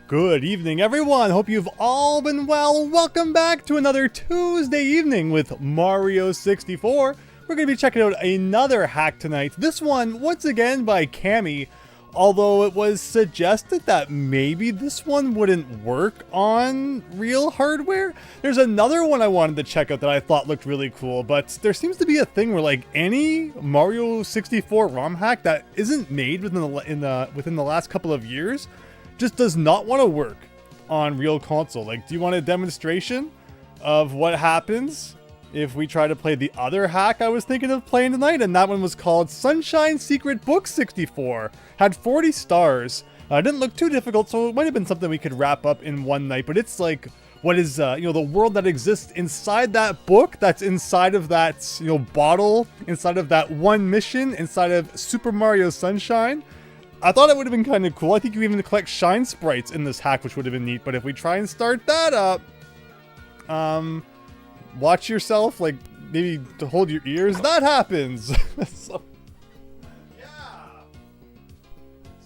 Good evening, everyone. Hope you've all been well. Welcome back to another Tuesday evening with Mario 64. We're going to be checking out another hack tonight. This one, once again, by Cami. Although it was suggested that maybe this one wouldn't work on real hardware. There's another one I wanted to check out that I thought looked really cool, but there seems to be a thing where like any Mario 64 ROM hack that isn't made within the last couple of years just does not want to work on real console. Like, do you want a demonstration of what happens if we try to play the other hack I was thinking of playing tonight? And that one was called Sunshine Secret Book 64. Had 40 stars. Didn't look too difficult, so it might have been something we could wrap up in one night. But it's like, what is, the world that exists inside that book, that's inside of that, bottle, inside of that one mission, inside of Super Mario Sunshine. I thought it would have been kind of cool. I think you even collect shine sprites in this hack, which would have been neat. But if we try and start that up, watch yourself, like maybe to hold your ears. That happens. So, yeah.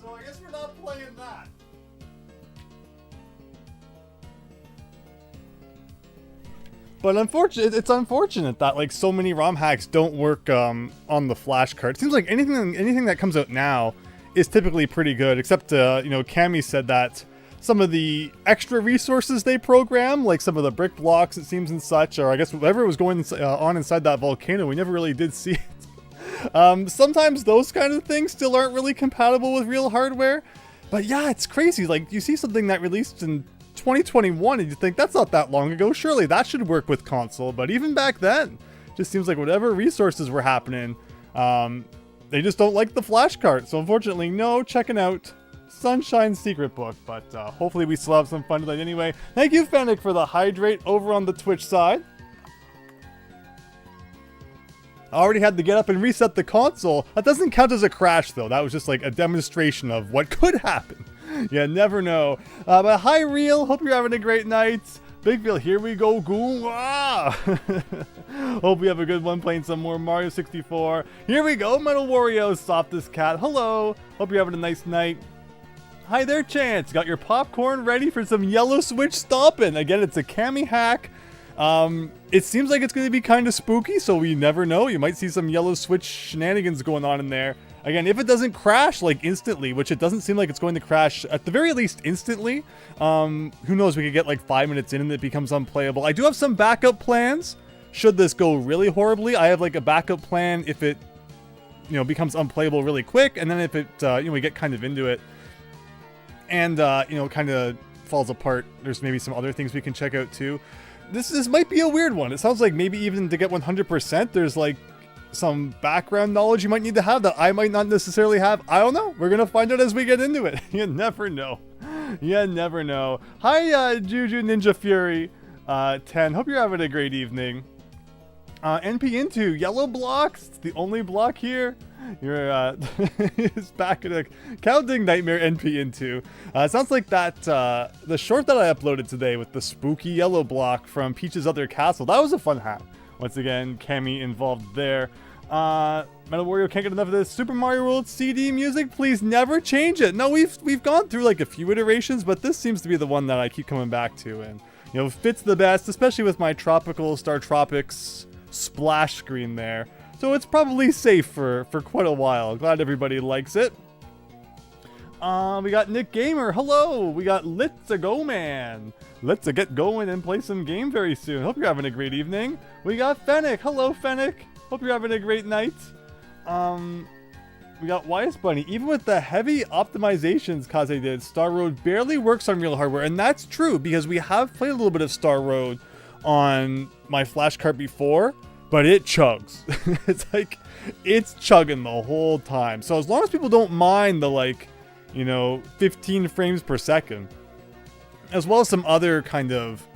So I guess we're not playing that. But it's unfortunate that like so many ROM hacks don't work on the flash card. It seems like anything that comes out now is typically pretty good, except Cami said that some of the extra resources they program, like some of the brick blocks it seems and such, or I guess whatever was going on inside that volcano, we never really did see it. Sometimes those kind of things still aren't really compatible with real hardware. But yeah, it's crazy. Like, you see something that released in 2021 and you think that's not that long ago. Surely that should work with console. But even back then, just seems like whatever resources were happening, they just don't like the flash cart. So unfortunately, no checking out Sunshine Secret Book, but hopefully we still have some fun tonight anyway. Thank you, Fennec, for the hydrate over on the Twitch side. I already had to get up and reset the console. That doesn't count as a crash, though. That was just like a demonstration of what could happen. You never know. But hi, Real. Hope you're having a great night. Bigville, here we go, ghoul. Ah! Hope we have a good one playing some more Mario 64. Here we go, Metal Wario, Softest Cat. Hello. Hope you're having a nice night. Hi there, Chance. Got your popcorn ready for some yellow switch stomping. Again, it's a Cami hack. It seems like it's going to be kind of spooky, so we never know. You might see some yellow switch shenanigans going on in there. Again, if it doesn't crash like instantly, which it doesn't seem like it's going to crash at the very least instantly, who knows, we could get like 5 minutes in and it becomes unplayable. I do have some backup plans should this go really horribly. I have like a backup plan if it, becomes unplayable really quick, and then if it, we get kind of into it and, kind of falls apart, there's maybe some other things we can check out too. This might be a weird one. It sounds like maybe even to get 100%, there's like some background knowledge you might need to have that I might not necessarily have. I don't know. We're going to find out as we get into it. You never know. You never know. Hi, Juju Ninja Fury 10. Hope you're having a great evening. NP into yellow blocks. It's the only block here. You're is back in a counting nightmare NP into. It sounds like that the short that I uploaded today with the spooky yellow block from Peach's Other Castle. That was a fun hack. Once again, Cami involved there. Metal Wario can't get enough of this Super Mario World CD music. Please never change it. No, we've gone through like a few iterations, but this seems to be the one that I keep coming back to, and fits the best, especially with my Tropical Star Tropics splash screen there. So it's probably safe for quite a while. Glad everybody likes it. We got Nick Gamer. Hello. We got Let's Go Man. Let's get going and play some game very soon. Hope you're having a great evening. We got Fennec. Hello, Fennec. Hope you're having a great night. We got Wise Bunny. Even with the heavy optimizations Kaze did, Star Road barely works on real hardware. And that's true because we have played a little bit of Star Road on my flash cart before, but it chugs. It's chugging the whole time. So as long as people don't mind the 15 frames per second, as well as some other kind of,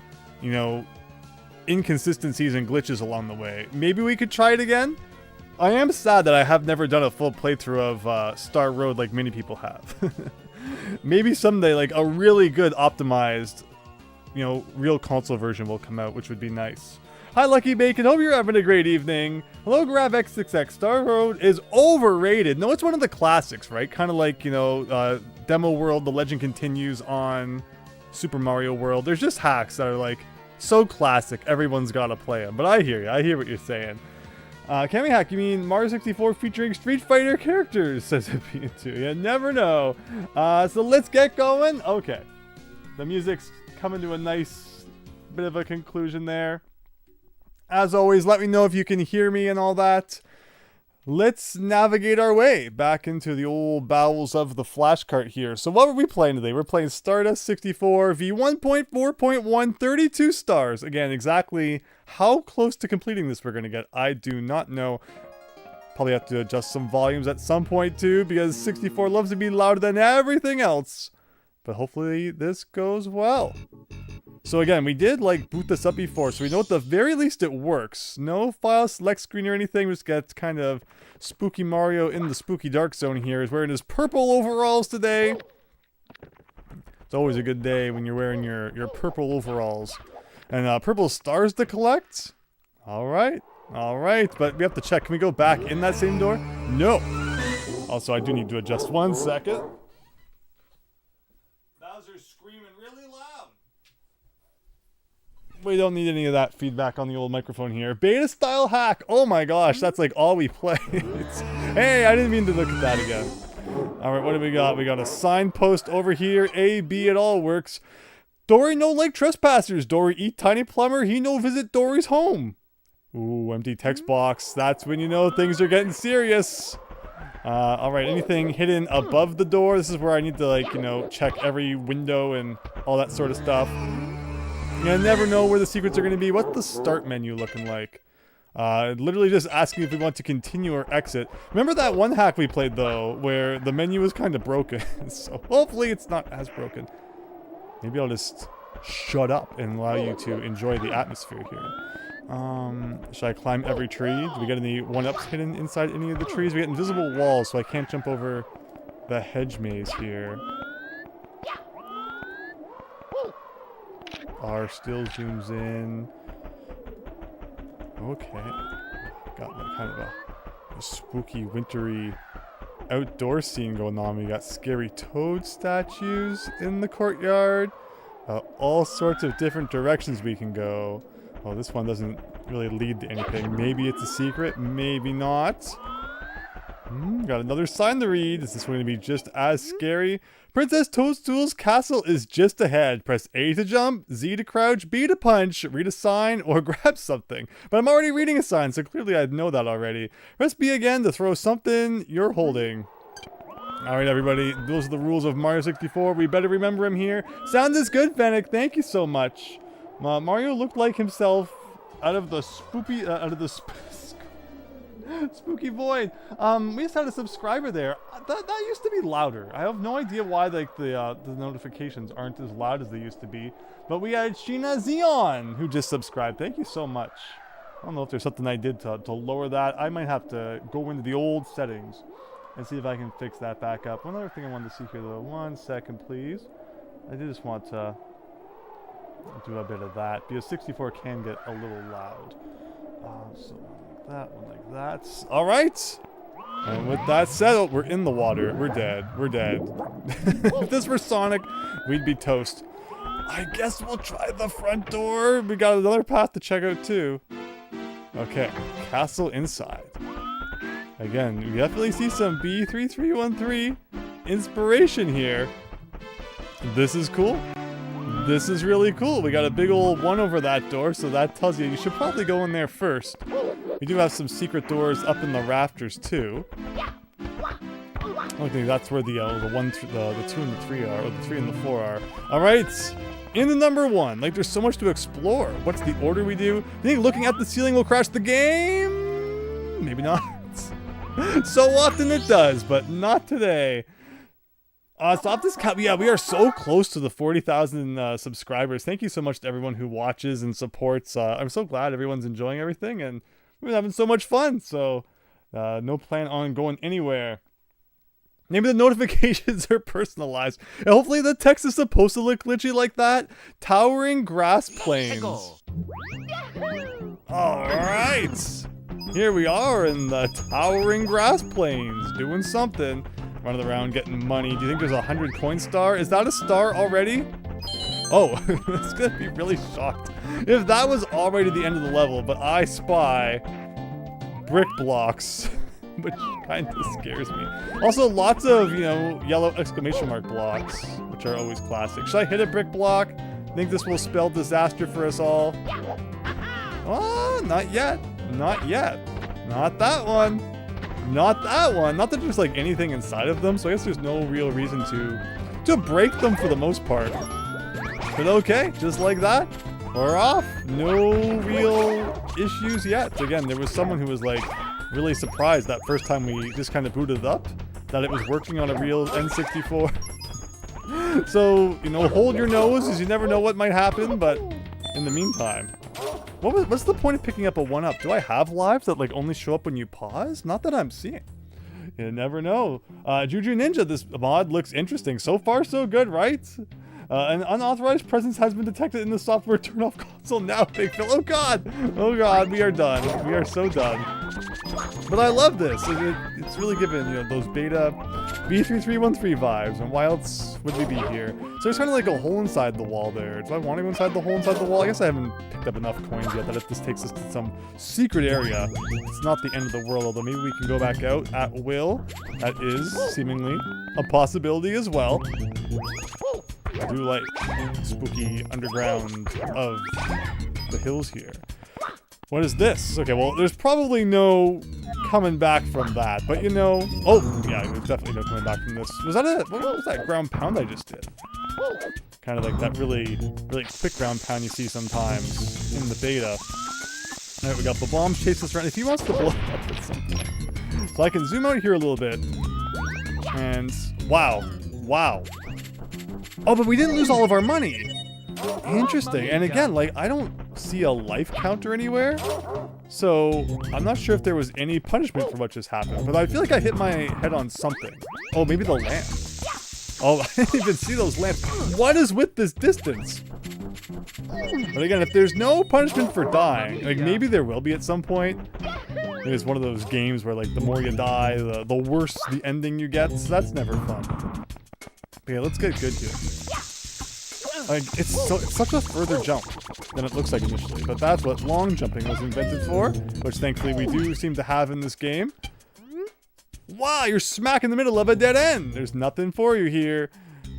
inconsistencies and glitches along the way, maybe we could try it again. I am sad that I have never done a full playthrough of Star Road like many people have. Maybe someday, like a really good optimized, real console version will come out, which would be nice. Hi, Lucky Bacon. Hope you're having a great evening. Hello, GravX6X. Star Road is overrated. No, it's one of the classics, right? Kind of like, Demo World, The Legend Continues on Super Mario World. There's just hacks that are like so classic, everyone's got to play them. But I hear you. I hear what you're saying. Cammy Hack, you mean Mario 64 featuring Street Fighter characters, says P2. You never know. So let's get going. Okay. The music's coming to a nice bit of a conclusion there. As always, let me know if you can hear me and all that. Let's navigate our way back into the old bowels of the flashcart here. So what were we playing today? We're playing Stardust 64 V1.4.1, 32 stars. Again, exactly how close to completing this we're going to get, I do not know. Probably have to adjust some volumes at some point too, because 64 loves to be louder than everything else. But hopefully this goes well. So again, we did like boot this up before, so we know at the very least it works. No file select screen or anything, we just get kind of spooky Mario in the spooky dark zone here. He's wearing his purple overalls today. It's always a good day when you're wearing your purple overalls. And purple stars to collect? Alright, but we have to check. Can we go back in that same door? No! Also, I do need to adjust 1 second. Bowser's screaming really loud. We don't need any of that feedback on the old microphone here. Beta style hack. Oh my gosh, that's like all we play. Hey, I didn't mean to look at that again. All right, what do we got? We got a signpost over here. A, B, it all works. Dory no like trespassers. Dory eat tiny plumber. He no visit Dory's home. Ooh, empty text box. That's when you know things are getting serious. All right, anything hidden above the door? This is where I need to like, you know, check every window and all that sort of stuff. You never know where the secrets are going to be. What's the start menu looking like? Literally just asking if we want to continue or exit. Remember that one hack we played, though, where the menu was kind of broken? So hopefully it's not as broken. Maybe I'll just shut up and allow you to enjoy the atmosphere here. Should I climb every tree? Do we get any 1-ups hidden inside any of the trees? We get invisible walls, so I can't jump over the hedge maze here. R still zooms in. Okay. Got like kind of a spooky, wintry outdoor scene going on. We got scary toad statues in the courtyard. All sorts of different directions we can go. Oh, this one doesn't really lead to anything. Maybe it's a secret, maybe not. Got another sign to read. Is this going to be just as scary? Princess Toadstool's castle is just ahead. Press A to jump, Z to crouch, B to punch, read a sign, or grab something. But I'm already reading a sign, so clearly I know that already. Press B again to throw something you're holding. Alright everybody, those are the rules of Mario 64. We better remember him here. Sound is good, Fennec. Thank you so much. Mario looked like himself out of the spooky, spooky void. We just had a subscriber there. That used to be louder. I have no idea why like the notifications aren't as loud as they used to be. But we had Sheena Zion who just subscribed. Thank you so much. I don't know if there's something I did to lower that. I might have to go into the old settings and see if I can fix that back up. One other thing I wanted to see here though. 1 second, please. I did just want to do a bit of that because 64 can get a little loud. So one like that. All right. And with that said, oh, we're in the water. We're dead. We're dead. If this were Sonic, we'd be toast. I guess we'll try the front door. We got another path to check out too. Okay, castle inside. Again, we definitely see some B3313 inspiration here. This is cool. This is really cool. We got a big old 1 over that door, so that tells you should probably go in there first. We do have some secret doors up in the rafters too. I don't think that's where the 2 and the 3 are, or the 3 and the 4 are. All right, in the number 1. Like, there's so much to explore. What's the order we do? You think looking at the ceiling will crash the game? Maybe not. So often it does, but not today. Stop this cat. Yeah, we are so close to the 40,000 subscribers. Thank you so much to everyone who watches and supports. I'm so glad everyone's enjoying everything, and we're having so much fun. So, no plan on going anywhere. Maybe the notifications are personalized. And hopefully the text is supposed to look glitchy like that. Towering grass plains. Alright. Here we are in the towering grass plains. Doing something. Running around getting money. Do you think there's a 100 coin star? Is that a star already? Oh, it's gonna be really shocked if that was already the end of the level, but I spy brick blocks, which kind of scares me. Also, lots of, you know, yellow exclamation mark blocks, which are always classic. Should I hit a brick block? Think this will spell disaster for us all? Oh, not yet. Not yet. Not that one. Not that one. Not that there's like anything inside of them, so I guess there's no real reason to break them for the most part. But okay, just like that, we're off. No real issues yet. Again, there was someone who was like really surprised that first time we just kind of booted it up, that it was working on a real N64. So, you know, hold your nose, as you never know what might happen, but in the meantime, what's the point of picking up a 1-up? Do I have lives that like only show up when you pause? Not that I'm seeing. You never know. Juju Ninja, this mod looks interesting. So far, so good, right? An unauthorized presence has been detected in the software turn-off console now, Big Phil. Oh god! Oh god, we are done. We are so done. But I love this. It's really given, you know, those beta B3313 vibes, and why else would we be here? So there's kind of like a hole inside the wall there. Do I want to go inside the hole inside the wall? I guess I haven't picked up enough coins yet that if this takes us to some secret area, it's not the end of the world, although maybe we can go back out at will. That is seemingly a possibility as well. I do like spooky underground of the hills here. What is this? Okay, well, there's probably no coming back from that, but you know... Oh, yeah, there's definitely no coming back from this. Was that a... What was that ground pound I just did? Kind of like that really quick ground pound you see sometimes in the beta. Alright, we got the bombs chase us around. If he wants to blow up at some point. So I can zoom out here a little bit. And... Wow. Wow. Oh, but we didn't lose all of our money. Interesting. And again, like, I don't see a life counter anywhere. So, I'm not sure if there was any punishment for what just happened. But I feel like I hit my head on something. Oh, maybe the lamp. Oh, I didn't even see those lamps. What is with this distance? But again, if there's no punishment for dying, like, maybe there will be at some point. It is one of those games where, like, the more you die, the worse the ending you get. So that's never fun. But yeah, let's get good here. Like, it's such a further jump than it looks like initially, but that's what long jumping was invented for, which thankfully we do seem to have in this game. Wow, you're smack in the middle of a dead end! There's nothing for you here.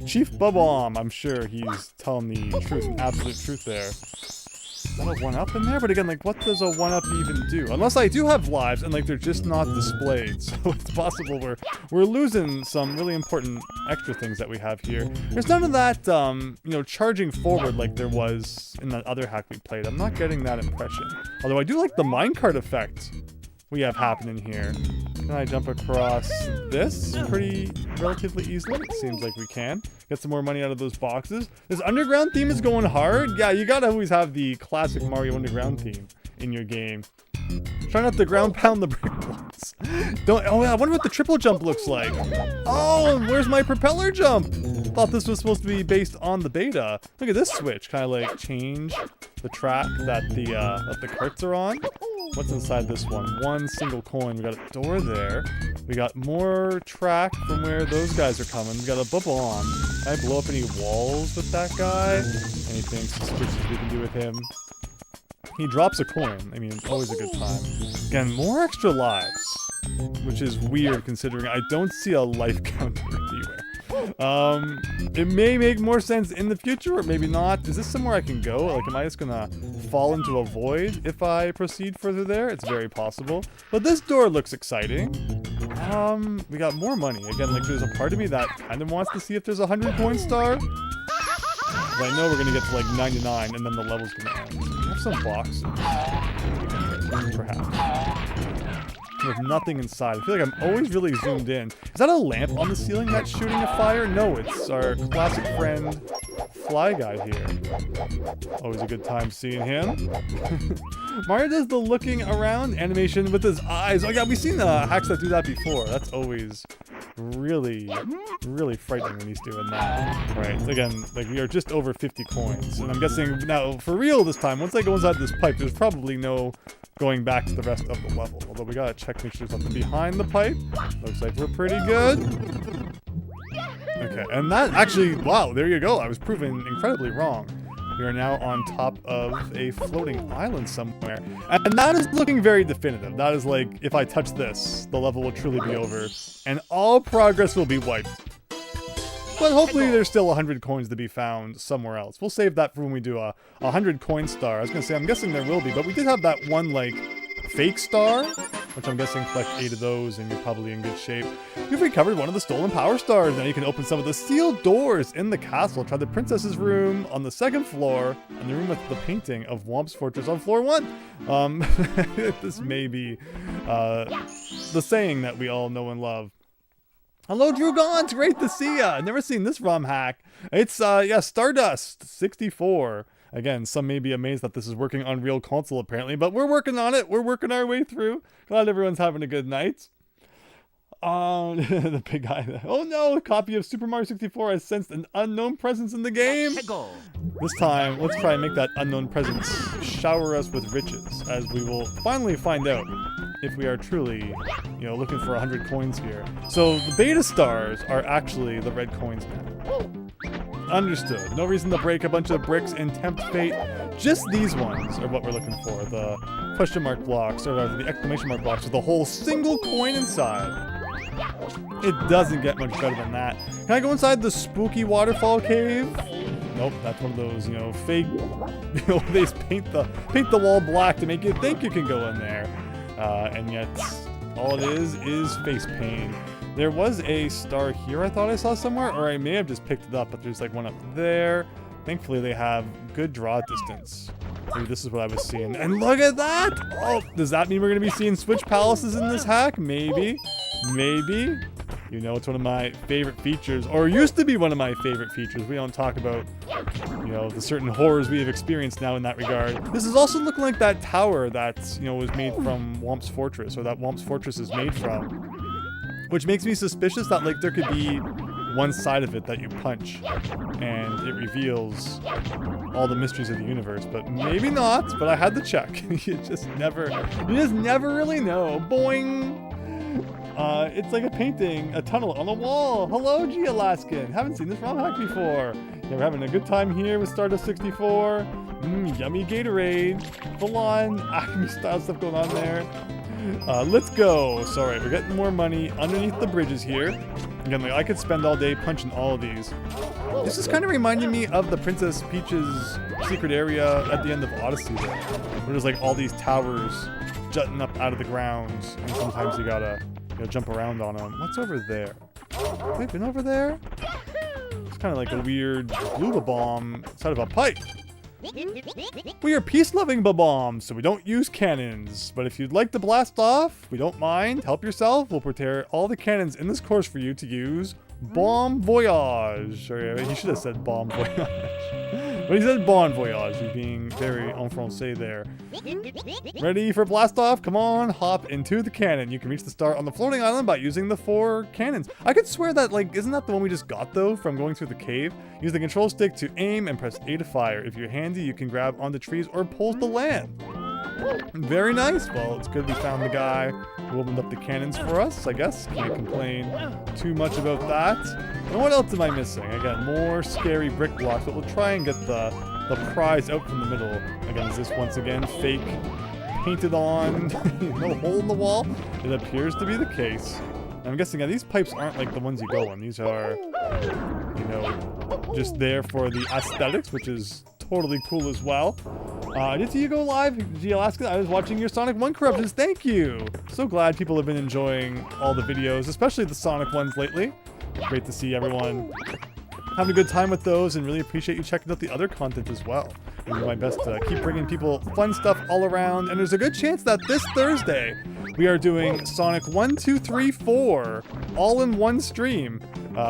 Chief Bubomb, I'm sure he's telling the truth, absolute truth there. Is that a 1-up in there? But again, like, what does a 1-up even do? Unless I do have lives and, like, they're just not displayed. So it's possible we're losing some really important extra things that we have here. There's none of that, you know, charging forward like there was in that other hack we played. I'm not getting that impression. Although I do like the minecart effect we have happening here. Can I jump across this pretty relatively easily? It seems like we can. Get some more money out of those boxes. This underground theme is going hard. Yeah, you gotta always have the classic Mario underground theme in your game. Try not to ground pound the brick blocks. Oh yeah, I wonder what the triple jump looks like. Oh, where's my propeller jump? Thought this was supposed to be based on the beta. Look at this switch. Kind of like change the track that the carts are on. What's inside this one? One single coin. We got a door there. We got more track from where those guys are coming. We got a bubble on. Can I blow up any walls with that guy? Anything suspicious we can do with him? He drops a coin. I mean, it's always a good time. Again, more extra lives, which is weird considering I don't see a life counter anywhere. It may make more sense in the future, or maybe not. Is this somewhere I can go? Like, am I just gonna fall into a void if I proceed further there? It's very possible. But this door looks exciting. We got more money. Again, like, there's a part of me that kind of wants to see if there's a 100 coin star. But I know we're gonna get to like 99 and then the level's gonna end. We have some boxes. Perhaps. With nothing inside. I feel like I'm always really zoomed in. Is that a lamp on the ceiling that's shooting a fire? No, it's our classic friend, Fly Guy here. Always a good time seeing him. Mario does the looking around animation with his eyes. Oh yeah, we've seen hacks that do that before. That's always really, really frightening when he's doing that. Right, again, like, we are just over 50 coins. And I'm guessing now, for real this time, once I go inside this pipe, there's probably no going back to the rest of the level. Although we gotta check, make sure there's nothing behind the pipe. Looks like we're pretty good. Okay, and that actually, wow, there you go. I was proven incredibly wrong. We are now on top of a floating island somewhere. And that is looking very definitive. That is like, if I touch this, the level will truly be over. And all progress will be wiped. But hopefully there's still 100 coins to be found somewhere else. We'll save that for when we do a 100 coin star. I was going to say, I'm guessing there will be. But we did have that one, like, fake star, which I'm guessing collect 8 of those and you're probably in good shape. You've recovered one of the stolen power stars. Now you can open some of the sealed doors in the castle. Try the princess's room on the 2nd floor and the room with the painting of Womp's Fortress on floor 1. This may be the saying that we all know and love. Hello, Drugon! It's great to see ya! I've never seen this ROM hack. It's, yeah, Stardust 64. Again, some may be amazed that this is working on real console apparently, but we're working on it. We're working our way through. Glad everyone's having a good night. The big guy. Oh no, a copy of Super Mario 64 has sensed an unknown presence in the game. This time, let's try and make that unknown presence shower us with riches, as we will finally find out if we are truly, you know, looking for 100 coins here. So the beta stars are actually the red coins now. Understood. No reason to break a bunch of bricks and tempt fate. Just these ones are what we're looking for. The question mark blocks, or rather the exclamation mark blocks with the whole single coin inside. It doesn't get much better than that. Can I go inside the spooky waterfall cave? Nope, that's one of those, you know, fake, you know, they paint the wall black to make you think you can go in there. And yet, all it is face paint. There was a star here I thought I saw somewhere, or I may have just picked it up, but there's like one up there. Thankfully, they have good draw distance. Maybe this is what I was seeing. And look at that! Oh, does that mean we're going to be seeing Switch Palaces in this hack? Maybe. Maybe. You know, it's one of my favorite features, or used to be one of my favorite features. We don't talk about, you know, the certain horrors we have experienced now in that regard. This is also looking like that tower that, you know, was made from Womp's Fortress, or that Womp's Fortress is made from. Which makes me suspicious that, like, there could be one side of it that you punch and it reveals all the mysteries of the universe, but maybe not. But I had to check. you just never really know. Boing. It's like a painting, a tunnel on a wall. Hello, G-Alaskan. Haven't seen this ROM hack before. Yeah, we're having a good time here with Stardust 64. Yummy Gatorade. Full on Acme style stuff going on there. Let's go. Sorry, we're getting more money underneath the bridges here. Again, like, I could spend all day punching all of these. This is kind of reminding me of the Princess Peach's secret area at the end of Odyssey there, where there's like all these towers jutting up out of the ground, and sometimes you gotta, you know, jump around on them. What's over there? Have I been over there? It's kind of like a weird blue bomb inside of a pipe. We are peace-loving bombs, so we don't use cannons. But if you'd like to blast off, we don't mind. Help yourself. We'll prepare all the cannons in this course for you to use. Bon voyage. Or he should have said bon voyage. But he said bon voyage. He's being very en français there. Ready for blast off? Come on, hop into the cannon. You can reach the star on the floating island by using the 4 cannons. I could swear that, like, isn't that the one we just got though from going through the cave? Use the control stick to aim and press A to fire. If you're handy, you can grab onto trees or poles to land. Very nice. Well, it's good we found the guy who opened up the cannons for us, I guess. Can't complain too much about that. And what else am I missing? Again, more scary brick blocks, but we'll try and get the prize out from the middle. Again, is this once again fake painted on? No hole in the wall? It appears to be the case. I'm guessing these pipes aren't like the ones you go in. These are, you know, just there for the aesthetics, which is totally cool as well. Did you go live, G-Alaska? I was watching your Sonic 1 corruptions. Thank you. So glad people have been enjoying all the videos, especially the Sonic ones lately. Great to see everyone having a good time with those, and really appreciate you checking out the other content as well. I'm doing my best to keep bringing people fun stuff all around, and there's a good chance that this Thursday we are doing Sonic 1, 2, 3, 4 all in one stream,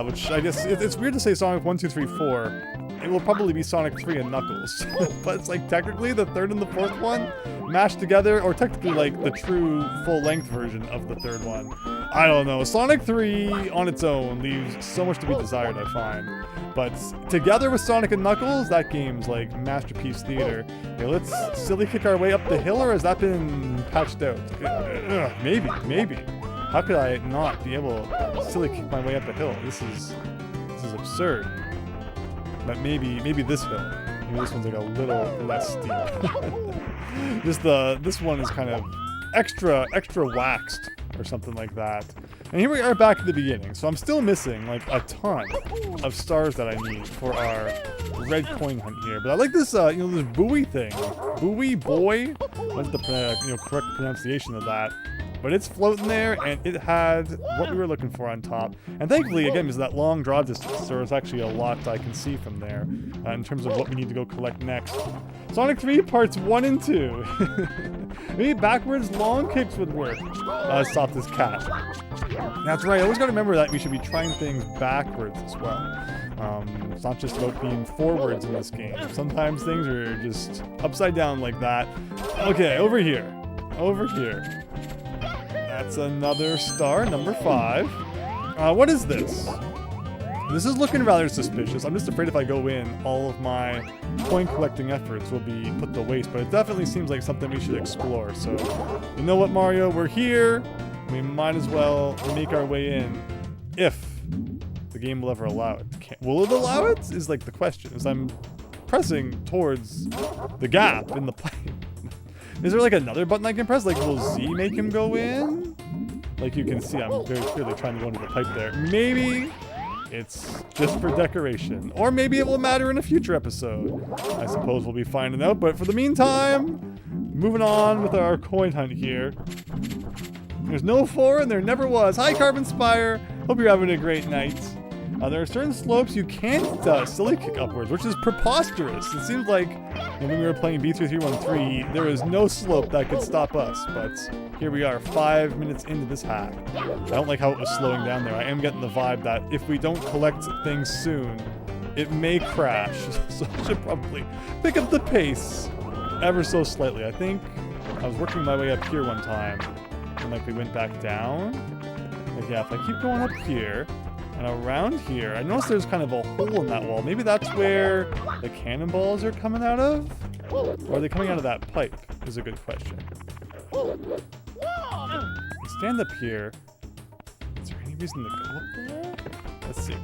which I guess it's weird to say Sonic 1, 2, 3, 4. It will probably be Sonic 3 and Knuckles, but it's like technically the 3rd and the 4th one mashed together, or technically like the true full-length version of the 3rd one. I don't know. Sonic 3 on its own leaves so much to be desired, I find. But together with Sonic and Knuckles, that game's like masterpiece theater. Okay, let's silly kick our way up the hill, or has that been patched out? Maybe. How could I not be able to silly kick my way up the hill? This is absurd. But maybe this hill. Maybe this one's like a little less steep. This one is kind of extra waxed or something like that. And here we are back at the beginning. So I'm still missing like a ton of stars that I need for our red coin hunt here. But I like this, this buoy thing. Buoy, boy. What's the correct pronunciation of that? But it's floating there, and it had what we were looking for on top. And thankfully, again, because that long draw distance, there was actually a lot I can see from there in terms of what we need to go collect next. Sonic 3 parts 1 and 2. Maybe backwards long kicks would work. Stop this cat. That's right, I always gotta remember that we should be trying things backwards as well. It's not just about being forwards in this game. Sometimes things are just upside down like that. Okay, over here. Over here. That's another star, number 5. What is this? This is looking rather suspicious. I'm just afraid if I go in, all of my coin collecting efforts will be put to waste, but it definitely seems like something we should explore. So, you know what, Mario? We're here. We might as well make our way in, if the game will ever allow it. Will it allow it? Is like the question, as I'm pressing towards the gap in the pipe. Is there like another button I can press? Like, will Z make him go in? Like you can see, I'm very clearly trying to go into the pipe there. Maybe it's just for decoration. Or maybe it will matter in a future episode. I suppose we'll be finding out. But for the meantime, moving on with our coin hunt here. There's no 4 and there never was. Hi, Carbon Spire. Hope you're having a great night. There are certain slopes you can't silly kick upwards, which is preposterous. It seems like when we were playing B3313, there was no slope that could stop us. But here we are, 5 minutes into this hack. I don't like how it was slowing down there. I am getting the vibe that if we don't collect things soon, it may crash. So I should probably pick up the pace ever so slightly. I think I was working my way up here one time, and like we went back down. Like, yeah, if I keep going up here, and around here, I noticed there's kind of a hole in that wall. Maybe that's where the cannonballs are coming out of? Or are they coming out of that pipe? Is a good question. Stand up here. Is there any reason to go up there? Let's see.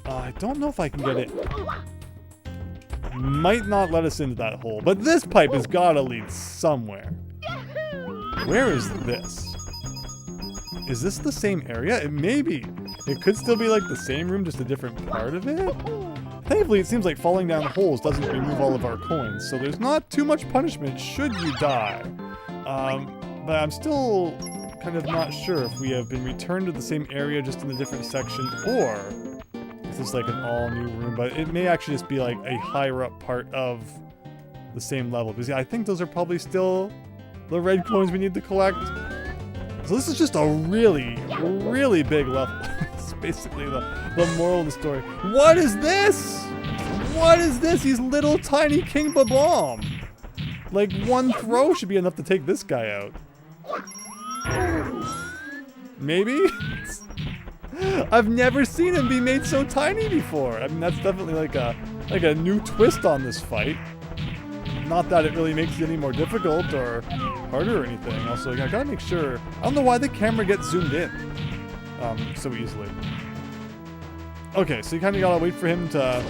I don't know if I can get it. Might not let us into that hole, but this pipe has gotta lead somewhere. Where is this? Is this the same area? It may be. It could still be like the same room, just a different part of it. Thankfully, it seems like falling down holes doesn't remove all of our coins, so there's not too much punishment should you die. But I'm still kind of not sure if we have been returned to the same area just in a different section, or if it's like an all-new room, but it may actually just be like a higher up part of the same level. Because yeah, I think those are probably still the red coins we need to collect. So this is just a really, really big level. It's basically the moral of the story. What is this? What is this? He's little tiny King Babam. Like one throw should be enough to take this guy out. Maybe? I've never seen him be made so tiny before. I mean, that's definitely like a new twist on this fight. Not that it really makes it any more difficult or harder or anything. Also, I gotta make sure. I don't know why the camera gets zoomed in so easily. Okay, so you kind of gotta wait for him to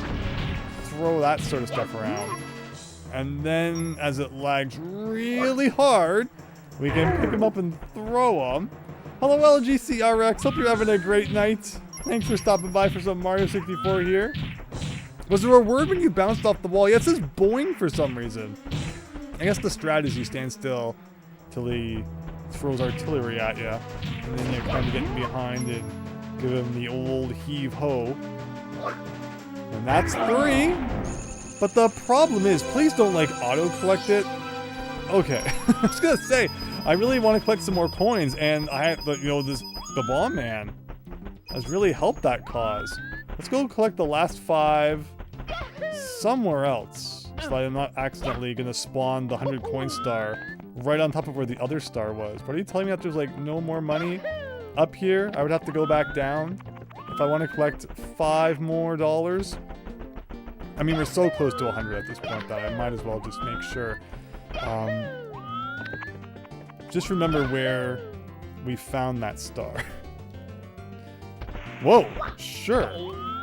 throw that sort of stuff around. And then, as it lags really hard, we can pick him up and throw him. Hello, LGCRX. Hope you're having a great night. Thanks for stopping by for some Mario 64 here. Was there a word when you bounced off the wall? Yeah, it says boing for some reason. I guess the strat is you stand still till he throws artillery at you. And then you kind of get behind and give him the old heave-ho. And that's 3. But the problem is, please don't like auto-collect it. Okay, I was gonna say, I really want to collect some more coins, and the bomb man has really helped that cause. Let's go collect the last 5 somewhere else, so that I'm not accidentally gonna spawn the 100 coin star right on top of where the other star was. But are you telling me that there's like no more money up here? I would have to go back down if I want to collect 5 more dollars. I mean, we're so close to 100 at this point that I might as well just make sure. Just remember where we found that star. Whoa, sure.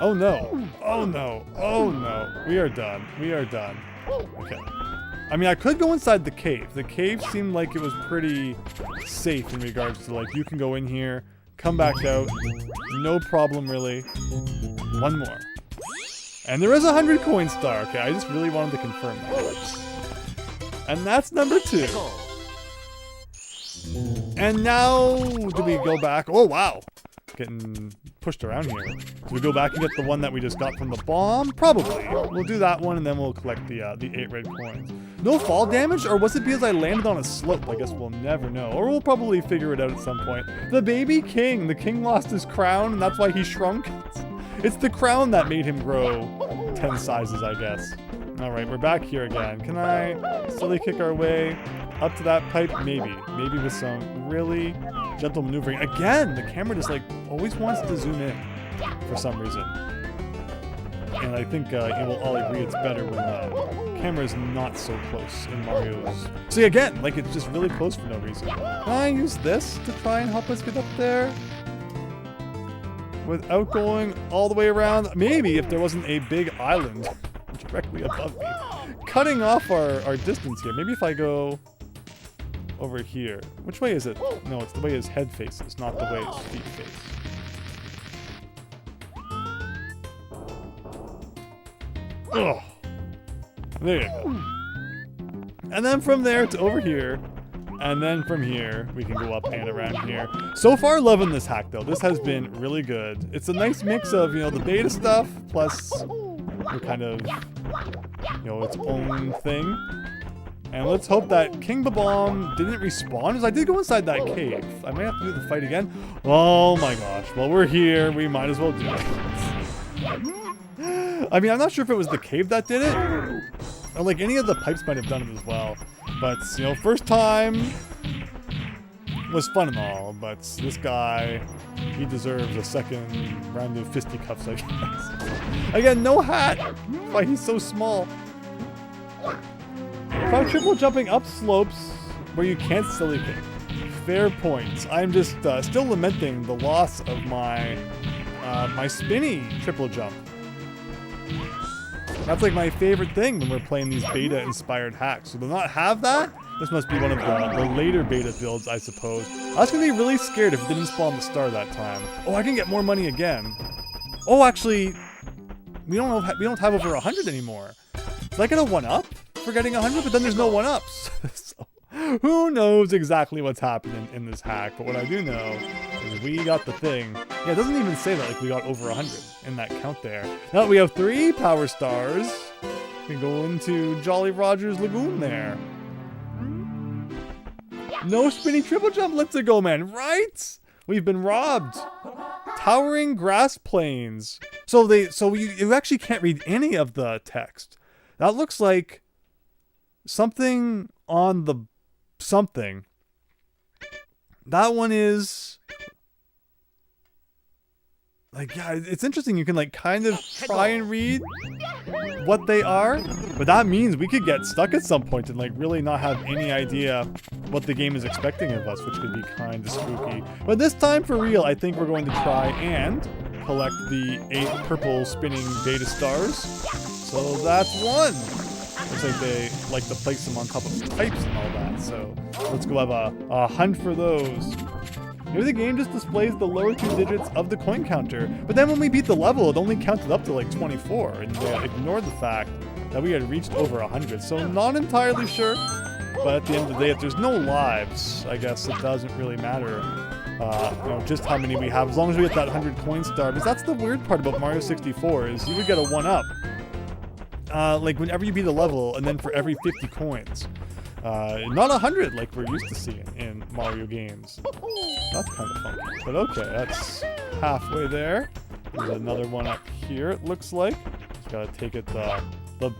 Oh no, oh no, oh no. We are done, we are done. Okay. I mean, I could go inside the cave. The cave seemed like it was pretty safe in regards to, like, you can go in here, come back out, no problem really. One more. And there is a 100 coin star. Okay, I just really wanted to confirm that. And that's number 2. And now, do we go back? Oh, wow. Getting pushed around here. Do we go back and get the one that we just got from the bomb? Probably. We'll do that one and then we'll collect the 8 red coins. No fall damage? Or was it because I landed on a slope? I guess we'll never know. Or we'll probably figure it out at some point. The baby king. The king lost his crown and that's why he shrunk. It's the crown that made him grow 10 sizes, I guess. Alright, we're back here again. Can I silly kick our way up to that pipe? Maybe. Maybe with some really gentle maneuvering. Again, the camera just, like, always wants to zoom in for some reason. And I think we'll all agree it's better when the camera is not so close in Mario's. See, again, like, it's just really close for no reason. Can I use this to try and help us get up there? Without going all the way around? Maybe if there wasn't a big island directly above me, cutting off our distance here. Maybe if I go over here. Which way is it? No, it's the way his head faces, not the way his feet face. Ugh. There you go. And then from there to over here. And then from here, we can go up and around here. So far, loving this hack, though. This has been really good. It's a nice mix of, you know, the beta stuff, plus the kind of, you know, its own thing. And let's hope that King Babam didn't respawn, because I did go inside that cave. I might have to do the fight again. Oh my gosh. Well, we're here. We might as well do it. I mean, I'm not sure if it was the cave that did it, or like any of the pipes might have done it as well. But, you know, first time was fun and all, but this guy, he deserves a second round of fisticuffs, I guess. Again, no hat! Why, he's so small. If I'm triple jumping up slopes where you can't silly kick. Fair point. I'm just still lamenting the loss of my my spinny triple jump. That's like my favorite thing when we're playing these beta-inspired hacks. So to not have that, this must be one of the later beta builds, I suppose. I was gonna be really scared if it didn't spawn the star that time. Oh, I can get more money again. Oh, actually, we don't have over 100 anymore. Did I get a 1-up for getting 100? But then there's no 1-ups. So, who knows exactly what's happening in this hack? But what I do know is we got the thing. Yeah, it doesn't even say that like we got over 100 in that count there. Now that we have 3 power stars, we can go into Jolly Roger's Lagoon there. No spinning triple jump, let's go, man, right? We've been robbed. Towering grass plains. So you actually can't read any of the text. That looks like something on the something. That one is like, yeah, it's interesting. You can like kind of try and read what they are, but that means we could get stuck at some point and like really not have any idea what the game is expecting of us, which could be kind of spooky. But this time for real, I think we're going to try and collect the 8 purple spinning beta stars. So that's 1. Looks like they like to place them on top of pipes and all that. So let's go have a hunt for those. Maybe the game just displays the lower 2 digits of the coin counter, but then when we beat the level, it only counted up to like 24, and they ignored the fact that we had reached over 100. So not entirely sure, but at the end of the day, if there's no lives, I guess it doesn't really matter, you know, just how many we have, as long as we get that 100 coin star. Because that's the weird part about Mario 64 is you would get a 1-up, like whenever you beat a level, and then for every 50 coins. Not 100 like we're used to seeing in Mario games. That's kind of funky, but okay, that's halfway there. There's another one up here, it looks like. Just gotta take it the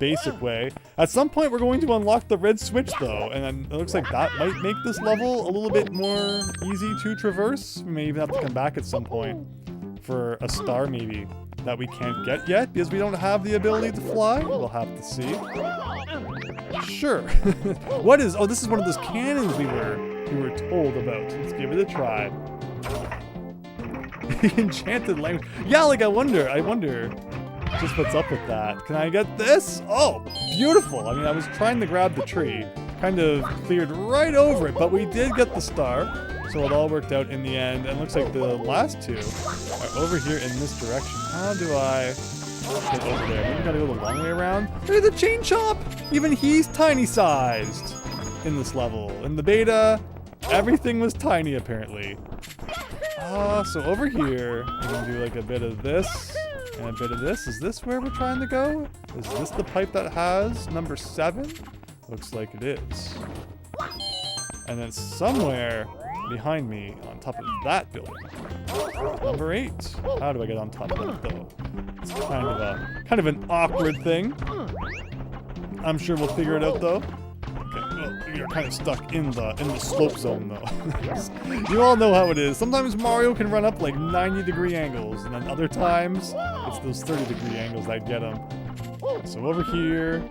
basic way. At some point, we're going to unlock the red switch, though, and it looks like that might make this level a little bit more easy to traverse. We may even have to come back at some point for a star, maybe, that we can't get yet, because we don't have the ability to fly. We'll have to see. Sure. What is... Oh, this is one of those cannons we were we were told about. Let's give it a try. Enchanted language. Yeah, like I wonder just what's up with that. Can I get this? Oh, beautiful. I mean, I was trying to grab the tree. Kind of cleared right over it, but we did get the star. So it all worked out in the end. And looks like the last two are over here in this direction. How do I get over there? Maybe we gotta go the long way around. Look at the chain chomp! Even he's tiny sized in this level. In the beta, everything was tiny apparently. So over here, we can do like a bit of this and a bit of this. Is this where we're trying to go? Is this the pipe that has number 7? Looks like it is. And then somewhere behind me on top of that building, number 8. How do I get on top of it though? It's kind of an awkward thing. I'm sure we'll figure it out though. You're kind of stuck in the slope zone though. You all know how it is. Sometimes Mario can run up like 90-degree angles, and then other times it's those 30-degree angles that get him. So over here,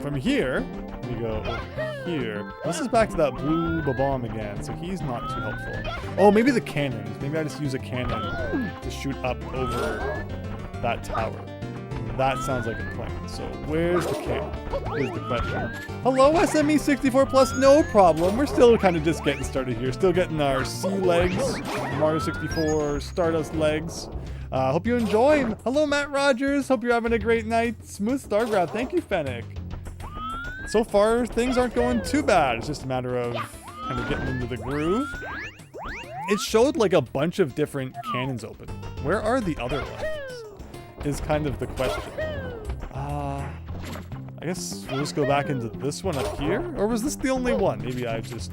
from here we go over here. This is back to that blue bomb again, so he's not too helpful. Oh, maybe the cannons. Maybe I just use a cannon to shoot up over that tower. That sounds like a plan. So where's the cannon is the question. Hello, SME64 Plus, no problem. We're still kind of just getting started here. Still getting our C legs, Mario 64 Stardust legs. Hope you enjoy. Hello, Matt Rogers. Hope you're having a great night. Smooth Stargraph. Thank you, Fennec. So far, things aren't going too bad. It's just a matter of kind of getting into the groove. It showed like a bunch of different cannons open. Where are the other ones? Is kind of the question. I guess we'll just go back into this one up here? Or was this the only one? Maybe I just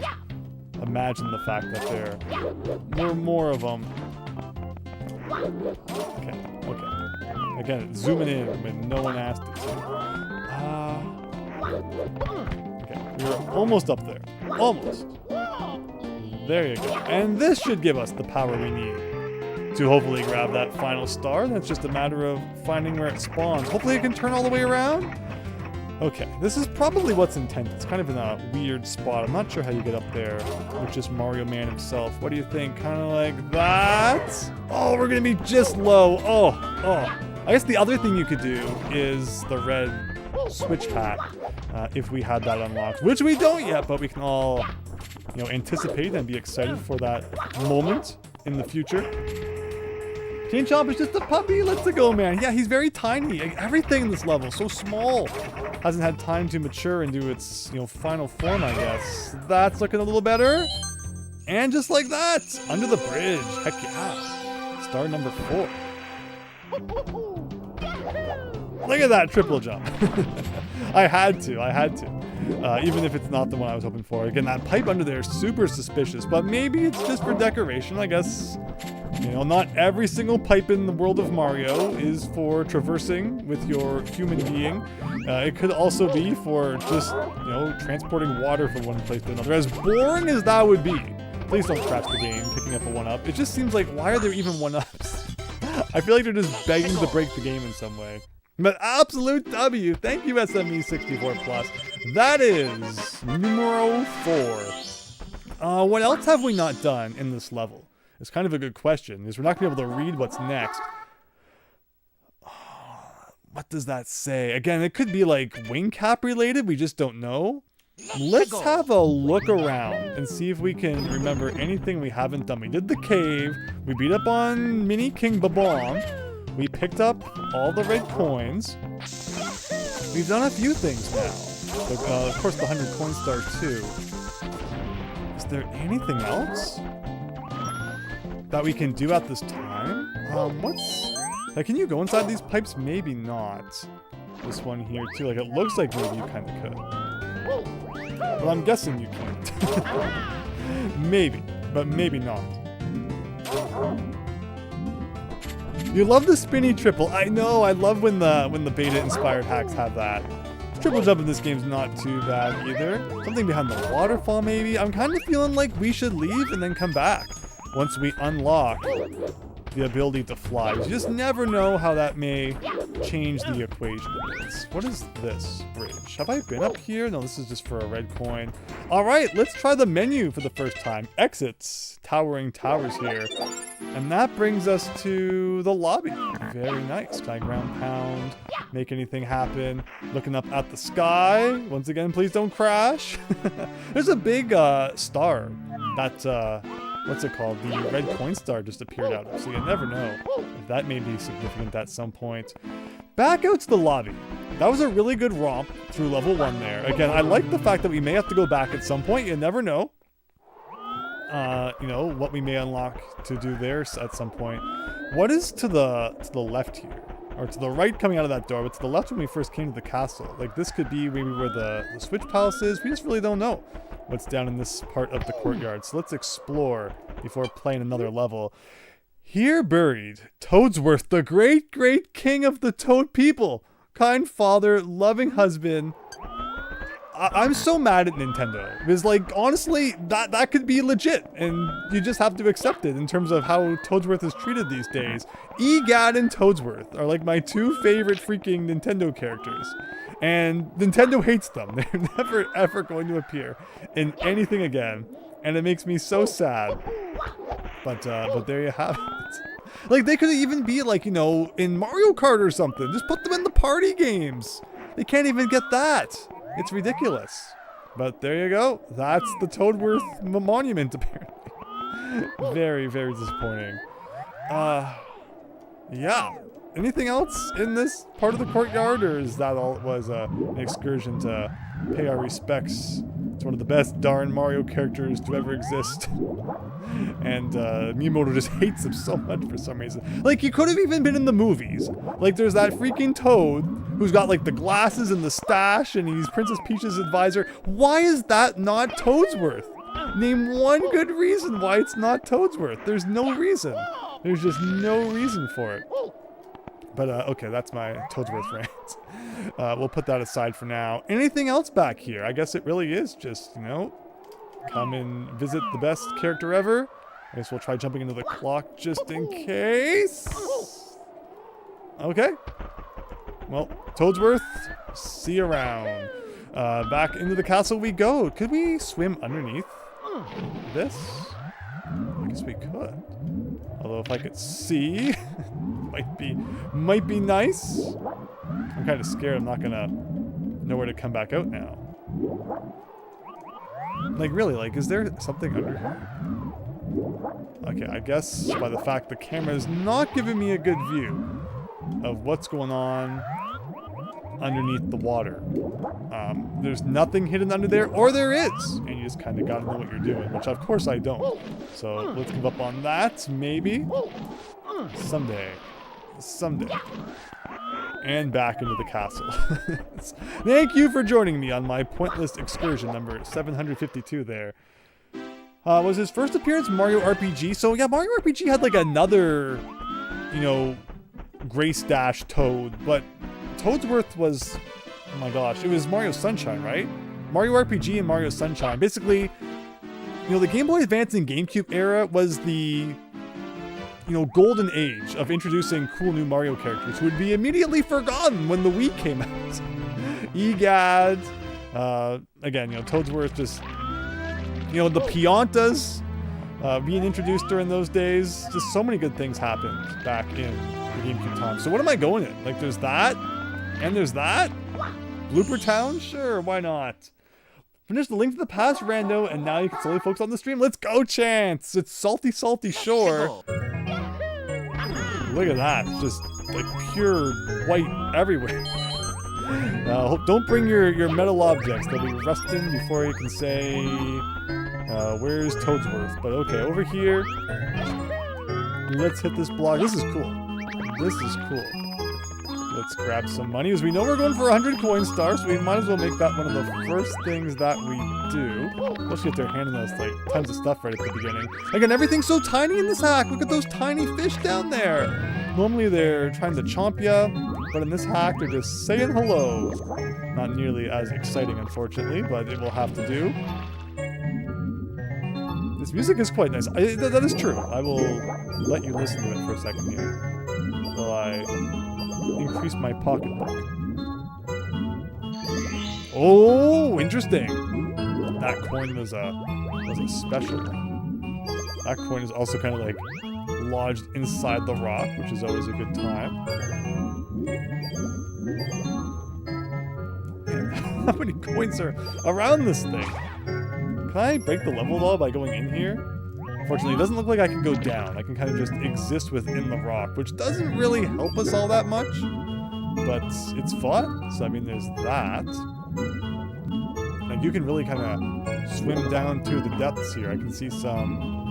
imagined the fact that there were more of them. Okay. Again, zooming in when no one asked it to. Okay, we're almost up there. Almost. There you go. And this should give us the power we need to hopefully grab that final star. That's just a matter of finding where it spawns. Hopefully it can turn all the way around. Okay, this is probably what's intended. It's kind of in a weird spot. I'm not sure how you get up there with just Mario Man himself. What do you think? Kind of like that? Oh, we're gonna be just low. Oh. I guess the other thing you could do is the red switch pack, if we had that unlocked, which we don't yet, but we can all, anticipate and be excited for that moment in the future. Chain Chomp is just a puppy. Let's go, man. Yeah, he's very tiny. Everything in this level so small. Hasn't had time to mature into its, final form, I guess. That's looking a little better. And just like that, under the bridge. Heck yeah. Star number 4. Look at that triple jump. I had to. Even if it's not the one I was hoping for. Again, that pipe under there is super suspicious, but maybe it's just for decoration, I guess. Not every single pipe in the world of Mario is for traversing with your human being. It could also be for just, transporting water from one place to another. As boring as that would be, please don't crash the game picking up a 1-up. It just seems like, why are there even 1-ups? I feel like they're just begging to break the game in some way. But absolute W. Thank you, SME64 Plus. That is numero 4. What else have we not done in this level? It's kind of a good question, because we're not going to be able to read what's next. What does that say? Again, it could be like wing cap related. We just don't know. Let's have a look around and see if we can remember anything we haven't done. We did the cave. We beat up on Mini King Babom. We picked up all the red coins. We've done a few things now. But, of course, the 100 coin star too. Is there anything else that we can do at this time? Can you go inside these pipes? Maybe not. This one here too. It looks like maybe you kind of could. Well, I'm guessing you can't. Maybe, but maybe not. You love the spinny triple. I know. I love when the beta inspired hacks have that. Triple jump in this game's not too bad either. Something behind the waterfall maybe. I'm kind of feeling like we should leave and then come back once we unlock the ability to fly. You just never know how that may change the equation a bit. What is this bridge? Have I been up here? No, this is just for a red coin. All right, let's try the menu for the first time. Exits, towering towers here. And that brings us to the lobby. Very nice. Can I ground pound, make anything happen? Looking up at the sky. Once again, please don't crash. There's a big star that, what's it called? The red coin star just appeared out of. So you never know if that may be significant at some point. Back out to the lobby. That was a really good romp through level 1 there. Again, I like the fact that we may have to go back at some point. You never know. You know, what we may unlock to do there at some point. What is to the left here? Or to the right coming out of that door, but to the left when we first came to the castle. Like, this could be maybe where the Switch Palace is. We just really don't know what's down in this part of the courtyard. So let's explore before playing another level. Here buried, Toadsworth, the great, great king of the Toad people. Kind father, loving husband. I'm so mad at Nintendo. Because, like, honestly, that could be legit. And you just have to accept it in terms of how Toadsworth is treated these days. Egad and Toadsworth are, like, my 2 favorite freaking Nintendo characters. And Nintendo hates them. They're never, ever going to appear in anything again. And it makes me so sad. But there you have it. Like, they could even be, like, you know, in Mario Kart or something. Just put them in the party games. They can't even get that. It's ridiculous. But there you go. That's the Toadworth monument, apparently. Very, very disappointing. Yeah. Anything else in this part of the courtyard, or is that all it was, an excursion to pay our respects to one of the best darn Mario characters to ever exist? And Miyamoto just hates him so much for some reason. Like, he could have even been in the movies. Like, there's that freaking Toad who's got, like, the glasses and the stash, and he's Princess Peach's advisor. Why is that not Toadsworth? Name one good reason why it's not Toadsworth. There's no reason. There's just no reason for it. But, okay, that's my Toadsworth rant. We'll put that aside for now. Anything else back here? I guess it really is just, you know, come and visit the best character ever. I guess we'll try jumping into the clock just in case. Okay. Well, Toadsworth, see you around. Back into the castle we go. Could we swim underneath this? I guess we could. Although if I could see, might be nice. I'm kind of scared I'm not gonna know where to come back out now. Like, really, like, is there something under here? Okay, I guess by the fact the camera is not giving me a good view of what's going on underneath the water. There's nothing hidden under there, or there is, and you just kind of gotta know what you're doing, which of course I don't. So let's give up on that, maybe. Someday. And back into the castle. Thank you for joining me on my pointless excursion number 752 there. Was his first appearance Mario RPG? So yeah, Mario RPG had like another, you know, Grace Dash Toad, but Toadsworth was, oh my gosh, it was Mario Sunshine, right? Mario RPG and Mario Sunshine. Basically, you know, the Game Boy Advance and GameCube era was the, you know, golden age of introducing cool new Mario characters who would be immediately forgotten when the Wii came out. Egad. Again, you know, Toadsworth just, you know, the Piantas being introduced during those days. Just so many good things happened back in the GameCube time. So what am I going in? Like, there's that, and there's that? Blooper Town? Sure, why not? Finish the Link to the Past rando, and now you can slowly focus on the stream. Let's go, Chance! It's Salty Salty Shore. Look at that. Just, like, pure white everywhere. Don't bring your metal objects. They'll be rusting before you can say, where's Toadsworth? But okay, over here. Let's hit this block. This is cool. This is cool. Let's grab some money, as we know we're going for 100 coin stars, so we might as well make that one of the first things that we do. Especially if they're handing us, like, tons of stuff right at the beginning. Again, everything's so tiny in this hack. Look at those tiny fish down there. Normally they're trying to chomp ya, but in this hack they're just saying hello. Not nearly as exciting, unfortunately, but it will have to do. This music is quite nice. That is true. I will let you listen to it for a second here. While I increase my pocketbook. Oh, interesting. That coin was a special one. That coin is also kind of like lodged inside the rock, which is always a good time. Man, how many coins are around this thing? Can I break the level at all by going in here? Unfortunately, it doesn't look like I can go down. I can kind of just exist within the rock, which doesn't really help us all that much. But it's fun. So, I mean, there's that. And you can really kind of swim down to the depths here. I can see some...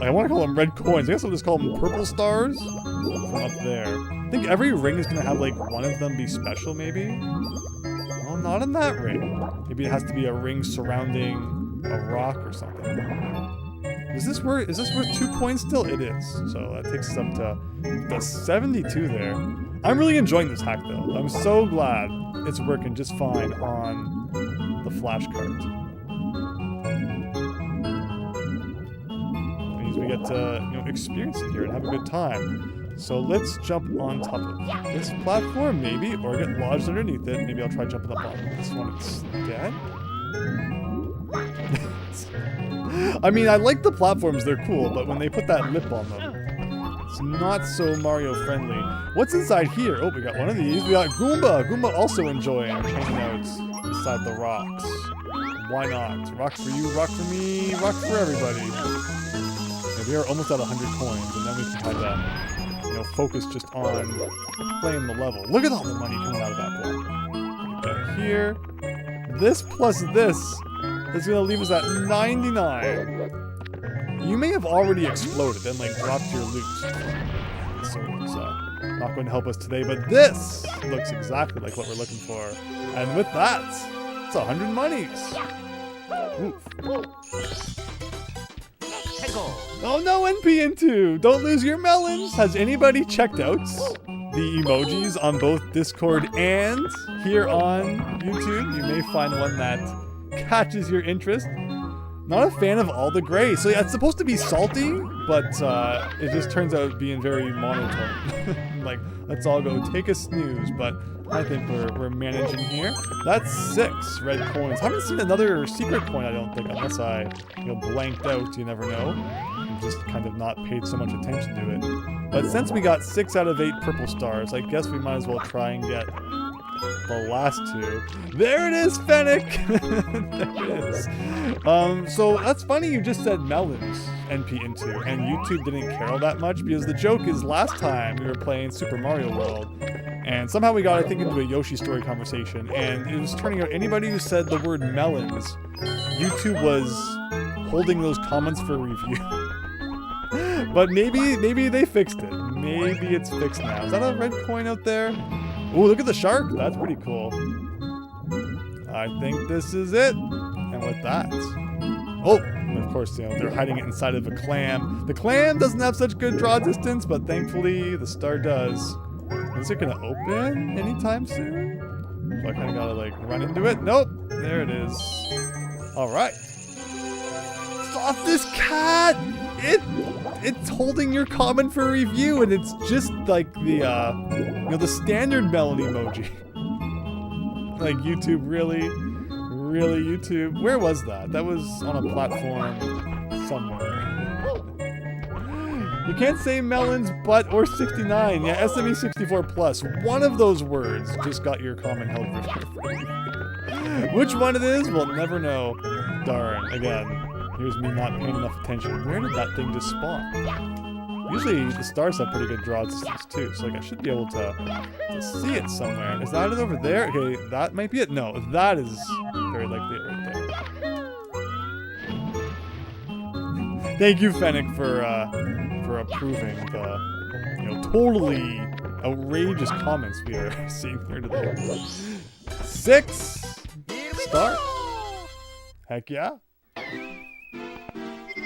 I want to call them red coins. I guess I'll just call them purple stars from up there. I think every ring is going to have, like, one of them be special, maybe? Well, not in that ring. Maybe it has to be a ring surrounding a rock or something. Is this worth 2 coins still? It is. So that takes us up to 72 there. I'm really enjoying this hack, though. I'm so glad it's working just fine on the flashcard. We get to, experience it here and have a good time. So let's jump on top of this platform, maybe, or get lodged underneath it. Maybe I'll try jumping up on this one instead. I mean, I like the platforms, they're cool, but when they put that lip on them, it's not so Mario friendly. What's inside here? Oh, we got one of these. We got Goomba. Goomba also enjoying hanging out inside the rocks. Why not? Rock for you, rock for me, rock for everybody. We are almost at 100 coins, and then we can kind of, focus just on playing the level. Look at all the money coming out of that block. Okay, here. This plus this is going to leave us at 99. You may have already exploded and, dropped your loot. So it's not going to help us today, but this looks exactly like what we're looking for. And with that, it's 100 monies. Oof. Oh no, NP2! Don't lose your melons! Has anybody checked out the emojis on both Discord and here on YouTube? You may find one that catches your interest. Not a fan of all the gray. So yeah, it's supposed to be salty, but it just turns out being very monotone. Let's all go take a snooze, but I think we're managing here. That's 6 red coins. Haven't seen another secret coin, I don't think, unless I blanked out. You never know. I've just kind of not paid so much attention to it. But since we got 6 out of 8 purple stars, I guess we might as well try and get the last 2. There it is, Fennec! There it is. So that's funny you just said melons, NP2, and YouTube didn't care all that much, because the joke is last time we were playing Super Mario World, and somehow we got, I think, into a Yoshi story conversation, and it was turning out anybody who said the word melons, YouTube was holding those comments for review. But maybe they fixed it. Maybe it's fixed now. Is that a red coin out there? Ooh, look at the shark. That's pretty cool. I think this is it. And with that... Oh, and of course, they're hiding it inside of a clam. The clam doesn't have such good draw distance, but thankfully the star does. Is it going to open anytime soon? So I kind of got to, run into it. Nope. There it is. All right. Stop this cat! It's holding your comment for review, and it's just like the standard melon emoji. YouTube, really YouTube. Where was that? That was on a platform somewhere. You can't say melons, but or 69. Yeah, SME 64 plus. One of those words just got your comment held for review. Which one it is, we'll never know. Darn. Again. Here's me not paying enough attention. Where did that thing just spawn? Usually the stars have pretty good draw distance too, so I should be able to see it somewhere. Is that it over there? Okay, that might be it. No, that is very likely it right there. Thank you, Fennec, for approving the totally outrageous comments we are seeing here today. 6 star. Heck yeah.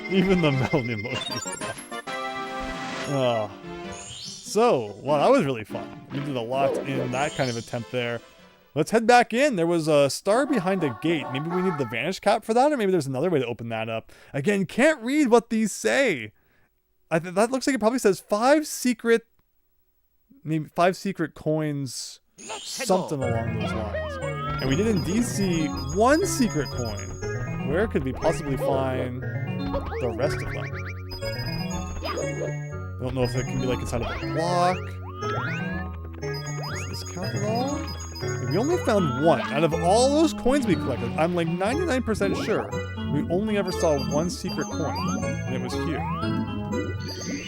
Even the melon emoji. So, well, that was really fun. We did a lot in that kind of attempt there. Let's head back in. There was a star behind a gate. Maybe we need the vanish cap for that, or maybe there's another way to open that up. Again, can't read what these say. That looks like it probably says 5 secret maybe 5 secret coins, something along those lines. And we did indeed see 1 secret coin. Where could we possibly find the rest of them? I don't know if it can be like inside of a block. Does this count at all? We only found 1. Out of all those coins we collected, I'm like 99% sure we only ever saw 1 secret coin, and it was here.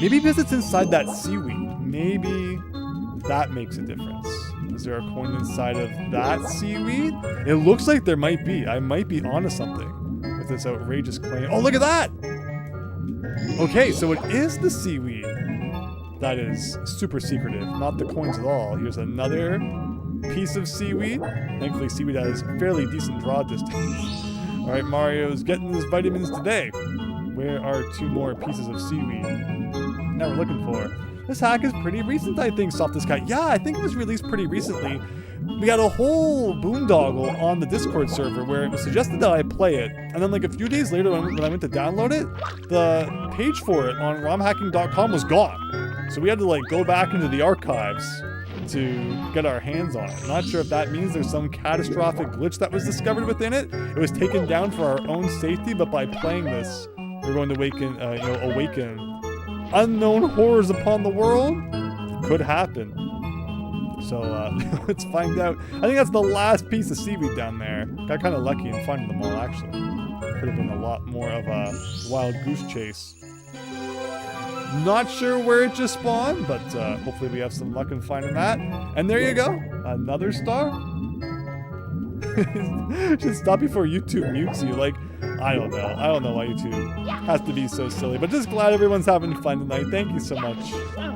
Maybe because it's inside that seaweed. Maybe that makes a difference. Is there a coin inside of that seaweed? It looks like there might be. I might be onto something with this outrageous claim. Oh, look at that! Okay, so it is the seaweed that is super secretive, not the coins at all. Here's another piece of seaweed. Thankfully, seaweed has fairly decent draw distance. All right, Mario's getting his vitamins today. Where are 2 more pieces of seaweed that we're looking for? This hack is pretty recent, I think, Softest Cat. Yeah, I think it was released pretty recently. We had a whole boondoggle on the Discord server where it was suggested that I play it, and then like a few days later when I went to download it, the page for it on romhacking.com was gone. So we had to like go back into the archives to get our hands on it. Not sure if that means there's some catastrophic glitch that was discovered within it. It was taken down for our own safety, but by playing this, we're going to awaken unknown horrors upon the world. Could happen. So let's find out. I think that's the last piece of seaweed down there. Got kind of lucky in finding them all, actually. Could have been a lot more of a wild goose chase. Not sure where it just spawned, but hopefully we have some luck in finding that. And there you go. Another star. Should stop before YouTube mutes you. Like, I don't know. I don't know why YouTube has to be so silly. But just glad everyone's having fun tonight. Thank you so much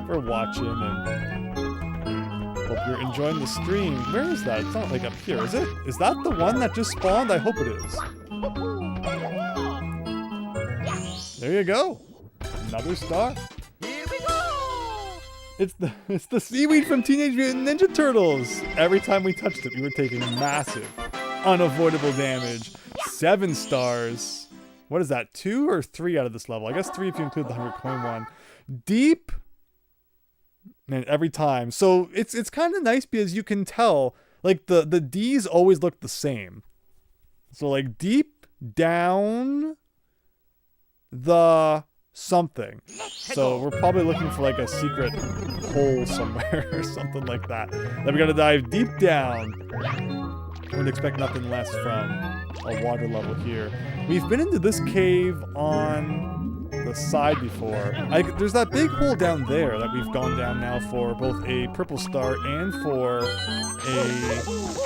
for watching, and hope you're enjoying the stream. Where is that? It's not like up here, is it? Is that the one that just spawned? I hope it is. There you go. Another star. Here we go! It's the seaweed from Teenage Mutant Ninja Turtles. Every time we touched it, we were taking massive, unavoidable damage. 7 stars. What is that? 2 or 3 out of this level? I guess 3 if you include the 100 coin one. Deep. Man, every time. So it's kind of nice because you can tell, like the D's always look the same. So like deep down the something. So we're probably looking for like a secret hole somewhere or something like that. Then we gotta dive deep down. I would expect nothing less from a water level here. We've been into this cave on the side before. There's that big hole down there that we've gone down now for both a purple star and for a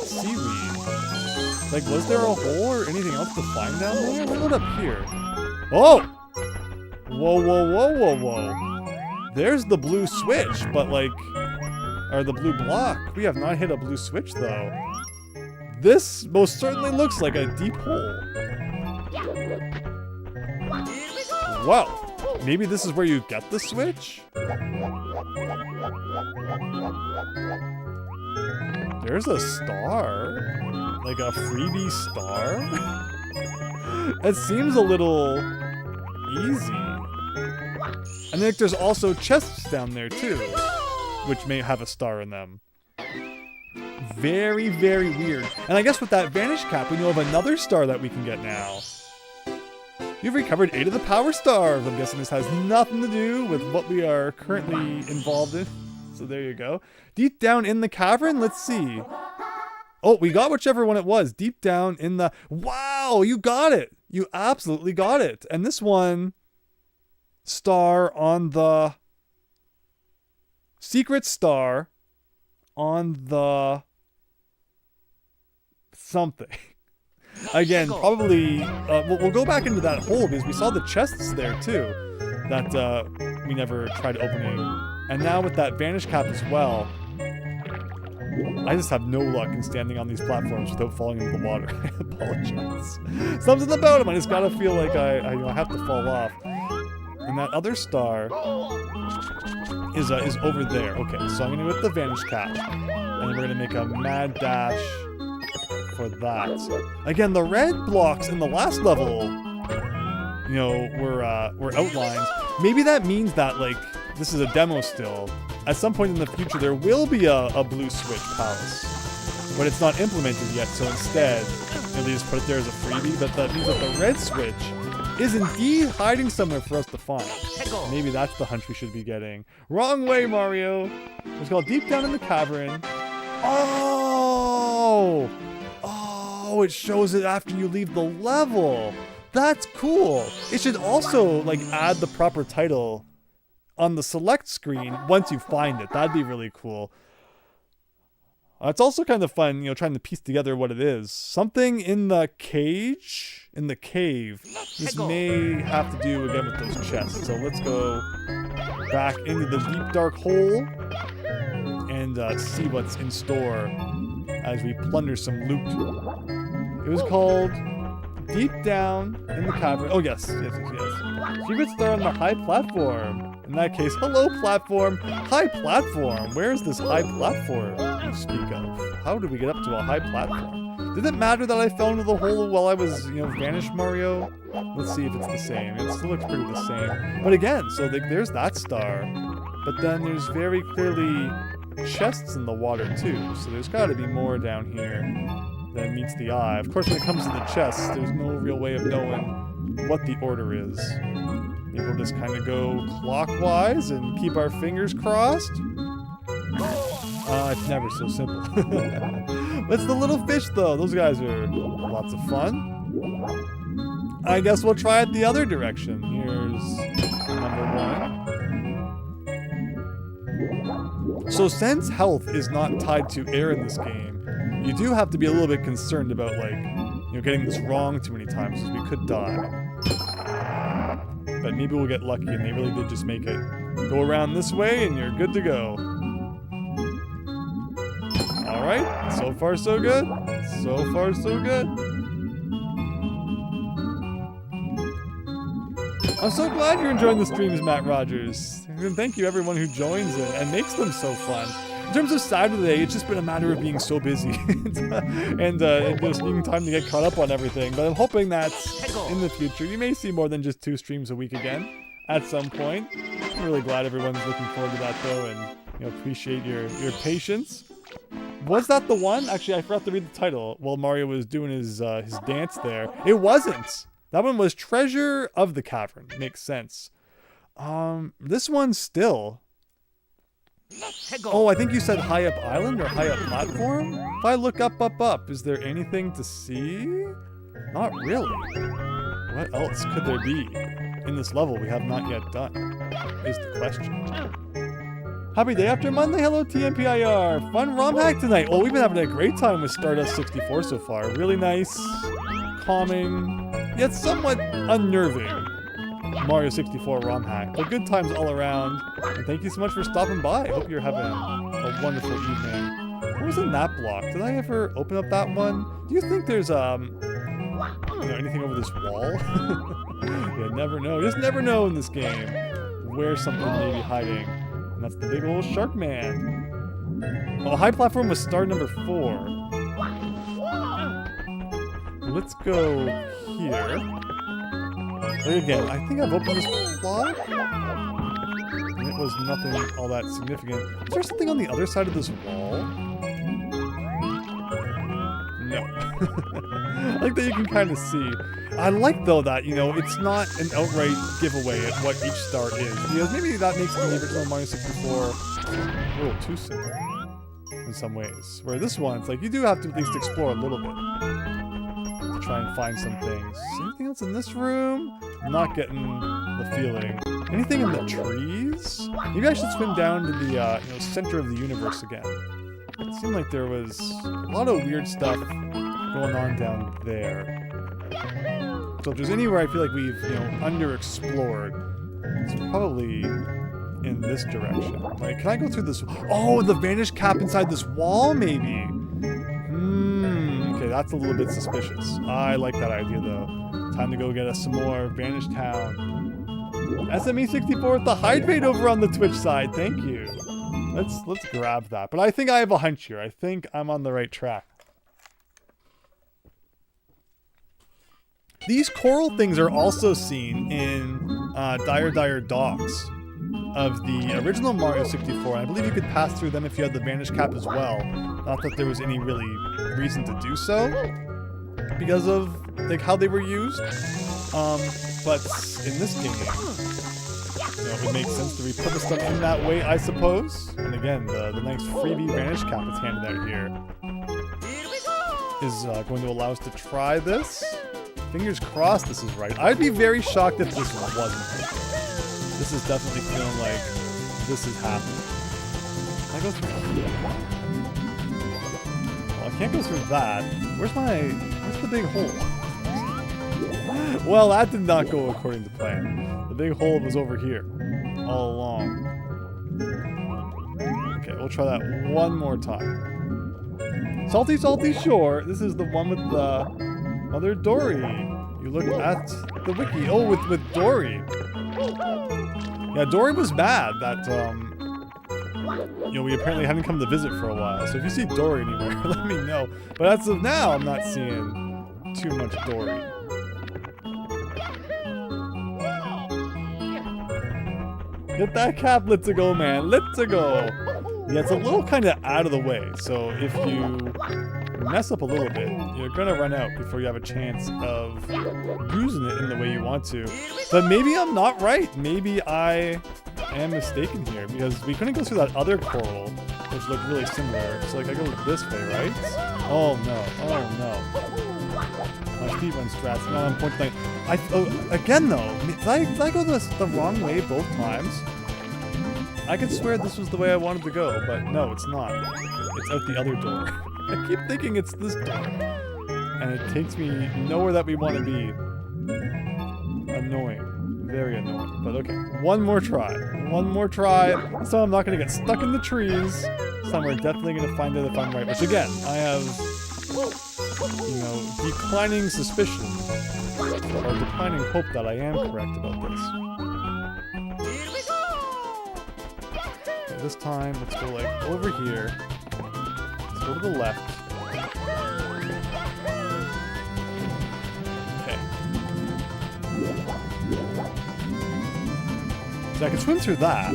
seaweed. Like, was there a hole or anything else to find down there? What about up here? Oh! Whoa, whoa, whoa, whoa, whoa. There's the blue switch, but like, or the blue block. We have not hit a blue switch though. This most certainly looks like a deep hole. Wow, maybe this is where you get the switch? There's a star. Like a freebie star? It seems a little easy. And then there's also chests down there too, which may have a star in them. Very, very weird. And I guess with that vanish cap, we know of another star that we can get now. You've recovered 8 of the power stars. I'm guessing this has nothing to do with what we are currently involved in. So there you go. Deep down in the cavern, let's see. Oh, we got whichever one it was. Deep down in the... Wow, you got it. You absolutely got it. And this one... Star on the... Secret star on the... Something. Again, probably... we'll go back into that hole because we saw the chests there too. That we never tried opening. And now with that vanish cap as well... I just have no luck in standing on these platforms without falling into the water. I apologize. Something about them, I just gotta feel like I have to fall off. And that other star is over there. Okay, so I'm gonna go with the vanish cap, and we're gonna make a mad dash for that. Again, the red blocks in the last level, you know, were outlines. Maybe that means that like this is a demo still. at some point in the future, there will be a blue switch palace, but it's not implemented yet. So instead, they just put it there as a freebie. But that means that the red switch is indeed hiding somewhere for us to find. Maybe that's the hunch we should be getting. Wrong way, Mario. It's called Deep Down in the Cavern. Oh! Oh, it shows it after you leave the level. That's cool. It should also like add the proper title on the select screen once you find it. That'd be really cool. It's also kind of fun, trying to piece together what it is. Something in the cage, in the cave. This may have to do again with those chests. So let's go back into the deep dark hole and see what's in store as we plunder some loot. It was called Deep Down in the Cavern. Oh, yes. Secret star on the high platform. In that case, hello, platform. High platform. Where is this high platform you speak of? How did we get up to a high platform? Did it matter that I fell into the hole while I was, vanished, Mario? Let's see if it's the same. It still looks pretty the same. But again, so there's that star. But then there's very clearly chests in the water, too. So there's got to be more down here than meets the eye. Of course, when it comes to the chests, there's no real way of knowing what the order is. Maybe we'll just kind of go clockwise and keep our fingers crossed. It's never so simple. It's the little fish, though. Those guys are lots of fun. I guess we'll try it the other direction. Here's number one. So since health is not tied to air in this game, you do have to be a little bit concerned about, getting this wrong too many times, because we could die. But maybe we'll get lucky, and they really did just make it go around this way, and you're good to go. Alright, so far so good. So far so good. I'm so glad you're enjoying the streams, Matt Rogers. And thank you everyone who joins and makes them so fun. In terms of Saturday, it's just been a matter of being so busy and just needing time to get caught up on everything. But I'm hoping that in the future, you may see more than just 2 streams a week again at some point. I'm really glad everyone's looking forward to that, though, and appreciate your patience. Was that the one? Actually, I forgot to read the title while Mario was doing his dance there. It wasn't. That one was Treasure of the Cavern. Makes sense. This one still. Oh, I think you said High Up Island or High Up Platform? If I look up, is there anything to see? Not really. What else could there be in this level we have not yet done? Is the question. Happy day after Monday. Hello, TMPIR. Fun ROM hack tonight. Well, we've been having a great time with Stardust 64 so far. Really nice, calming, yet somewhat unnerving Mario 64 ROM hack. But good times all around. And thank you so much for stopping by. I hope you're having a wonderful evening. What was in that block? Did I ever open up that one? Do you think there's anything over this wall? You never know. You just never know in this game where something may be hiding. And that's the big old shark man. Well, high platform was star number 4. Let's go here. Again, I think I've opened this block. And it was nothing all that significant. Is there something on the other side of this wall? No. I like that you can kind of see. I like, though, that, it's not an outright giveaway at what each star is. Because maybe that makes the original Mario 64 a little too simple in some ways. Where this one, it's like you do have to at least explore a little bit to try and find some things. Anything else in this room? I'm not getting the feeling. Anything in the trees? Maybe I should swim down to the center of the universe again. It seemed like there was a lot of weird stuff going on down there. So if there's anywhere I feel like we've, underexplored, it's probably in this direction. Like, can I go through this? Oh, the vanish cap inside this wall, maybe? Okay, that's a little bit suspicious. I like that idea, though. Time to go get us some more Vanish Town. SME64 with the hydrate over on the Twitch side. Thank you. Let's grab that. But I think I have a hunch here. I think I'm on the right track. These coral things are also seen in Dire Dire Dogs. of the original Mario 64. I believe you could pass through them if you had the Vanish Cap as well. Not that there was any really reason to do so, because of like how they were used. But in this game, it would make sense to repurpose them in that way, I suppose. And again, the nice freebie Vanish Cap that's handed out here is going to allow us to try this. Fingers crossed this is right. I'd be very shocked if this wasn't. This is definitely feeling like this is happening. Can I go through? Well, I can't go through that. Where's the big hole? Well, that did not go according to plan. The big hole was over here, all along. Okay, we'll try that one more time. Salty, salty shore. This is the one with the Mother Dory. You look at the wiki. Oh, with Dory. Yeah, Dory was mad that, we apparently hadn't come to visit for a while. So if you see Dory anywhere, let me know. But as of now, I'm not seeing too much Dory. Get that cap, let's go, man. Let's go. Yeah, it's a little kind of out of the way. So if you mess up a little bit, you're gonna run out before you have a chance of using it in the way you want to. But maybe I'm not right. Maybe I am mistaken here, because we couldn't go through that other coral, which looked really similar. So like I go this way, right? Oh no, oh no. My speedrun strats not on point tonight. Again though, did I go the wrong way both times? I could swear this was the way I wanted to go, but no, it's not. It's out the other door. I keep thinking it's this door, and it takes me nowhere that we want to be. Annoying. Very annoying. But okay, one more try. One more try. This time I'm not going to get stuck in the trees. This time we're definitely going to find out if I'm right. Which again, I have, declining suspicion, or declining hope that I am correct about this. Okay, this time, let's go like over here. Let's go to the left. So I can swim through that,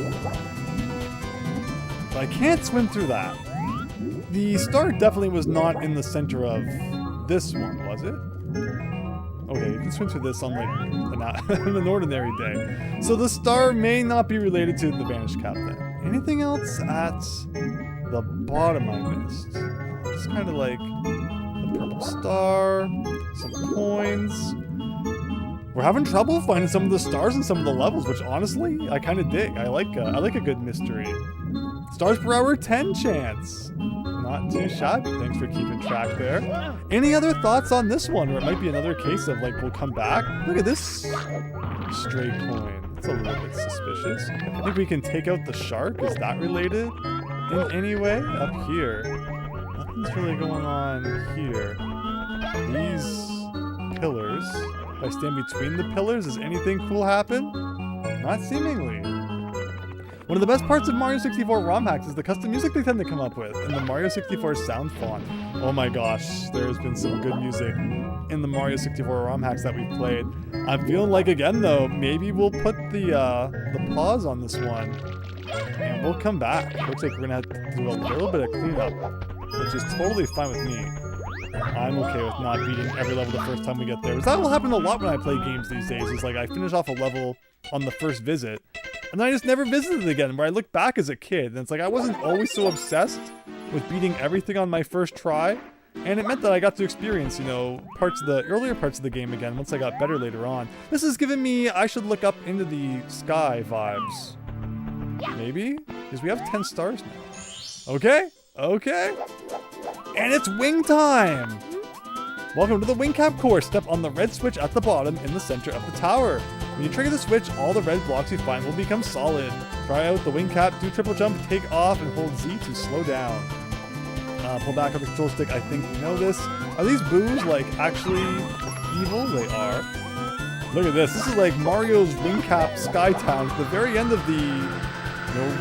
but I can't swim through that. The star definitely was not in the center of this one, was it? Okay, you can swim through this on like an ordinary day. So the star may not be related to the Vanish Cap then. Anything else at the bottom I missed? Just kind of like the purple star, some coins. We're having trouble finding some of the stars in some of the levels, which honestly, I kind of dig. I like a good mystery. Stars per hour, 10 chance. Not too shabby. Thanks for keeping track there. Any other thoughts on this one? Or it might be another case of like, we'll come back. Look at this stray coin. It's a little bit suspicious. I think we can take out the shark. Is that related in any way? Up here. Nothing's really going on here. These pillars. If I stand between the pillars, does anything cool happen? Not seemingly. One of the best parts of Mario 64 ROM hacks is the custom music they tend to come up with, and the Mario 64 sound font. Oh my gosh, there's been some good music in the Mario 64 ROM hacks that we've played. I'm feeling like, again though, maybe we'll put the pause on this one, and we'll come back. Looks like we're gonna have to do a little bit of cleanup, which is totally fine with me. I'm okay with not beating every level the first time we get there. Because that will happen a lot when I play games these days. It's like I finish off a level on the first visit, and then I just never visited it again, where I look back as a kid, and it's like I wasn't always so obsessed with beating everything on my first try, and it meant that I got to experience, earlier parts of the game again once I got better later on. This has given me I should look up into the sky vibes. Maybe? Because we have 10 stars now. Okay? Okay. And it's wing time! Welcome to the wing cap course. Step on the red switch at the bottom in the center of the tower. When you trigger the switch, all the red blocks you find will become solid. Try out the wing cap, do triple jump, take off, and hold Z to slow down. Pull back on the control stick, I think you know this. Are these boos, like, actually evil? They are. Look at this. This is like Mario's wing cap Sky Town at the very end of the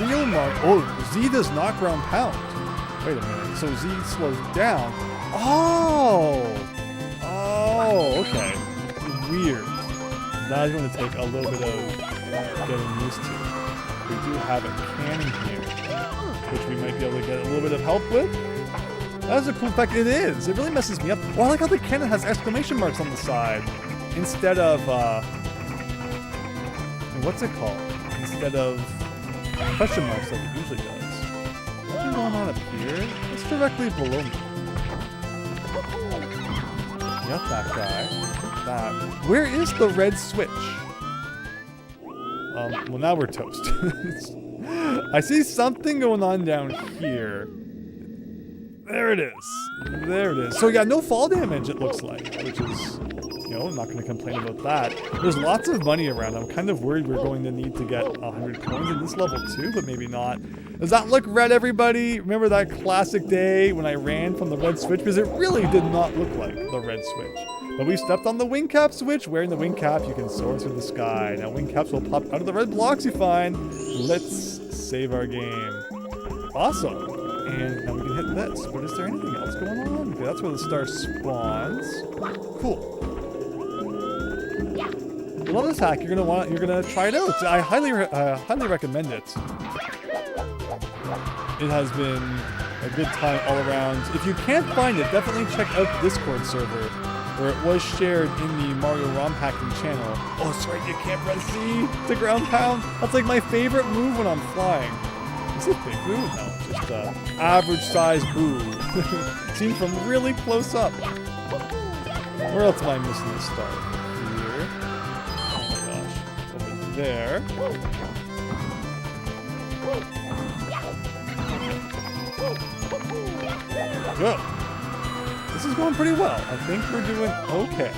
real Mario. Oh, Z does not ground pound. Wait a minute, so Z slows down. Oh, okay. Weird. That is going to take a little bit of getting used to. we do have a cannon here, which we might be able to get a little bit of help with. That is a cool effect. It is. It really messes me up. Oh, I like how the cannon has exclamation marks on the side instead of, what's it called? Instead of question marks like it usually does. What's going on up here? It's directly below me. Got that guy. That. Where is the red switch? Well, now we're toast. I see something going on down here. There it is. There it is. So yeah, no fall damage it looks like, which is, you know, I'm not going to complain about that. There's lots of money around. I'm kind of worried we're going to need to get 100 coins in this level too, but maybe not. Does that look red, everybody? Remember that classic day when I ran from the red switch? Because it really did not look like the red switch. But we stepped on the wing cap switch. Wearing the wing cap, you can soar through the sky. Now wing caps will pop out of the red blocks you find. Let's save our game. Awesome. And now we can hit this. But is there anything else going on? Okay, that's where the star spawns. Cool. I love this hack. You're gonna try it out. I highly recommend it. It has been a good time all around. If you can't find it, definitely check out the Discord server, where it was shared in the Mario ROM hacking channel. Oh, sorry, you can't press Z to ground pound. That's like my favorite move when I'm flying. Is it Big Boo? No, just average size Boo. Seen from really close up. Where else am I missing the star? Here. Oh my gosh. Over there. Good. This is going pretty well. I think we're doing okay.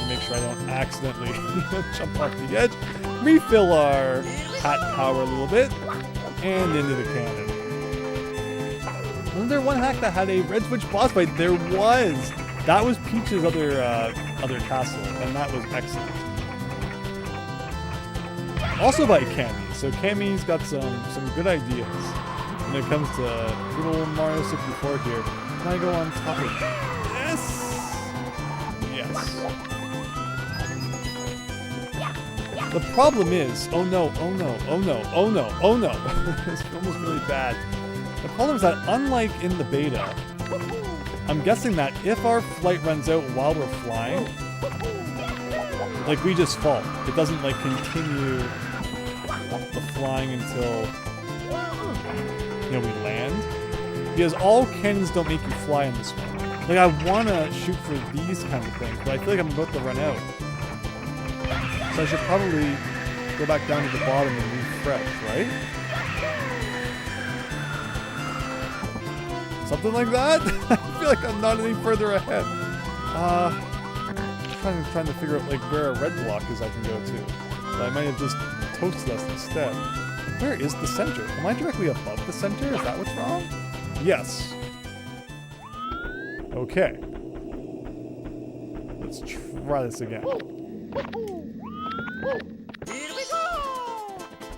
Make sure I don't accidentally jump off the edge. Refill our hat power a little bit. And into the cannon. Wasn't there one hack that had a red switch boss fight? There was. That was Peach's other castle, and that was excellent. Also by Cammy. So Cammy's got some good ideas when it comes to good old Mario 64 here. Can I go on top of this? Yes. The problem is, oh no, oh no, oh no, oh no, oh no. This film was really bad. The problem is that unlike in the beta, I'm guessing that if our flight runs out while we're flying, like we just fall. It doesn't like continue the flying until, you know, we land. Because all cannons don't make you fly in this one. Like I want to shoot for these kind of things, but I feel like I'm about to run out. So I should probably go back down to the bottom and refresh, right? Something like that? I feel like I'm not any further ahead. I'm trying to figure out like where a red block is I can go to. But I might have just toasted us instead. Where is the center? Am I directly above the center? Is that what's wrong? Yes. Okay. Let's try this again. Here we go!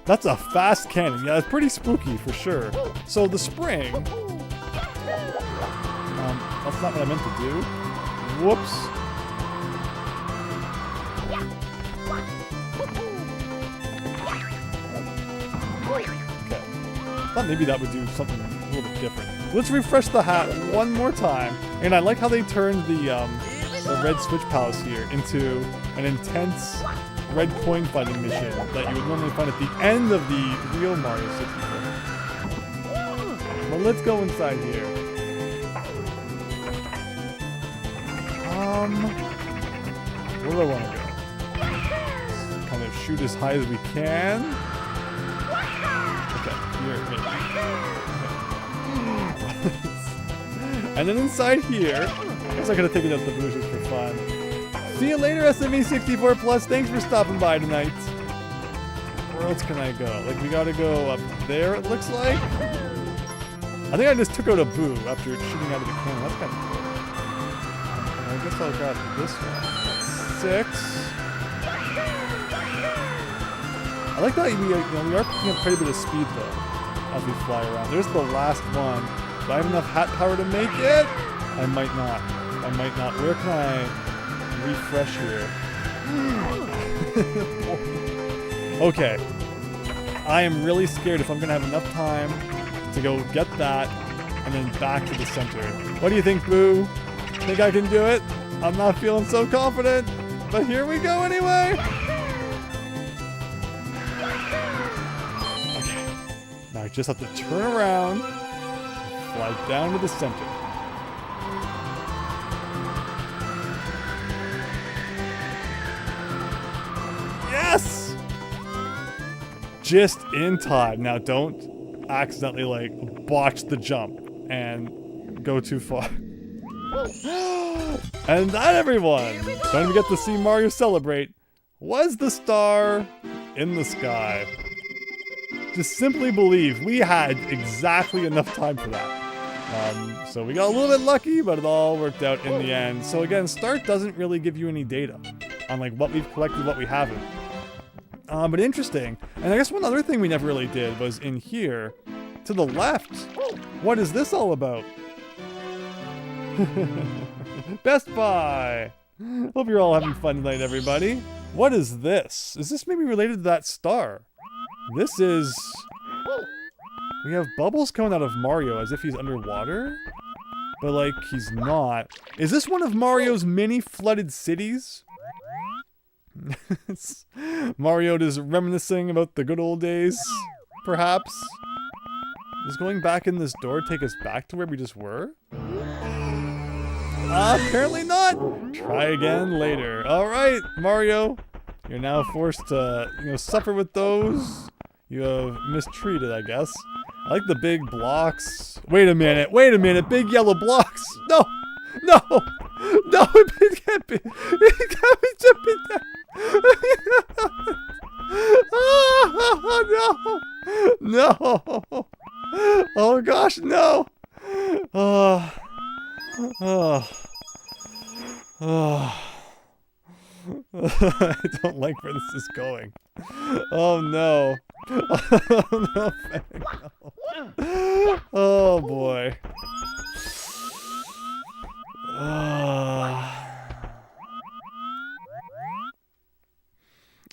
That's a fast cannon. Yeah, it's pretty spooky for sure. So the spring... that's not what I meant to do. Whoops. Okay. Thought maybe that would do something a little bit different. Let's refresh the hat one more time. And I like how they turned the red switch palace here into an intense red coin finding mission that you would normally find at the end of the real Mario 64. Well, let's go inside here. Where do I want to go? Kind of shoot as high as we can. Okay, here, maybe. And then inside here, I guess I'm gonna take it out the bushes for fun. See you later, SME64 Plus. Thanks for stopping by tonight. Where else can I go? Like, we gotta go up there, it looks like. I think I just took out a boo after shooting out of the cannon. That's kind of cool. I guess I'll grab this one. That's 6. I like that we are picking up quite a bit of speed though as we fly around. There's the last one. Do I have enough hat power to make it? I might not. I might not. Where can I refresh here? Okay. I am really scared if I'm going to have enough time to go get that and then back to the center. What do you think, Boo? Think I can do it? I'm not feeling so confident, but here we go anyway. Okay, now I just have to turn around and fly down to the center. Yes! Just in time. Now don't accidentally like botch the jump and go too far. And that, everyone, don't forget to see Mario celebrate, was the star in the sky. Just simply believe we had exactly enough time for that. So we got a little bit lucky, but it all worked out in the end. So again, Start doesn't really give you any data on like what we've collected, what we haven't. But interesting. And I guess one other thing we never really did was in here, to the left. What is this all about? Best Buy! Hope you're all having fun tonight, everybody. What is this? Is this maybe related to that star? This is... We have bubbles coming out of Mario as if he's underwater? But like, he's not. Is this one of Mario's many flooded cities? Mario is reminiscing about the good old days, perhaps? Does going back in this door take us back to where we just were? Apparently not! Try again later. Alright, Mario. You're now forced to, suffer with those you have mistreated, I guess. I like the big blocks. Wait a minute, big yellow blocks! No! No! No, it can't be! It can't be jumping down! Oh, no! No! Oh gosh, no! Oh. I don't like where this is going. Oh no. Oh no, no. Oh boy.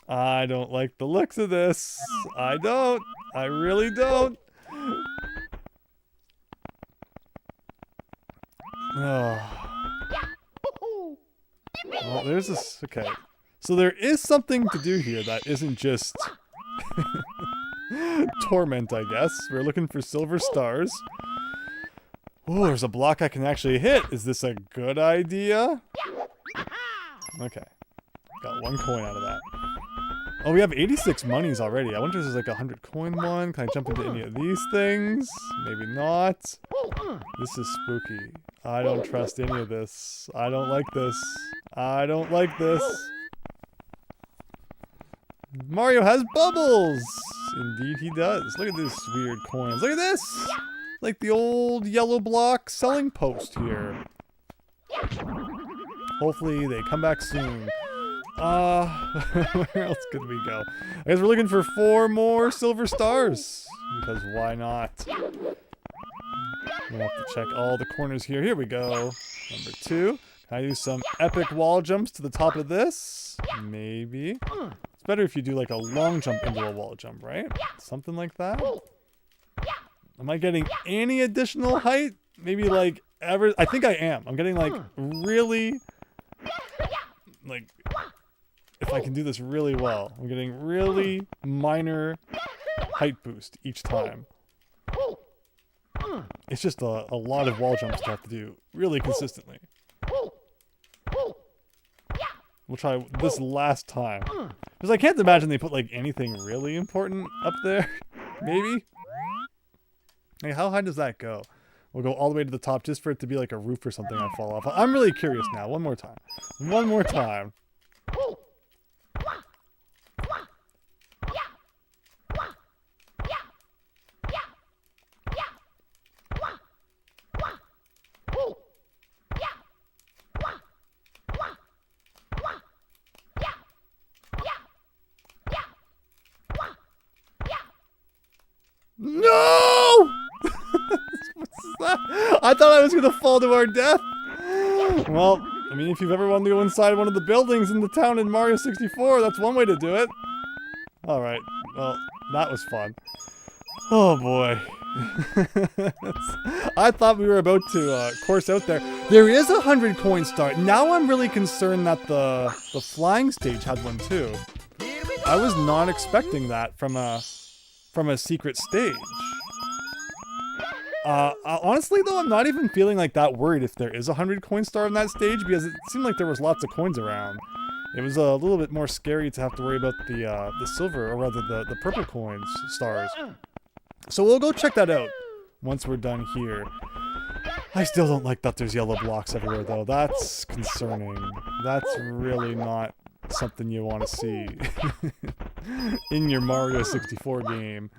I don't like the looks of this. I don't. I really don't. Oh. Well, there's this. Okay. So there is something to do here that isn't just torment, I guess. We're looking for silver stars. Oh, there's a block I can actually hit. Is this a good idea? Okay. Got 1 coin out of that. Oh, we have 86 monies already. I wonder if there's like a 100 coin one. Can I jump into any of these things? Maybe not. This is spooky. I don't trust any of this. I don't like this. I don't like this. Mario has bubbles! Indeed he does. Look at this weird coins. Look at this! Like the old yellow block selling post here. Hopefully they come back soon. Where else could we go? I guess we're looking for 4 more silver stars. Because why not? We'll have to check all the corners here. Here we go. Number 2. Can I do some epic wall jumps to the top of this? Maybe. It's better if you do like a long jump into a wall jump, right? Something like that. Am I getting any additional height? Maybe like ever? I think I am. I'm getting like really, like, if I can do this really well, I'm getting really minor height boost each time. It's just a lot of wall jumps to have to do really consistently. We'll try this last time. Because I can't imagine they put like anything really important up there. Maybe? Hey, how high does that go? We'll go all the way to the top just for it to be like a roof or something I fall off. I'm really curious now. One more time. One more time. No! What's that? I thought I was gonna fall to our death. Well, I mean, if you've ever wanted to go inside one of the buildings in the town in Mario 64, that's one way to do it. Alright, well, That was fun. Oh boy. I thought we were about to course out there. There is a 100 coin star. Now I'm really concerned that the flying stage had one too. I was not expecting that from a secret stage. Honestly though, I'm not even feeling like that worried if there is a 100 coin star in that stage, because it seemed like there was lots of coins around. It was a little bit more scary to have to worry about the silver, or rather the purple coins stars. So we'll go check that out once we're done here. I still don't like that there's yellow blocks everywhere though. That's concerning. That's really not something you want to see in your Mario 64 game.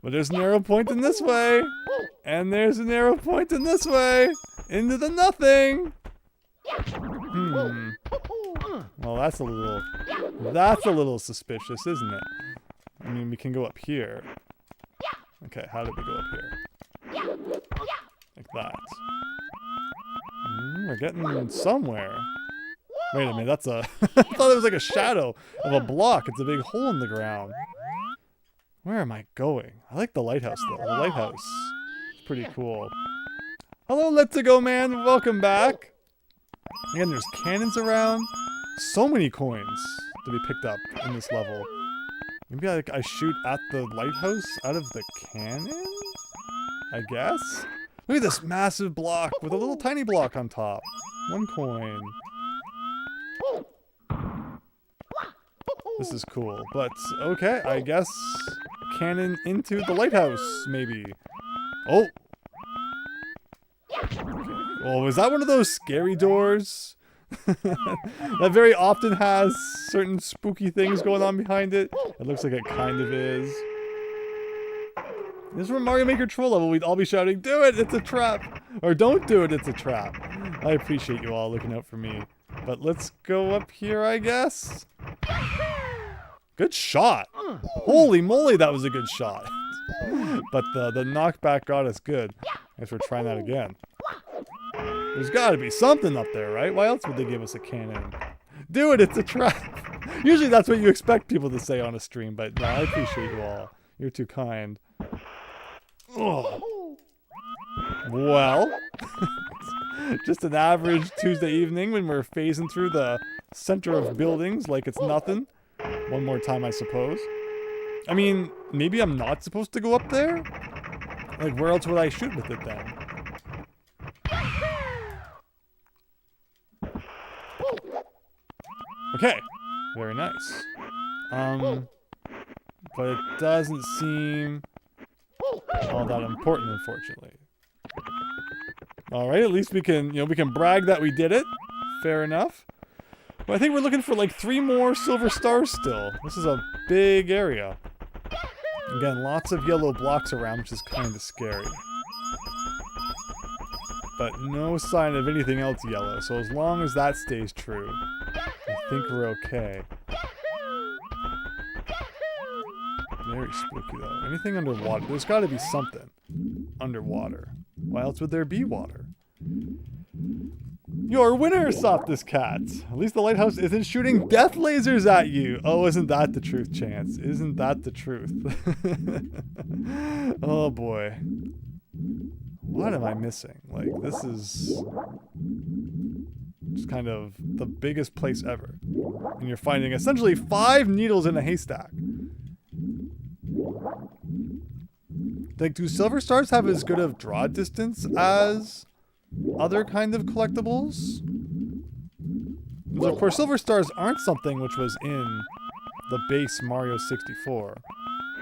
But there's an arrow pointing this way, and there's an arrow pointing this way into the nothing. Well, that's a little suspicious, isn't it? I mean, we can go up here. Okay, how did we go up here? Like that. We're getting somewhere. Wait a minute, that's a... I thought it was like a shadow of a block. It's a big hole in the ground. Where am I going? I like the lighthouse, though. The lighthouse is pretty cool. Hello, Let's Go Man. Welcome back. Again, there's cannons around. So many coins to be picked up in this level. Maybe I shoot at the lighthouse out of the cannon? I guess? Look at this massive block with a little tiny block on top. 1 coin. This is cool, but okay, I guess cannon into the lighthouse, maybe. Oh! Oh, is that one of those scary doors? That very often has certain spooky things going on behind it. It looks like it kind of is. This is from Mario Maker Troll level. We'd all be shouting, "Do it! It's a trap!" Or "Don't do it! It's a trap!" I appreciate you all looking out for me. But let's go up here, I guess. Good shot! Holy moly, that was a good shot. But the knockback got us good. I guess we're trying that again. There's gotta be something up there, right? Why else would they give us a cannon? Do it, it's a trap! Usually that's what you expect people to say on a stream, but no, I appreciate you all. You're too kind. Oh. Well, just an average Tuesday evening when we're phasing through the center of buildings like it's nothing. One more time, I suppose. I mean, maybe I'm not supposed to go up there? Like, where else would I shoot with it then? Okay, very nice. But it doesn't seem all that important, unfortunately. All right, at least we can, we can brag that we did it. Fair enough. But I think we're looking for like 3 more silver stars still. This is a big area. Again, lots of yellow blocks around, which is kind of scary. But no sign of anything else yellow, so as long as that stays true, I think we're okay. Very spooky though. Anything underwater? There's got to be something underwater. Why else would there be water? Your winner, Softest Cat. At least the lighthouse isn't shooting death lasers at you. Oh, isn't that the truth, Chance? Isn't that the truth? Oh boy. What am I missing? Like, this is just kind of the biggest place ever. And you're finding essentially 5 needles in a haystack. Like, do silver stars have as good of draw distance as other kind of collectibles? Because of course, silver stars aren't something which was in the base Mario 64.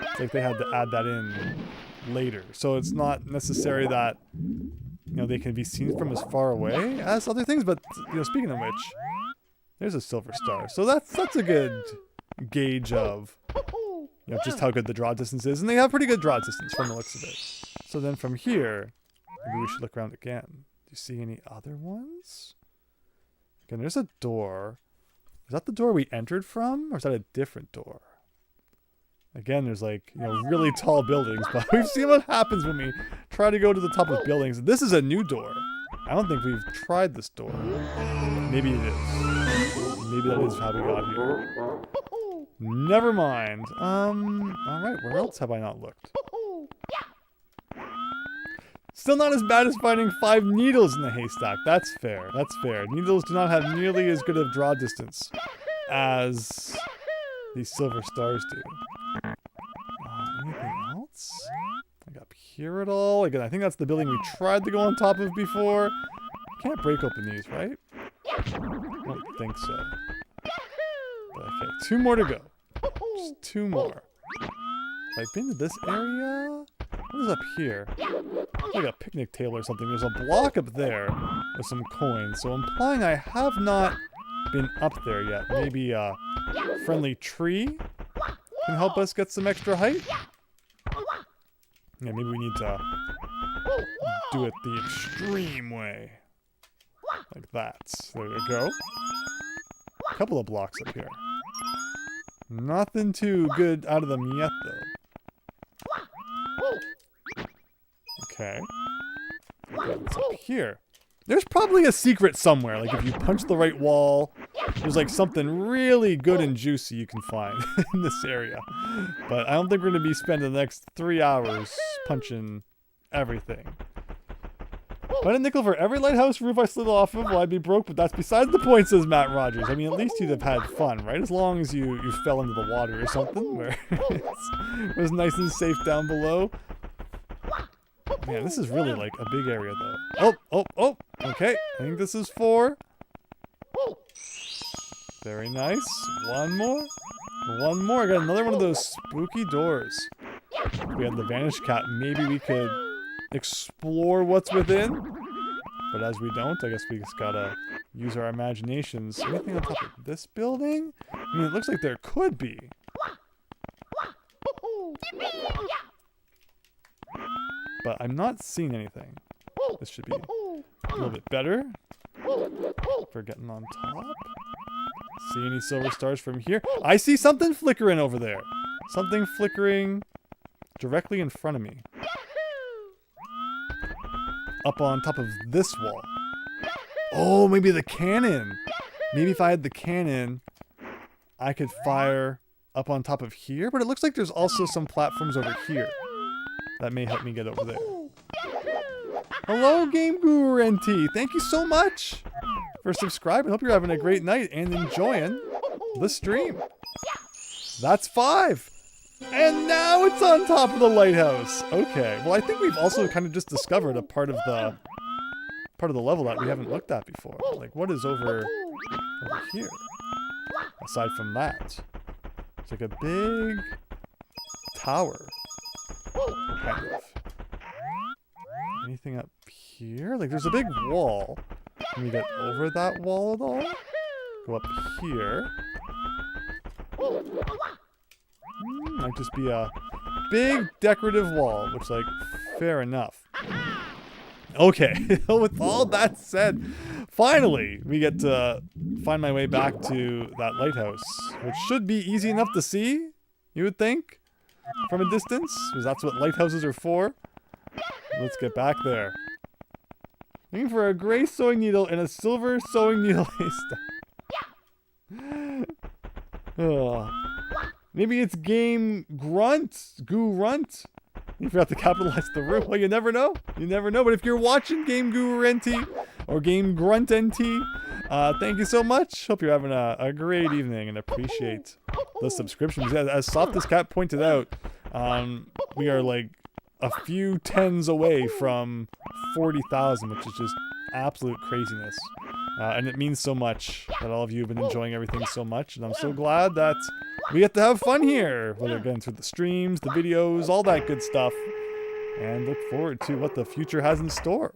It's like they had to add that in later. So it's not necessary that, they can be seen from as far away as other things. But, speaking of which, there's a silver star. So that's a good gauge of, just how good the draw distance is. And they have pretty good draw distance from the looks of it. So then from here, maybe we should look around again. Do you see any other ones? Again, there's a door. Is that the door we entered from? Or is that a different door? Again, there's like, really tall buildings, but we've seen what happens when we try to go to the top of buildings. This is a new door. I don't think we've tried this door. Maybe it is. Maybe that is how we got here. Never mind. Alright, where else have I not looked? Still not as bad as finding 5 needles in the haystack. That's fair. That's fair. Needles do not have nearly as good of draw distance as these silver stars do. Anything else? Like up here at all? Again, I think that's the building we tried to go on top of before. Can't break open these, right? I don't think so. But okay, 2 more to go. Just 2 more. Have I been to this area? What is up here? Like a picnic table or something. There's a block up there with some coins. So implying I have not been up there yet. Maybe a friendly tree can help us get some extra height? Yeah, maybe we need to do it the extreme way. Like that. There you go. A couple of blocks up here. Nothing too good out of them yet, though. Okay. What's up here? There's probably a secret somewhere. Like, if you punch the right wall, there's like something really good and juicy you can find in this area. But I don't think we're going to be spending the next 3 hours punching everything. If I had a nickel for every lighthouse roof I slid off of, well, I'd be broke, but that's besides the point, says Matt Rogers. I mean, at least you'd have had fun, right? As long as you fell into the water or something, where it was nice and safe down below. Man, this is really like a big area, though. Oh, okay. I think this is 4. Very nice. One more. One more. I got another one of those spooky doors. If we had the Vanish Cat, maybe we could explore what's within. But as we don't, I guess we just gotta use our imaginations. Anything on top of this building? I mean, it looks like there could be. But I'm not seeing anything. This should be a little bit better for getting on top. See any silver stars from here? I see something flickering over there. Something flickering directly in front of me. Up on top of this wall. Oh, maybe the cannon. Maybe if I had the cannon, I could fire up on top of here. But it looks like there's also some platforms over here that may help me get over there. Hello, Game Guru NT. Thank you so much for subscribing. Hope you're having a great night and enjoying the stream. That's 5. And now it's on top of the lighthouse. Okay. Well, I think we've also kind of just discovered a part of the level that we haven't looked at before. Like, what is over here? Aside from that, it's like a big tower. Kind of. Anything up here? Like, there's a big wall. Can we get over that wall at all? Go up here. Might just be a big decorative wall, which, like, fair enough. Okay, with all that said, finally, we get to find my way back to that lighthouse, which should be easy enough to see, you would think, from a distance, because that's what lighthouses are for. Let's get back there. Looking for a gray sewing needle and a silver sewing needle haystack. Oh. Maybe it's Game Grunt. Goo Runt. You forgot to capitalize the room. Well, you never know. You never know. But if you're watching Game Guru NT or Game Grunt NT, thank you so much. Hope you're having a great evening and appreciate the subscriptions. As Soft as Cat pointed out, we are like a few tens away from 40,000, which is just absolute craziness. And it means so much that all of you have been enjoying everything so much. And I'm so glad that we get to have fun here, whether again through the streams, the videos, all that good stuff. And look forward to what the future has in store.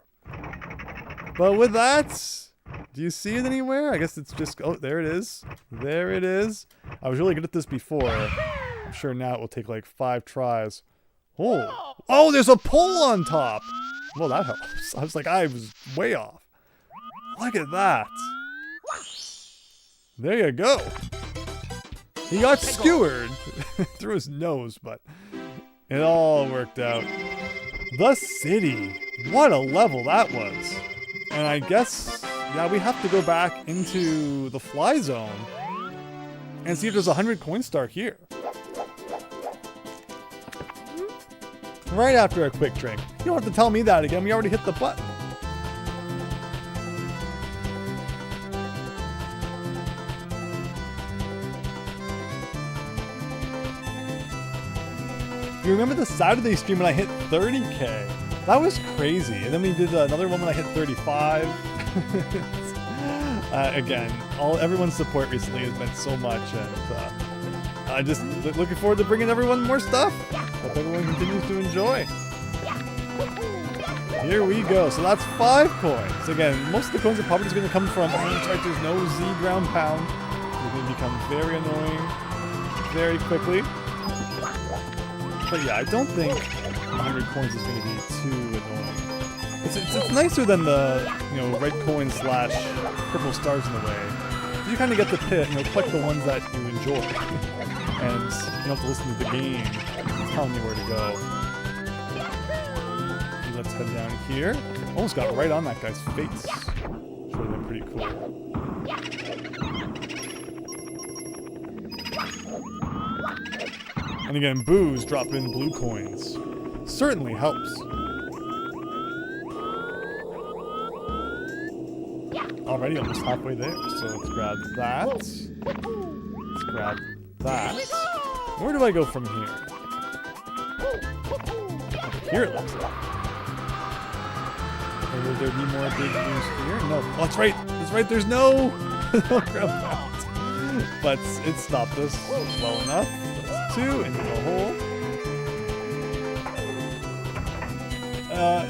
But with that, do you see it anywhere? I guess it's just, oh, there it is. There it is. I was really good at this before. I'm sure now it will take like 5 tries. Oh, there's a pole on top. Well, that helps. I was like, I was way off. Look at that. There you go. He got skewered through his nose, but it all worked out. The city. What a level that was. And I guess, yeah, we have to go back into the fly zone and see if there's a 100 coin star here. Right after a quick drink. You don't have to tell me that again. We already hit the button. You remember the Saturday stream when I hit 30K? That was crazy. And then we did another one when I hit 35. Again, everyone's support recently has meant so much, and I just looking forward to bringing everyone more stuff. Hope everyone continues to enjoy. Here we go. So that's 5 coins. Again, most of the coins are probably just going to come from. Oh, that's right. There's no Z ground pound. It's going to become very annoying very quickly. But yeah, I don't think 100 coins is going to be too annoying. It's nicer than the red coin / purple stars in a way. You kind of get the pit, collect the ones that you enjoy, and you don't have to listen to the game telling you where to go. Let's head down here. Almost got right on that guy's face. Which would have been pretty cool. And again, booze drop in blue coins. Certainly helps. Already almost halfway there. So let's grab that. Let's grab that. Where do I go from here? Here it looks like. Or will there be more big booze here? No. Oh, that's right. That's right. There's no ground pound. But it stopped us well enough. That's 2 into the hole.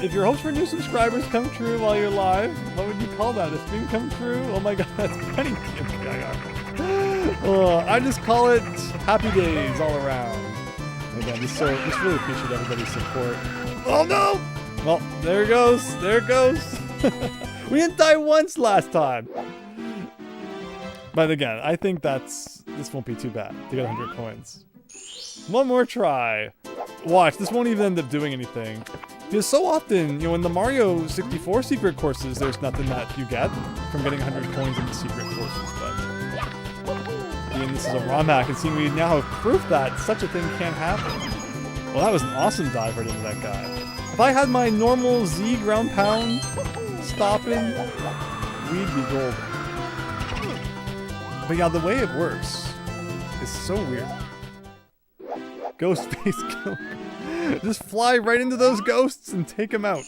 If your hopes for new subscribers come true while you're live, what would you call that? A stream come true? Oh my god, that's Penny. I just call it happy days all around. Again, just really appreciate everybody's support. Oh no! Well, there it goes. There it goes. We didn't die once last time. But again, I think this won't be too bad to get 100 coins. One more try. Watch, this won't even end up doing anything. Because so often, in the Mario 64 secret courses, there's nothing that you get from getting 100 coins in the secret courses. But being this is a ROM hack, and seeing we now have proof that such a thing can't happen. Well, that was an awesome dive right into that guy. If I had my normal Z ground pound stopping, we'd be golden. But yeah, the way it works is so weird. Ghost face kill. Just fly right into those ghosts and take them out.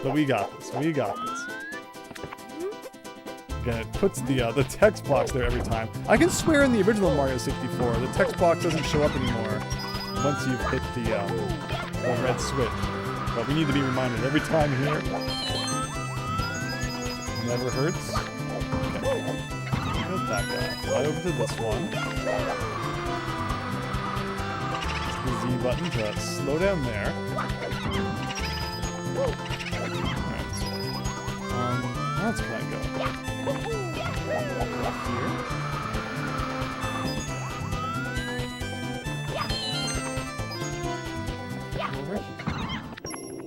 But we got this. We got this. Again, it puts the text box there every time. I can swear in the original Mario 64, the text box doesn't show up anymore once you've hit the red switch. But we need to be reminded every time here. Never hurts. Okay. Go that guy. Fly over to this one. The Z button to slow down there. Alright. Where else can I go? Over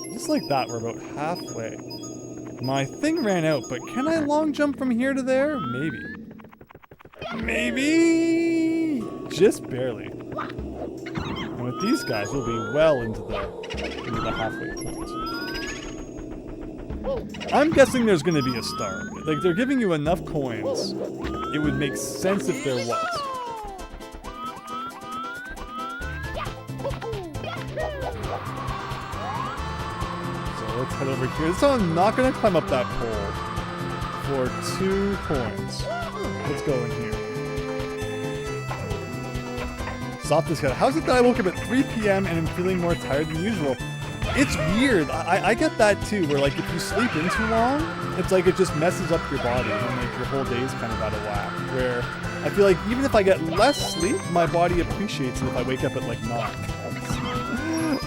here. Just like that, we're about halfway. My thing ran out, but can I long jump from here to there? Maybe. Maybe! Just barely. And with these guys, we'll be well into the halfway point. I'm guessing there's going to be a star. Like, they're giving you enough coins. It would make sense if there was. So let's head over here. So I'm not going to climb up that pole for 2 coins. Let's go in here. Stop this guy. How's it that I woke up at 3 p.m. and am feeling more tired than usual? It's weird. I get that too, where like if you sleep in too long, it's like it just messes up your body and like your whole day is kind of out of whack. Where I feel like even if I get less sleep, my body appreciates it if I wake up at like 9.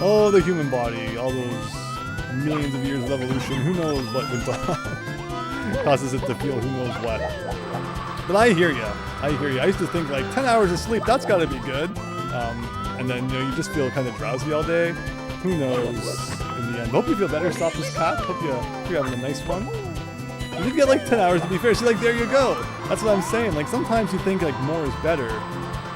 Oh, the human body, all those millions of years of evolution, who knows what went on. Causes it to feel who knows what. But I hear you. I hear you. I used to think like 10 hours of sleep, that's gotta be good. And then you just feel kind of drowsy all day. Who knows in the end. Hope you feel better, Stop this cat. Hope you're having a nice one. You did get like 10 hours to be fair. So like, there you go. That's what I'm saying. Like sometimes you think like more is better.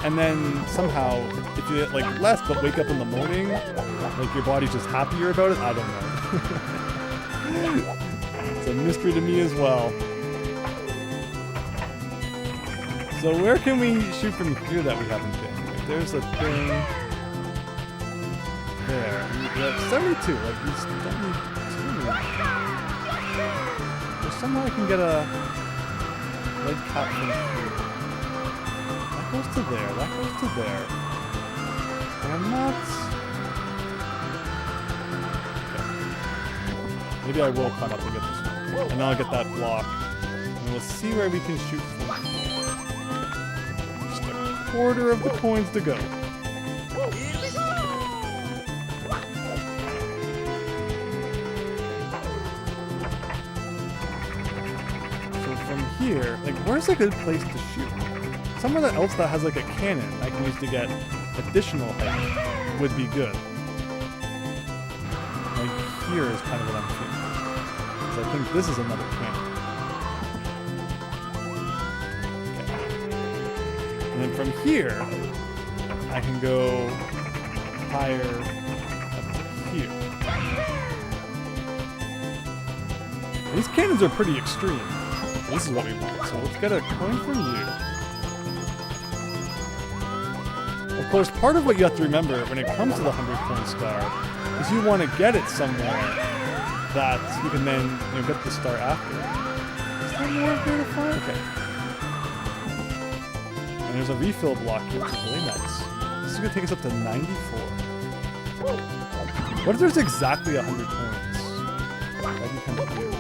And then somehow, if you get like less but wake up in the morning, like your body's just happier about it, I don't know. It's a mystery to me as well. So where can we shoot from here that we haven't been? Like, there's a thing there. We have 72. Like we don't need too many. There's somewhere I can get a red cap from here. That goes to there. That goes to there. And I'm not. Okay. Maybe I will climb up and get this one, and then I'll get that block, and we'll see where we can shoot from. Quarter of the coins to go. Here we go! So from here, like, where's a good place to shoot? Somewhere else that has like a cannon I can use to get additional height would be good. Like here is kind of what I'm thinking. So I think this is another cannon. And then from here, I can go higher up to here. These cannons are pretty extreme. This is what we want. So let's get a coin from you. Of course, part of what you have to remember when it comes to the 100 coin star is you want to get it somewhere that you can then get the star after. Is there more here to find? Okay. And there's a refill block here, which is really nice. This is going to take us up to 94. What if there's exactly 100 coins? That'd be kind of cute.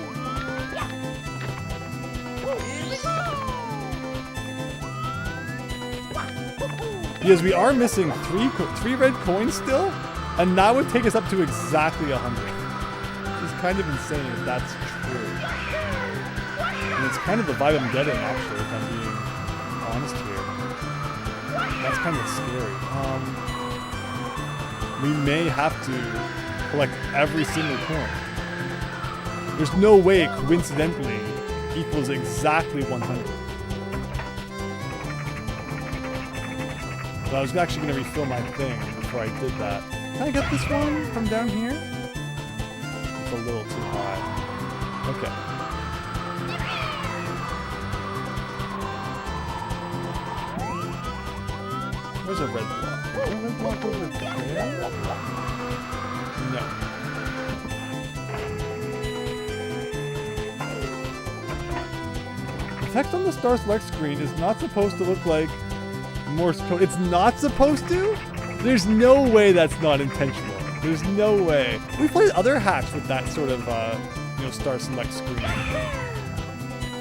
Because we are missing three red coins still, and that would take us up to exactly 100. Which is kind of insane if that's true. And it's kind of the vibe I'm getting, actually, if I'm being honest here. That's kind of scary. We may have to collect every single coin. There's no way it coincidentally equals exactly 100. So I was actually going to refill my thing before I did that. Can I get this one from down here? It's a little too high. Okay. Where's a red block? Is there a red block over there? No. The text on the star select screen is not supposed to look like Morse code. It's not supposed to? There's no way that's not intentional. There's no way. We played other hacks with that sort of, star select screen.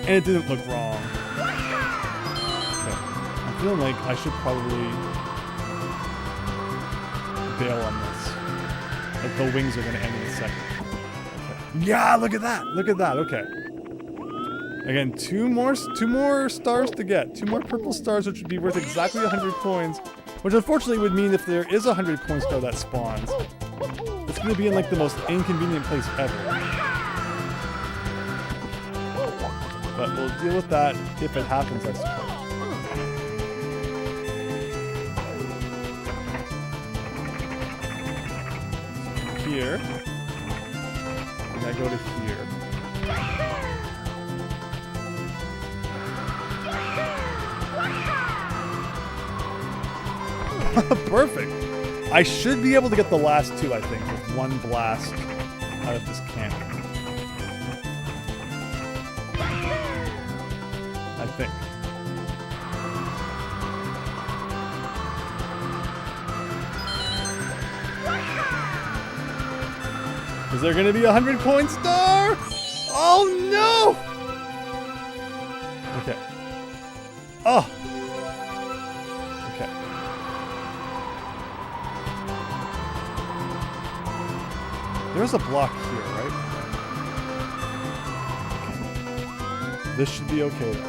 And it didn't look wrong. Okay. I'm feeling like I should probably bail on this. Like the wings are going to end in a second. Okay. Yeah, look at that. Look at that. Okay. Again, two more stars to get. 2 more purple stars, which would be worth exactly 100 coins. Which unfortunately would mean if there is a 100 coin star that spawns, it's going to be in like the most inconvenient place ever. But we'll deal with that if it happens, I suppose. Here. And I go to here. Perfect. I should be able to get the last 2, I think, with one blast out of this cannon. I think. Is there going to be a 100 coin star? Oh no! Okay. Oh! Okay. There's a block here, right? Okay. This should be okay then.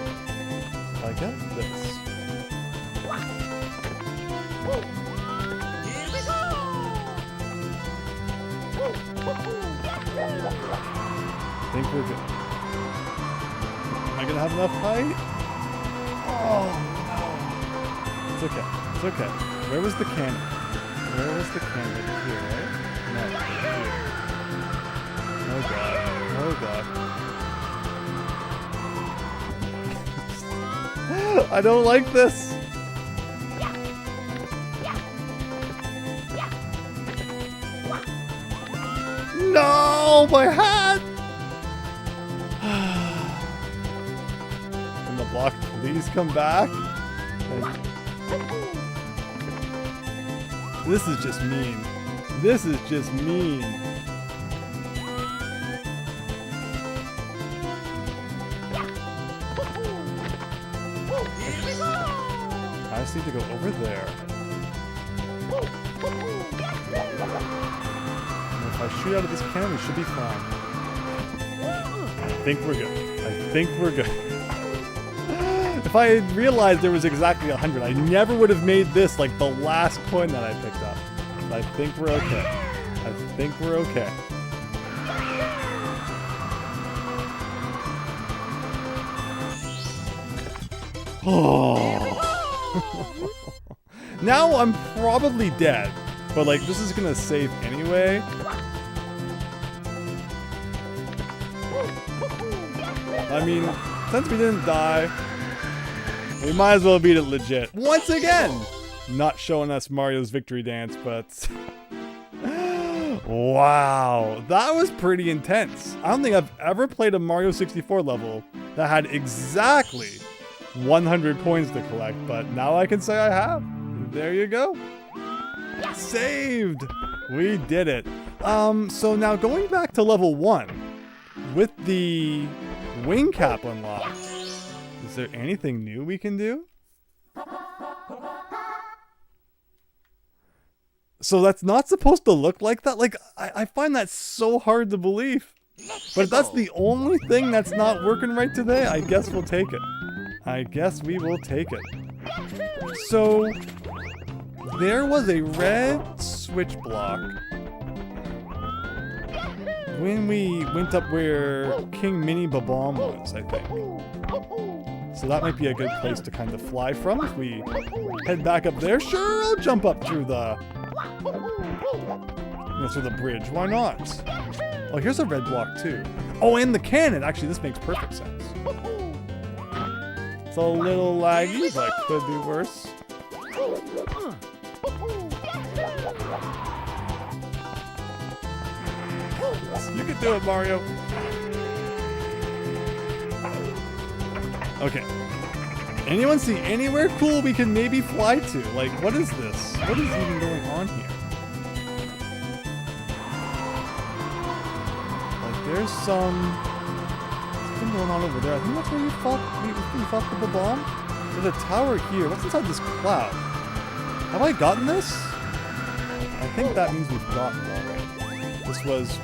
If I get this. Here we go! I think we're good. gonna have enough height? Oh no. It's okay. It's okay. Where was the cannon? Where was the cannon? Here, right? No, here. Oh god. Oh god. I don't like this. No, my hat! Can the block please come back? This is just mean. This is just mean. I just need to go over there. And if I shoot out of this cannon, we should be fine. I think we're good. I think we're good. If I had realized there was exactly 100, I never would have made this like the last coin that I picked up. But I think we're okay. I think we're okay. Oh. Now I'm probably dead, but like this is gonna save anyway. I mean, since we didn't die, we might as well beat it legit. Once again! Not showing us Mario's victory dance, but... Wow, that was pretty intense. I don't think I've ever played a Mario 64 level that had exactly 100 coins to collect, but now I can say I have. There you go. Saved! We did it. So now going back to level 1, with the wing cap unlocked, is there anything new we can do? So that's not supposed to look like that? Like, I find that so hard to believe. But if that's the only thing that's not working right today, I guess we'll take it. I guess we will take it. So, there was a red switch block when we went up where King Mini Babam was, I think. So that might be a good place to kind of fly from. If we head back up there, sure, I'll jump up through the bridge. Why not? Oh, here's a red block too. Oh, and the cannon. Actually, this makes perfect sense. It's a little laggy, but could be worse. You can do it, Mario. Okay. Anyone see anywhere cool we can maybe fly to? Like, what is this? What is even going on here? Like, there's something going on over there. I think that's where you fought the Babam. There's a tower here. What's inside this cloud? Have I gotten this? I think that means we've gotten it already. This was,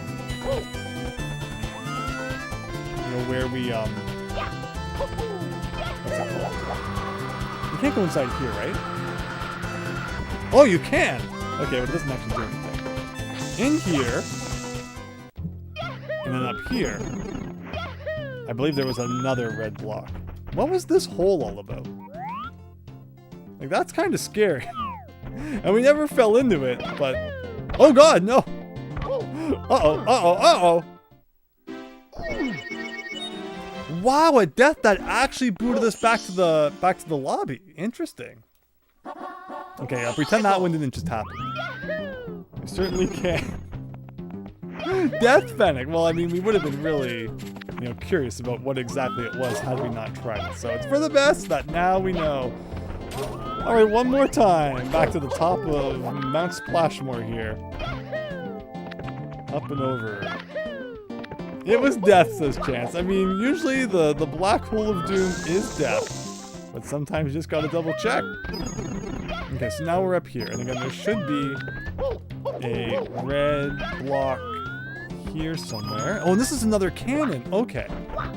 where we, what's it called? You can't go inside here, right? Oh, you can! Okay, but it doesn't actually do anything. In here, and then up here, I believe there was another red block. What was this hole all about? Like, that's kind of scary. And we never fell into it, but... Oh god, no! Uh-oh, uh-oh, uh-oh! Wow, a death that actually booted us back to the lobby. Interesting. Okay, I'll pretend that one didn't just happen. We certainly can. Death Fennec. Well, I mean, we would have been really, curious about what exactly it was had we not tried it. So it's for the best that now we know. All right, one more time. Back to the top of Mount Splashmore here. Up and over. It was death, says Chance. I mean, usually the black hole of doom is death, but sometimes you just gotta double check. Okay, so now we're up here, and again, there should be a red block here somewhere. Oh, and this is another cannon. Okay,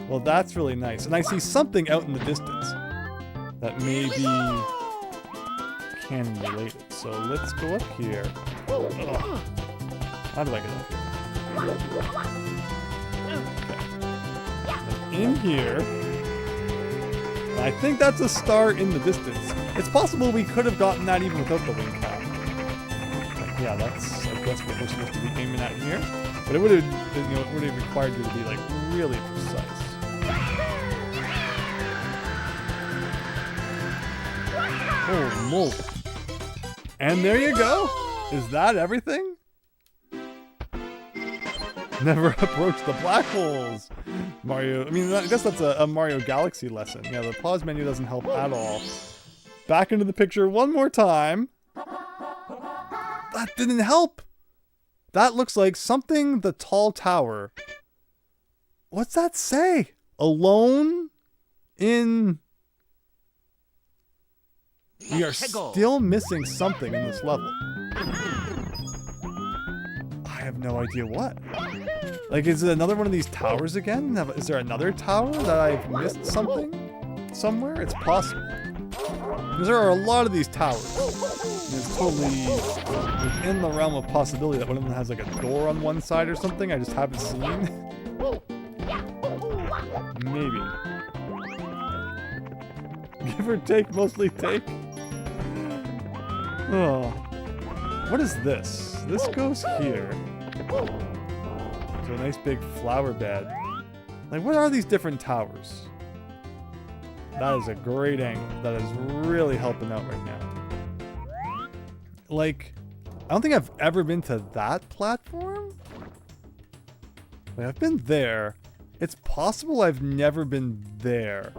well that's really nice. And I see something out in the distance that may be cannon related. So let's go up here. Ugh. How do I get up here? In here, I think that's a star in the distance. It's possible we could have gotten that even without the wing cap. Like, yeah, that's, I guess, what we're supposed to be aiming at here. But it would have, you know, it would have required you to be, like, really precise. Oh, moly. And there you go. Is that everything? Never approach the black holes. Mario, I mean, I guess that's a Mario Galaxy lesson. Yeah, the pause menu doesn't help at all. Back into the picture one more time. That didn't help. That looks like something the tall tower. What's that say? Alone in... We are still missing something in this level. I have no idea what. Like, is it another one of these towers again? Is there another tower that I've missed something somewhere? It's possible. Because there are a lot of these towers. And it's totally within the realm of possibility that one of them has like a door on one side or something I just haven't seen. Maybe. Give or take, mostly take. Oh. What is this? This goes here. To a nice big flower bed. Like, what are these different towers? That is a great angle. That is really helping out right now. Like, I don't think I've ever been to that platform. Like, I've been there. It's possible I've never been there.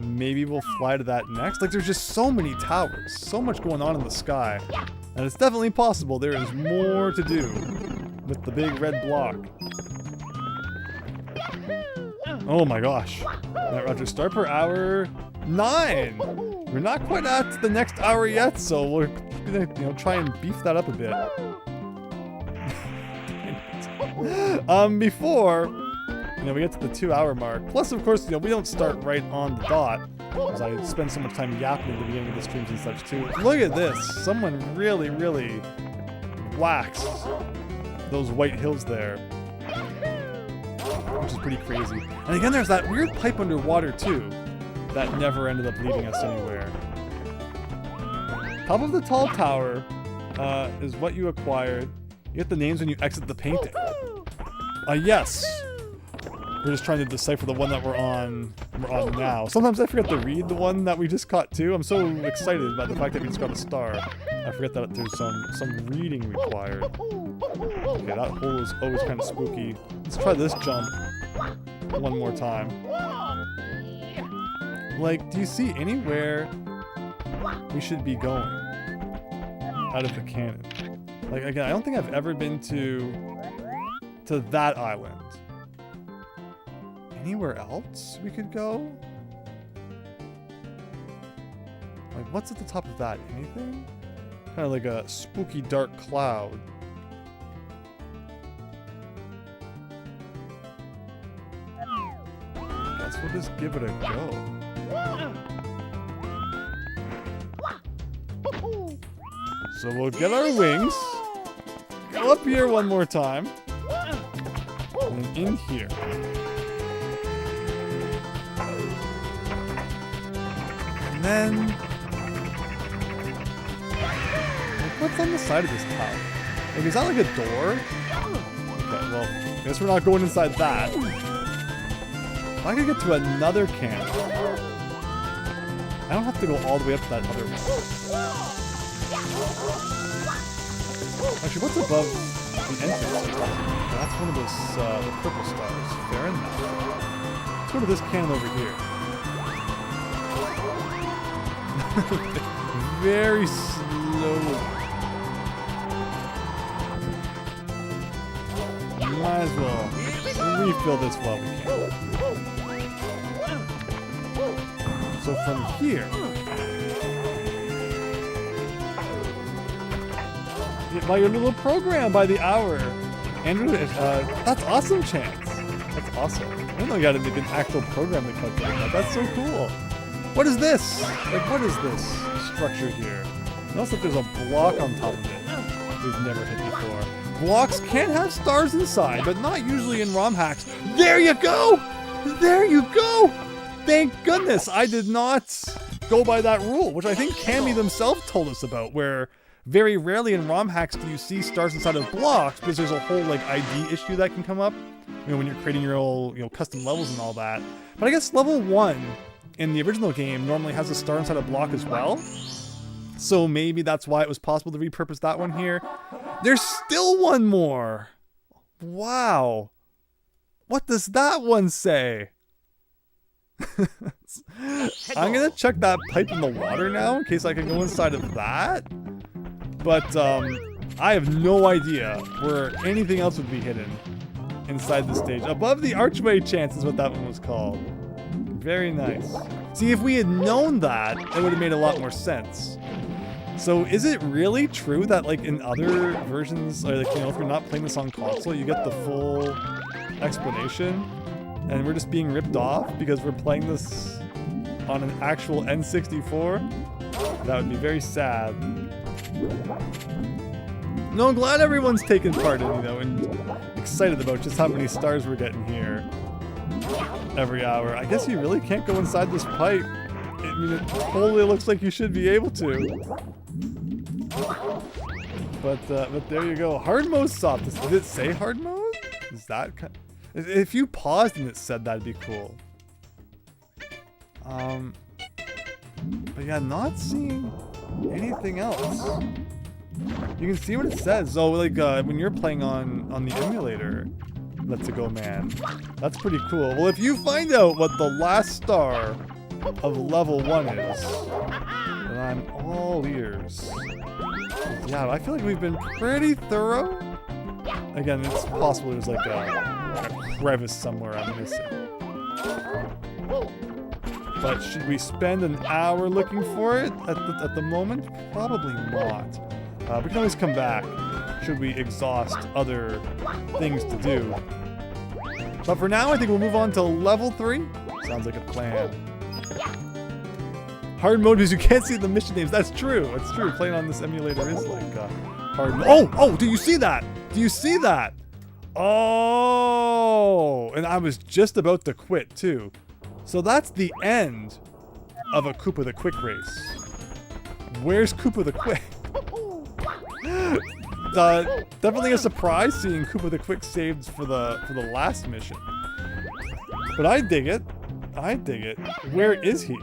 Maybe we'll fly to that next. Like, there's just so many towers. So much going on in the sky. And it's definitely possible there is more to do with the big red block. Oh my gosh. Roger, start per hour 9. We're not quite at the next hour yet, so we're gonna, you know, try and beef that up a bit. Before, you know, we get to the 2-hour mark. Plus, of course, you know, we don't start right on the dot, because I spend so much time yapping at the beginning of the streams and such too. Look at this. Someone really, really waxed those white hills there. Which is pretty crazy. And again, there's that weird pipe underwater too that never ended up leading us anywhere. Top of the tall tower is what you acquired. You get the names when you exit the painting. Yes. We're just trying to decipher the one that we're on now. Sometimes I forget to read the one that we just caught too. I'm so excited about the fact that we just got a star. I forget that there's some reading required. Okay, that hole is always kind of spooky. Let's try this jump one more time. Like, do you see anywhere we should be going out of the cannon? Like, again, I don't think I've ever been to that island. Anywhere else we could go? Like, what's at the top of that? Anything? Kind of like a spooky dark cloud. Guess we'll just give it a go. So we'll get our wings. Go up here one more time. And in here. And then... what's on the side of this tower? Like, is that like a door? Okay, well, I guess we're not going inside that. I could get to another cannon. I don't have to go all the way up to that other one. Actually, what's above the entrance? That's one of those the purple stars. Fair enough. Let's go to this cannon over here. Very slowly. Might as well refill this while we can. So from here, by your little program by the hour. Andrew, that's awesome, Chance. That's awesome. I didn't know you had an actual program that calculated that. That's so cool. What is this? Like, what is this structure here? Notice that there's a block on top of it. We've never hit before. Blocks can have stars inside, but not usually in ROM hacks. There you go! There you go! thank goodness I did not go by that rule, which I think Cammy themselves told us about, where very rarely in ROM hacks do you see stars inside of blocks because there's a whole like ID issue that can come up, you know, when you're creating your own, you know, custom levels and all that. But I guess level 1 in the original game normally has a star inside a block as well. So maybe that's why it was possible to repurpose that one here. There's still one more. Wow. What does that one say? I'm gonna check that pipe in the water now in case I can go inside of that. But I have no idea where anything else would be hidden inside the stage. Above the archway chance is what that one was called. Very nice. See, if we had known that, it would have made a lot more sense. So is it really true that like in other versions, or like, you know, if you're not playing this on console, you get the full explanation? And we're just being ripped off because we're playing this on an actual N64? That would be very sad. No, I'm glad everyone's taking part in, you know, and excited about just how many stars we're getting here every hour. I guess you really can't go inside this pipe. I mean, it totally looks like you should be able to. But there you go. Hard mode soft. Did it say hard mode? Is that kind of... If you paused and it said, that'd be cool. But yeah, not seeing anything else. You can see what it says. So like when you're playing on the emulator, Let's Go Man. That's pretty cool. Well, if you find out what the last star of level 1 is, then I'm all ears. Yeah, I feel like we've been pretty thorough. Again, it's possible there's like a crevice somewhere I'm missing. But should we spend an hour looking for it at the moment? Probably not. We can always come back should we exhaust other things to do. But for now, I think we'll move on to level 3. Sounds like a plan. Hard mode is you can't see the mission names. That's true. It's true. Playing on this emulator is like hard mode. Oh, do you see that? Do you see that? Oh, and I was just about to quit too. So that's the end of a Koopa the Quick race. Where's Koopa the Quick? Definitely a surprise seeing Koopa the Quick saved for the last mission. But I dig it. I dig it. Where is he?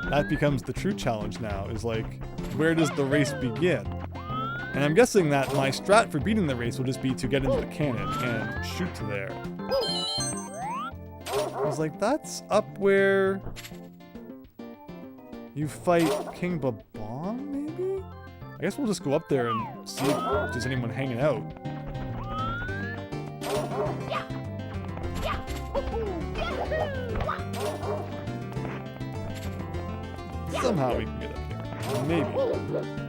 That becomes the true challenge now, is like, where does the race begin? And I'm guessing that my strat for beating the race will just be to get into the cannon and shoot to there. I was like, that's up where you fight King Babam, maybe? I guess we'll just go up there and see if there's anyone hanging out. Somehow we can get up here. Maybe.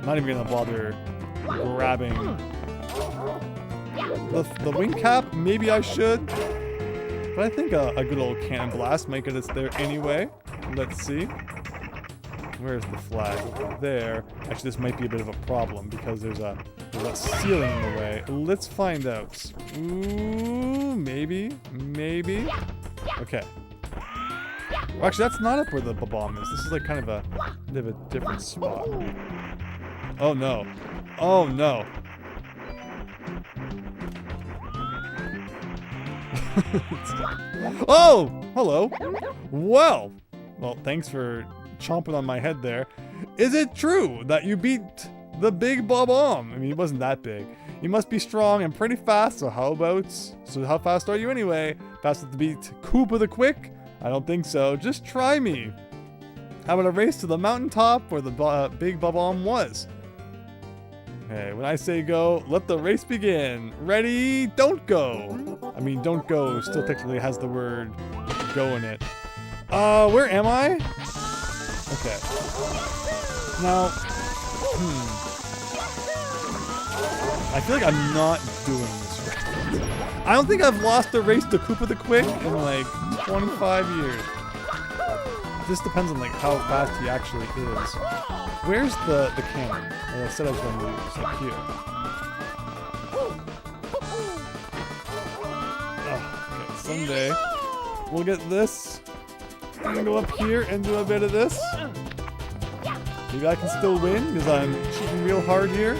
Not even gonna bother grabbing the wing cap. Maybe I should. But I think a good old cannon blast might get us there anyway. Let's see. Where's the flag? Over there. Actually, this might be a bit of a problem because there's a ceiling in the way. Let's find out. Ooh, maybe. Maybe. Okay. Well, actually, that's not up where the bomb is. This is like kind of a bit of a different spot. Oh no. Oh no. Oh! Hello. Well, thanks for chomping on my head there. Is it true that you beat the big Bob-omb? I mean, he wasn't that big. You must be strong and pretty fast, so how fast are you anyway? Fast enough to beat Koopa the Quick? I don't think so. Just try me. How about a race to the mountaintop where the big Bob-omb was? Okay, when I say go, let the race begin. Ready? Don't go. I mean, don't go still technically has the word go in it. Where am I? Okay. Now, I feel like I'm not doing this right. I don't think I've lost a race to Koopa the Quick in like 25 years. This depends on like how fast he actually is. Where's the cannon that I said I was going to use? Like here. Oh, okay. Someday we'll get this. I'm gonna go up here and do a bit of this. Maybe I can still win because I'm cheating real hard here.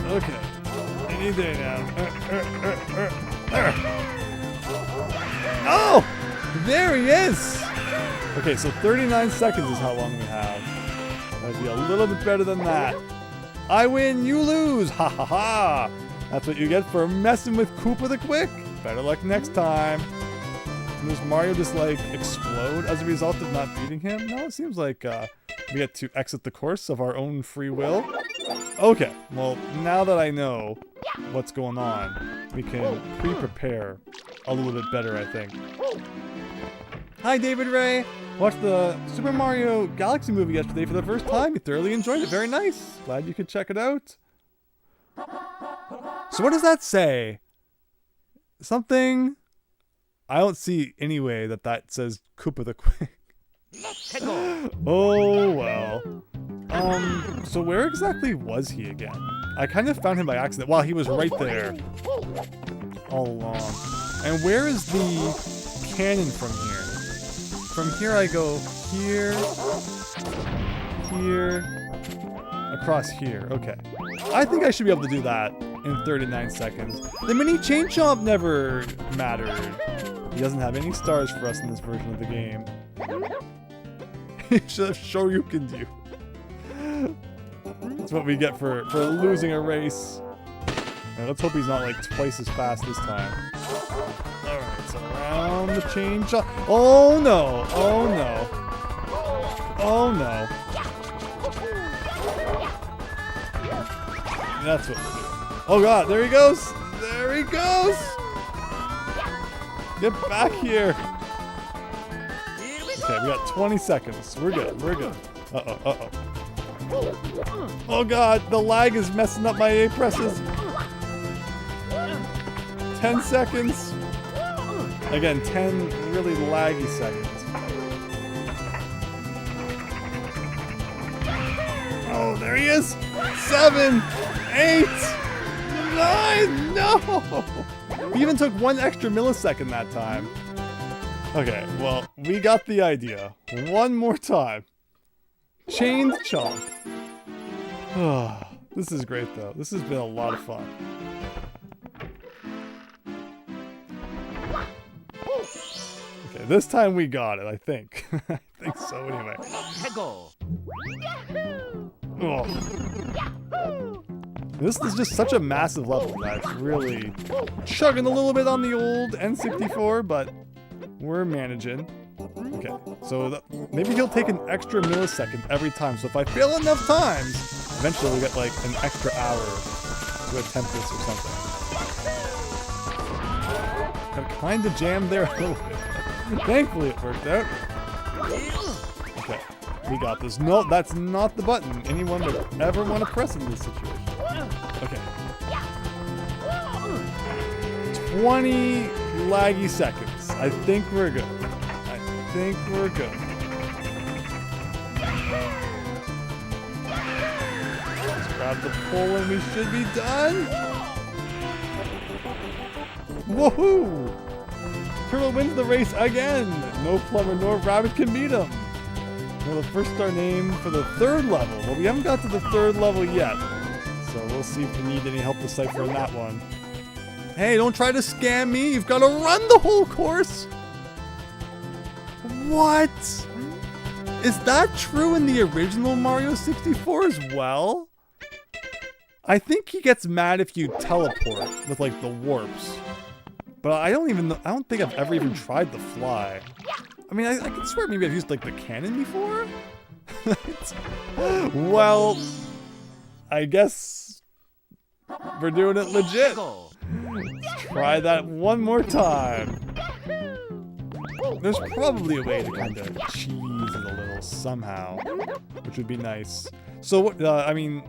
Okay. Any day now. Oh! There he is! Okay, so 39 seconds is how long we have. That'd be a little bit better than that. I win, you lose! Ha ha ha! That's what you get for messing with Koopa the Quick. Better luck next time. And does Mario just like explode as a result of not beating him? No, it seems like we get to exit the course of our own free will. Okay, well, now that I know what's going on, we can pre-prepare a little bit better, I think. Hi, David Ray! Watched the Super Mario Galaxy movie yesterday for the first time. You thoroughly enjoyed it. Very nice. Glad you could check it out. So what does that say? Something... I don't see any way that says Koopa the Quick. Oh, well. So where exactly was he again? I kind of found him by accident. Wow, he was right there. All along. And where is the cannon from here? From here I go here, here, across here. Okay. I think I should be able to do that in 39 seconds. The mini chain chomp never mattered. He doesn't have any stars for us in this version of the game. He should have Shoryuken you. That's what we get for losing a race. And let's hope he's not like twice as fast this time. Alright, so around the chain chomp. Oh no! Oh no! Oh no! That's what we're doing. Oh god, there he goes! There he goes! Get back here! Okay, we got 20 seconds. We're good, we're good. Uh-oh. Oh god, the lag is messing up my A presses. 10 seconds. Again, 10 really laggy seconds. Oh, there he is! 7, 8, 9, no! We even took 1 extra millisecond that time. Okay, well, we got the idea. One more time. Chained chomp. This is great, though. This has been a lot of fun. Okay, this time we got it, I think. I think so, anyway. Oh. This is just such a massive level that's really chugging a little bit on the old N64, but we're managing. Okay, so maybe he'll take an extra millisecond every time. So if I fail enough times, eventually we'll get like an extra hour to attempt this or something. Got kind of jammed there a little bit. Thankfully it worked out. Okay, we got this. No, that's not the button anyone would ever want to press in this situation. Okay. 20 laggy seconds. I think we're good. I think we're good. Let's grab the pole and we should be done. Woohoo! Turtle wins the race again. No plumber nor rabbit can beat him. Well, the first star name for the 3rd level. Well, we haven't got to the 3rd level yet. So we'll see if we need any help to cipher on that one. Hey, don't try to scam me. You've got to run the whole course. What? Is that true in the original Mario 64 as well? I think he gets mad if you teleport with like the warps. But I don't think I've ever even tried the fly. I mean, I can swear maybe I've used like the cannon before. Well, I guess we're doing it legit. Let's try that one more time. There's probably a way to kind of cheese it a little somehow, which would be nice. So, I mean,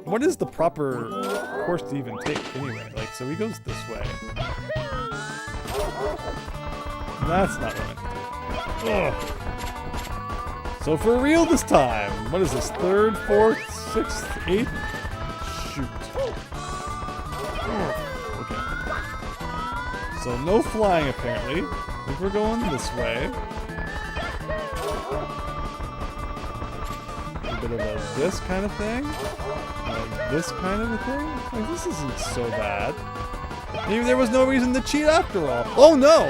what is the proper course to even take anyway? Like, so he goes this way. That's not what I meant to do. Ugh. So for real this time. What is this? 3rd, 4th, 6th, 8th? Shoot. Okay. So no flying apparently. I think we're going this way. A bit of a this kind of thing. Like this kind of a thing. Like this isn't so bad. Maybe there was no reason to cheat after all. Oh no!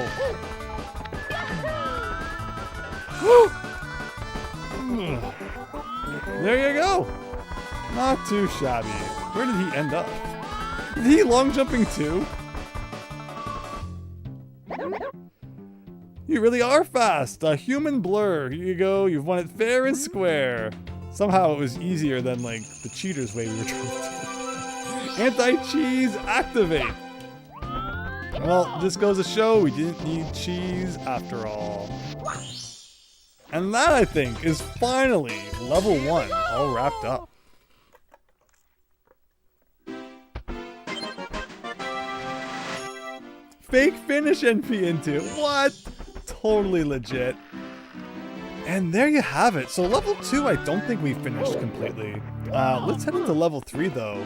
There you go. Not too shabby. Where did he end up? Is he long jumping too? You really are fast. A human blur. Here you go. You've won it fair and square. Somehow it was easier than like the cheater's way we were trying to do. Anti-cheese activate. Well, this goes to show we didn't need cheese after all. And that, I think, is finally level 1 all wrapped up. Fake finish NP into. What? Totally legit. And there you have it. So level 2, I don't think we finished completely. Let's head into level 3, though,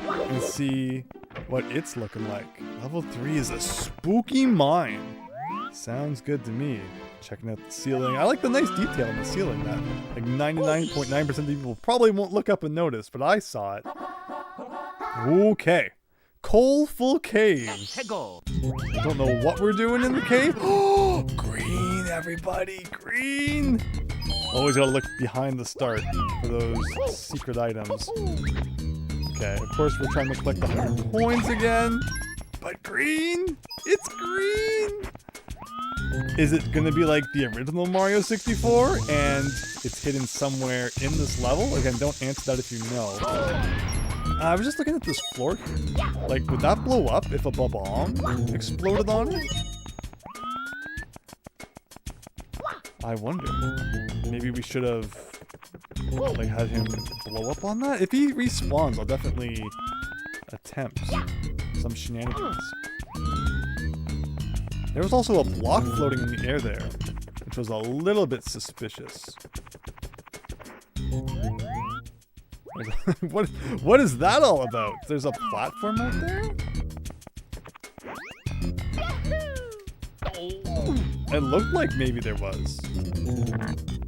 and see what it's looking like. Level 3 is a spooky mine. Sounds good to me. Checking out the ceiling. I like the nice detail in the ceiling that like 99.9% of people probably won't look up and notice, but I saw it. Okay. Coalful Cave. I don't know what we're doing in the cave. Oh, green, everybody, green. Always gotta look behind the start for those secret items. Okay, of course we're trying to collect the 100 coins again. But green? It's green! Is it gonna be like the original Mario 64 and it's hidden somewhere in this level? Again, don't answer that if you know. I was just looking at this floor here. Like, would that blow up if a bomb exploded on it? I wonder. Maybe we should have like had him blow up on that? If he respawns, I'll definitely attempt some shenanigans. There was also a block floating in the air there, which was a little bit suspicious. What is that all about? There's a platform out there? It looked like maybe there was.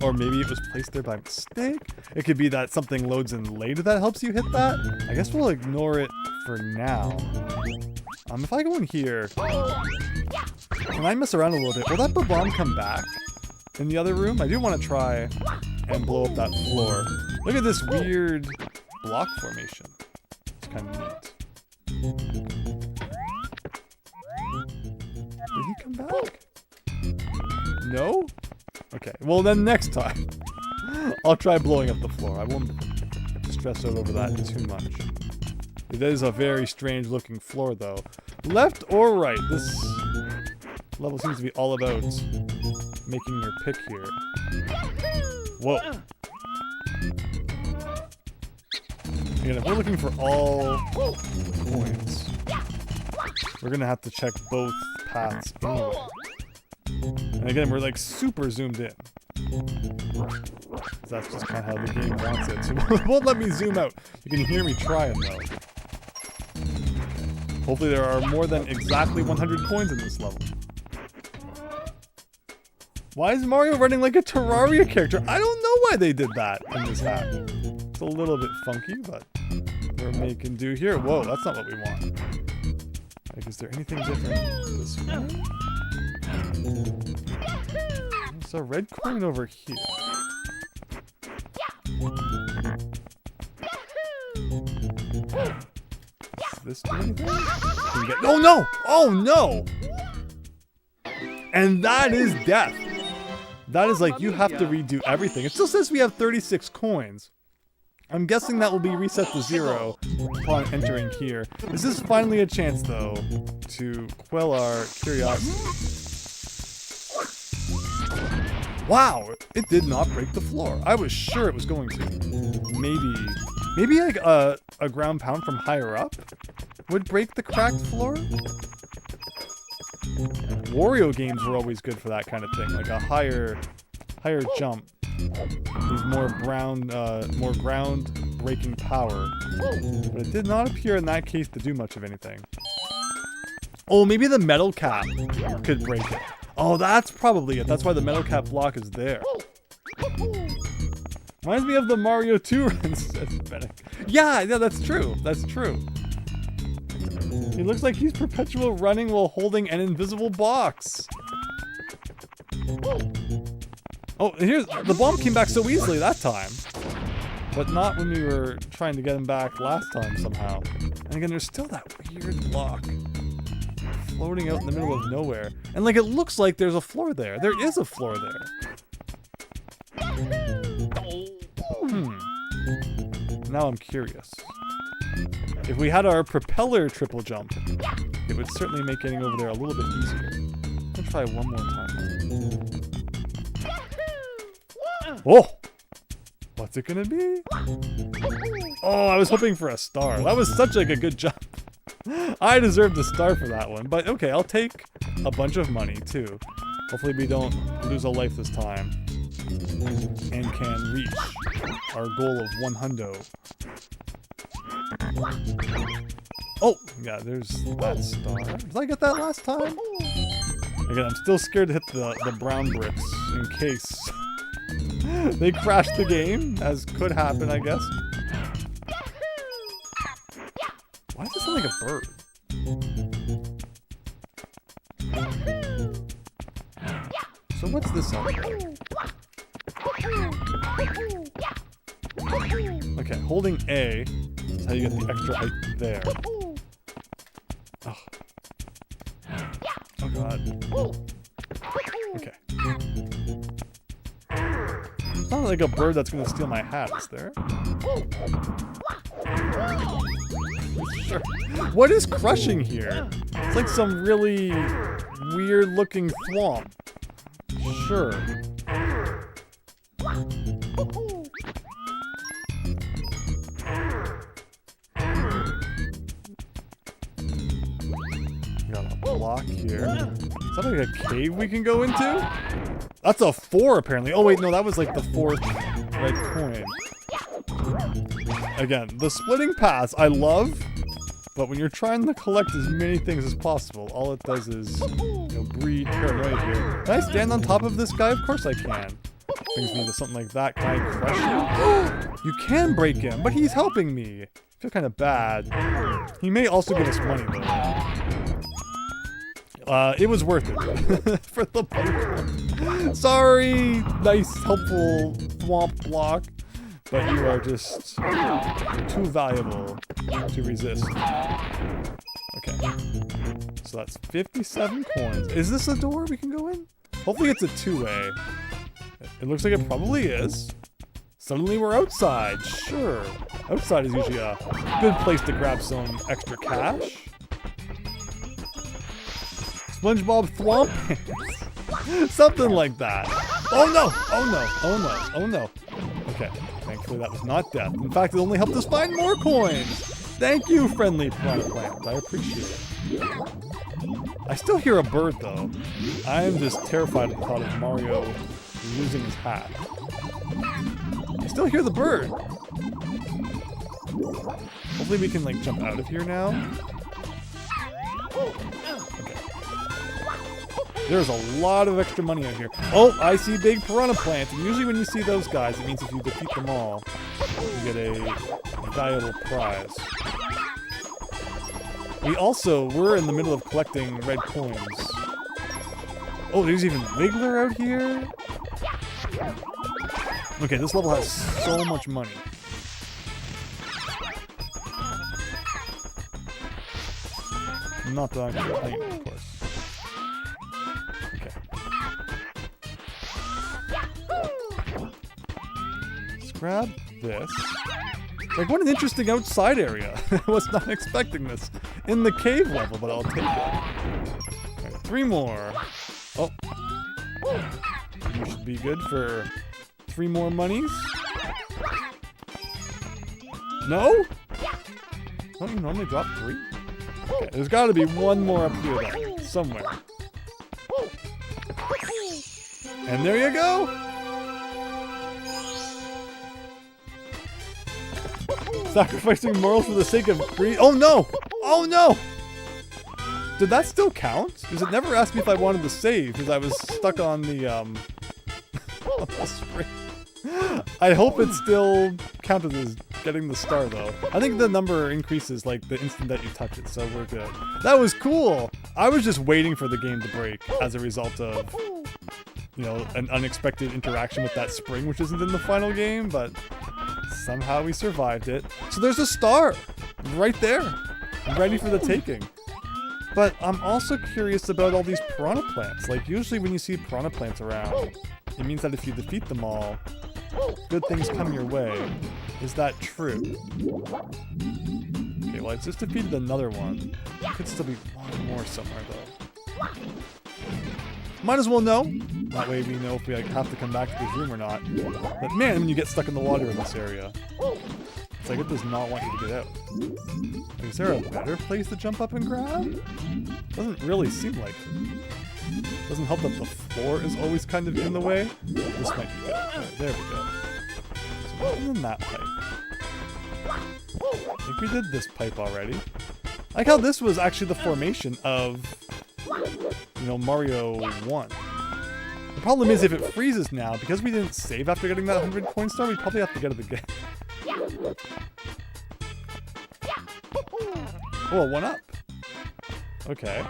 Or maybe it was placed there by mistake? It could be that something loads in later that helps you hit that? I guess we'll ignore it for now. If I go in here, can I mess around a little bit? Will that bomb come back in the other room? I do want to try and blow up that floor. Look at this weird block formation. It's kind of neat. Did he come back? No? Okay, well then next time, I'll try blowing up the floor. I won't stress out over that too much. It is a very strange looking floor though. Left or right? This level seems to be all about making your pick here. Whoa. Again, if we're looking for all coins, we're gonna have to check both paths anyway. And again, we're like super zoomed in. That's just kind of how the game wants it. So it won't let me zoom out. You can hear me trying though. Hopefully there are more than exactly 100 coins in this level. Why is Mario running like a Terraria character? I don't know why they did that in this hack. It's a little bit funky, but we're making do here. Whoa, that's not what we want. Like, is there anything different this way? There's a red coin over here. Does this do anything? Can we get... Oh no! Oh no! And that is death. That is like, you have to redo everything. It still says we have 36 coins. I'm guessing that will be reset to 0 upon entering here. This is finally a chance, though, to quell our curiosity. Wow! It did not break the floor. I was sure it was going to. Maybe like a ground pound from higher up would break the cracked floor? Wario games were always good for that kind of thing, like a higher jump. There's more ground breaking power. But it did not appear in that case to do much of anything. Oh, maybe the metal cap could break it. Oh, that's probably it. That's why the metal cap block is there. Reminds me of the Mario 2 runs. Yeah, that's true. That's true. He looks like he's perpetual running while holding an invisible box. Oh, here's the bomb came back so easily that time. But not when we were trying to get him back last time somehow. And again, there's still that weird block floating out in the middle of nowhere. And like it looks like there's a floor there. There is a floor there. Now I'm curious. If we had our propeller triple jump, it would certainly make getting over there a little bit easier. Let's try one more time. Oh! What's it gonna be? Oh, I was hoping for a star. That was such like a good jump. I deserved a star for that one. But okay, I'll take a bunch of money too. Hopefully we don't lose a life this time. And can reach our goal of 100. Oh, yeah, there's that star. Did I get that last time? Again, I'm still scared to hit the brown bricks in case they crash the game, as could happen, I guess. Why does it sound like a bird? So what's this sound? Okay, holding A is how you get the extra height there. Oh, oh god. Okay. It's not like a bird that's gonna steal my hat, is there? Sure. What is crushing here? It's like some really weird looking thwomp. Sure. Got a block here. Is that like a cave we can go into? That's a 4 apparently. Oh wait, no, that was like the 4th red coin. Again, the splitting paths I love, but when you're trying to collect as many things as possible, all it does is, you know, breed paranoia here. Can I stand on top of this guy? Of course I can. Brings me to something like that. Can I crush you? You can break him, but he's helping me. I feel kind of bad. He may also give us money though. It was worth it for the Pokemon. Sorry, nice, helpful thwomp block, but you are just too valuable to resist. Okay, so that's 57 coins. Is this a door we can go in? Hopefully it's a two-way. It looks like it probably is. Suddenly we're outside. Sure, outside is usually a good place to grab some extra cash. SpongeBob Thwomp Hands. Something like that. Oh no! Oh no! Oh no! Oh no! Okay, thankfully that was not death. In fact, it only helped us find more coins! Thank you, friendly piranha plant. I appreciate it. I still hear a bird though. I am just terrified at the thought of Mario losing his hat. I still hear the bird! Hopefully we can like jump out of here now. There's a lot of extra money out here. Oh, I see big piranha plants. And usually when you see those guys, it means if you defeat them all, you get a valuable prize. We're in the middle of collecting red coins. Oh, there's even Wiggler out here. Okay, this level has so much money. Not that I'm complaining, of course. Grab this. Like, what an interesting outside area. I was not expecting this in the cave level, but I'll take it. Right, 3 more. Oh. You should be good for 3 more monies. No? Don't you normally drop 3? Okay, there's got to be one more up here, though. Somewhere. And there you go! Sacrificing morals for the sake of greed. Oh no! Oh no! Did that still count? Because it never asked me if I wanted to save because I was stuck on the on the spring. I hope it still counted as getting the star though. I think the number increases like the instant that you touch it, so we're good. That was cool. I was just waiting for the game to break as a result of, you know, an unexpected interaction with that spring, which isn't in the final game, but somehow we survived it. So there's a star right there, ready for the taking. But I'm also curious about all these piranha plants. Like usually when you see piranha plants around, it means that if you defeat them all, good things come your way. Is that true? Okay, well I just defeated another one. Could still be one more somewhere though. Might as well know. That way we know if we like, have to come back to this room or not. But man, when you get stuck in the water in this area, it's like it does not want you to get out. Like, is there a better place to jump up and grab? Doesn't really seem like it. Doesn't help that the floor is always kind of in the way. This might be good. Right, there we go. So other than that pipe. I think we did this pipe already. I like how this was actually the formation of, you know, Mario 1. The problem is if it freezes now, because we didn't save after getting that 100 coin star, we probably have to get it again. Oh, 1-up. Okay.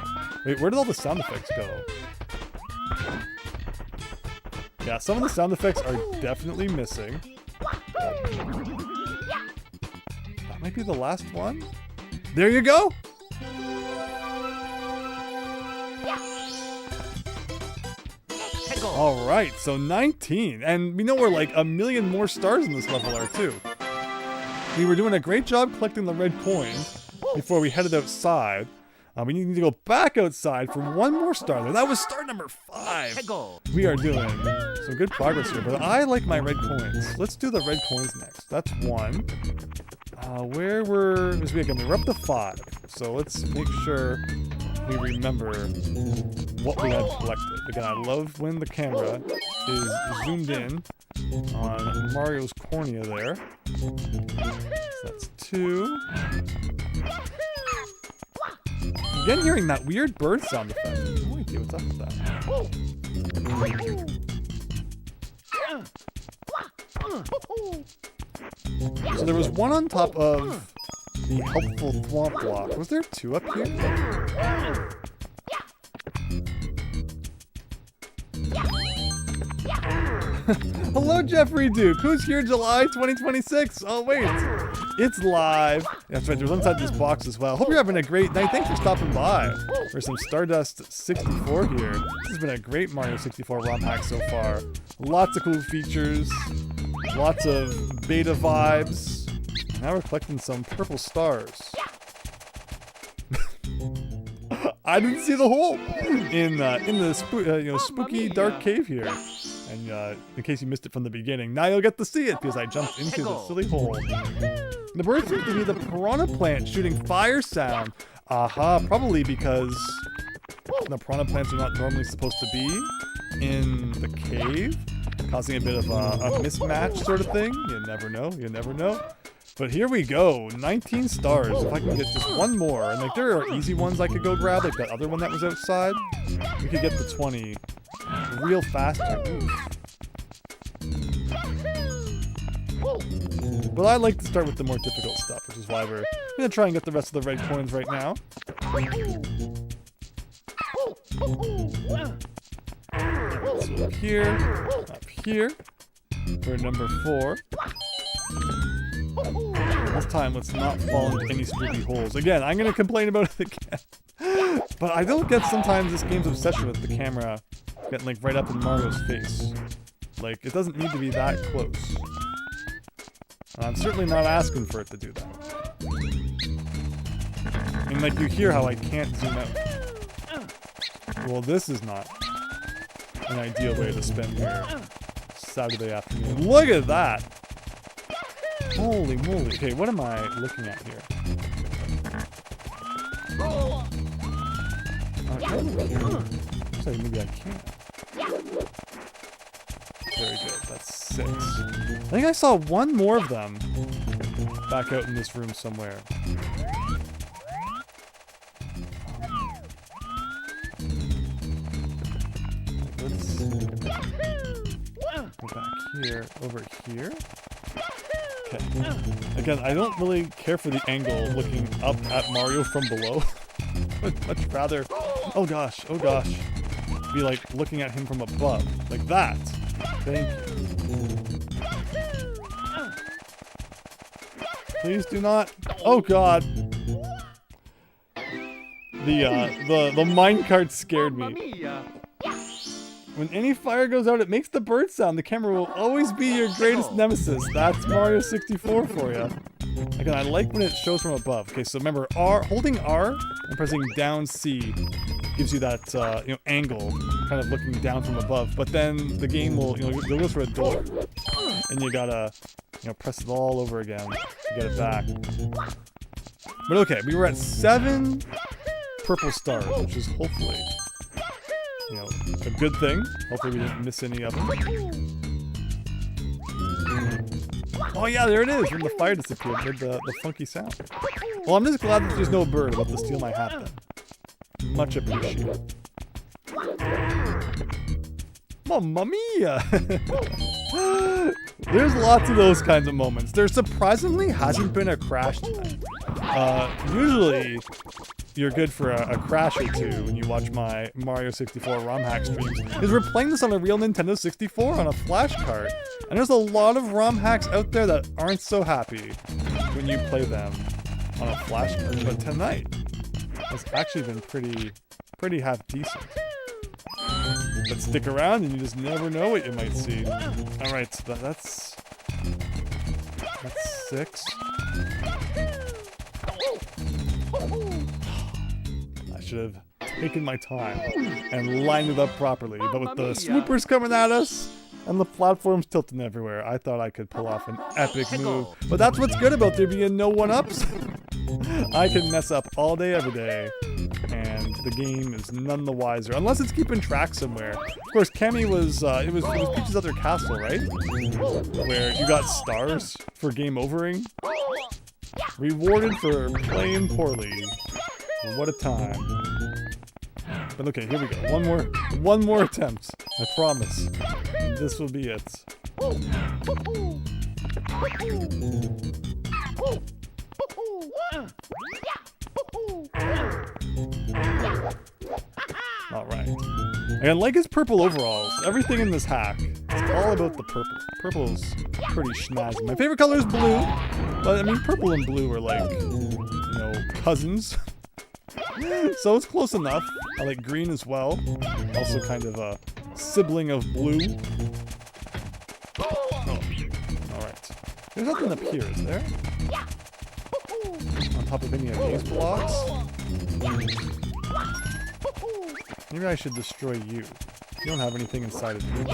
Wait, where did all the sound effects go? Yeah, some of the sound effects are definitely missing. That might be the last one. There you go! Alright, so 19. And we know we're like a million more stars in this level are too. We were doing a great job collecting the red coins before we headed outside. We need to go back outside for one more star there. That was star number 5. We are doing some good progress here, but I like my red coins. Let's do the red coins next. That's 1. Where were... Again, we're up to 5. So let's make sure we remember what we had collected. Again, I love when the camera is zoomed in on Mario's cornea there. So that's 2. Again, hearing that weird bird sound effect. Wait, what's up with that? So there was one on top of the helpful thwomp block. Was there 2 up here? Hello, Jeffrey Duke. Who's here July 2026? Oh, wait. It's live. That's right. There's one inside this box as well. Hope you're having a great night. Thanks for stopping by for some Stardust 64 here. This has been a great Mario 64 ROM hack so far. Lots of cool features. Lots of beta vibes. Now we're collecting some purple stars. I didn't see the hole in the spooky dark cave here. And in case you missed it from the beginning, now you'll get to see it because I jumped into the silly hole. The bird seems to be the piranha plant shooting fire sound. Aha, probably because the piranha plants are not normally supposed to be in the cave, causing a bit of a mismatch sort of thing. You never know, you never know. But here we go, 19 stars. If I can get just one more, and like there are easy ones I could go grab, like that other one that was outside. We could get the 20 real fast here. But I like to start with the more difficult stuff, which is why we're gonna try and get the rest of the red coins right now. So up here, for number 4. This time, let's not fall into any spooky holes. Again, I'm gonna complain about it again. But I don't get sometimes this game's obsession with the camera getting like right up in Mario's face. Like, it doesn't need to be that close. I'm certainly not asking for it to do that. I mean, like, you hear how I can't zoom out. Well, this is not an ideal way to spend your Saturday afternoon. Look at that! Holy moly. Okay, what am I looking at here? Looks like maybe I can't. Very good, that's 6. I think I saw one more of them back out in this room somewhere. here, over here. Okay. Again, I don't really care for the angle looking up at Mario from below. I'd much rather, oh gosh, be like looking at him from above, like that. Thank you. Please do not. Oh god. The minecart scared me. When any fire goes out, it makes the bird sound. The camera will always be your greatest nemesis. That's Mario 64 for you. Again, I like when it shows from above. Okay, so remember, holding R and pressing down C gives you that angle, kind of looking down from above. But then the game will, you'll go through a door, and you gotta, press it all over again to get it back. But okay, we were at 7 purple stars, which is hopefully, a good thing. Hopefully we didn't miss any of them. Oh yeah, there it is! When the fire disappeared, it made the funky sound. Well, I'm just glad that there's no bird about to steal my hat then. Much appreciated. Mamma mia! There's lots of those kinds of moments. There surprisingly hasn't been a crash tonight. Usually, you're good for a crash or two when you watch my Mario 64 ROM hack streams, because we're playing this on a real Nintendo 64 on a flash cart, and there's a lot of ROM hacks out there that aren't so happy when you play them on a flash cart. But tonight has actually been pretty half decent. But stick around and you just never know what you might see. Alright, so that's 6. I should have taken my time and lined it up properly, but with the swoopers coming at us and the platforms tilting everywhere, I thought I could pull off an epic move. But that's what's good about there being no one-ups. I can mess up all day, every day, and the game is none the wiser, unless it's keeping track somewhere. Of course, Kemi was, it was Peach's other castle, right? Where you got stars for game overing. Rewarded for playing poorly. What a time. But okay, here we go. One more attempt. I promise. This will be it. Alright. And like his purple overalls, everything in this hack, it's all about the purple. Purple's pretty snazzy. My favorite color is blue, but I mean purple and blue are like, cousins. So it's close enough. I like green as well. Also kind of a sibling of blue. Oh, alright. There's nothing up here, is there? On top of any of these blocks? Maybe I should destroy you. You don't have anything inside of you.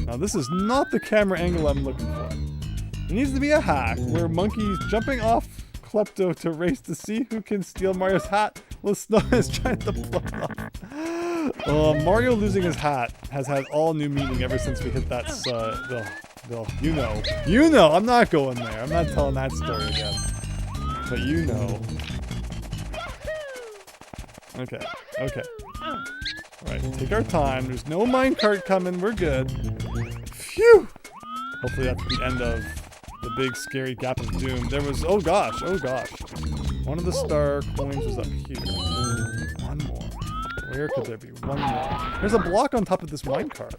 Now this is not the camera angle I'm looking for. There needs to be a hack where Monkey's jumping off Klepto to race to see who can steal Mario's hat while Snow is trying to blow it off. Mario losing his hat has had all new meaning ever since we hit that, you know, I'm not going there. I'm not telling that story again. But you know. Okay. Alright, take our time. There's no minecart coming. We're good. Phew! Hopefully that's the end of the big scary gap of doom. There was, oh gosh. One of the star coins was up here. One more. Where could there be one more? There's a block on top of this minecart.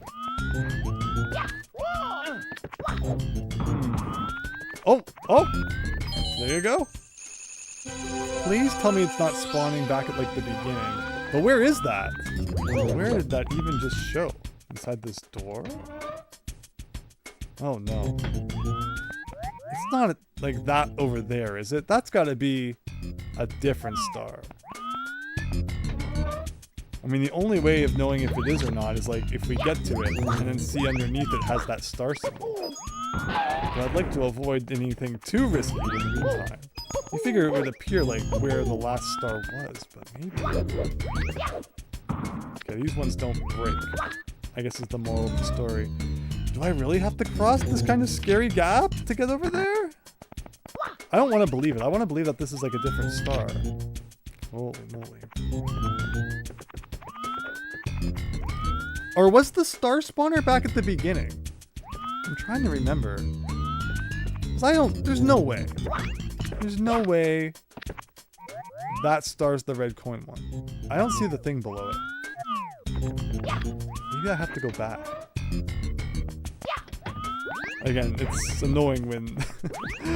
Oh! There you go. Please tell me it's not spawning back at like the beginning. But where is that? Where did that even just show? Inside this door? Oh no. It's not like that over there, is it? That's gotta be a different star. I mean, the only way of knowing if it is or not is like if we get to it and then see underneath it has that star symbol. But I'd like to avoid anything too risky in the meantime. You figure it would appear like where the last star was, but maybe. Okay, these ones don't break. I guess is the moral of the story. Do I really have to cross this kind of scary gap to get over there? I don't want to believe it. I want to believe that this is like a different star. Holy moly. Or was the star spawner back at the beginning? I'm trying to remember. 'Cause there's no way. There's no way that star's the red coin one. I don't see the thing below it. Maybe I have to go back. Again, it's annoying when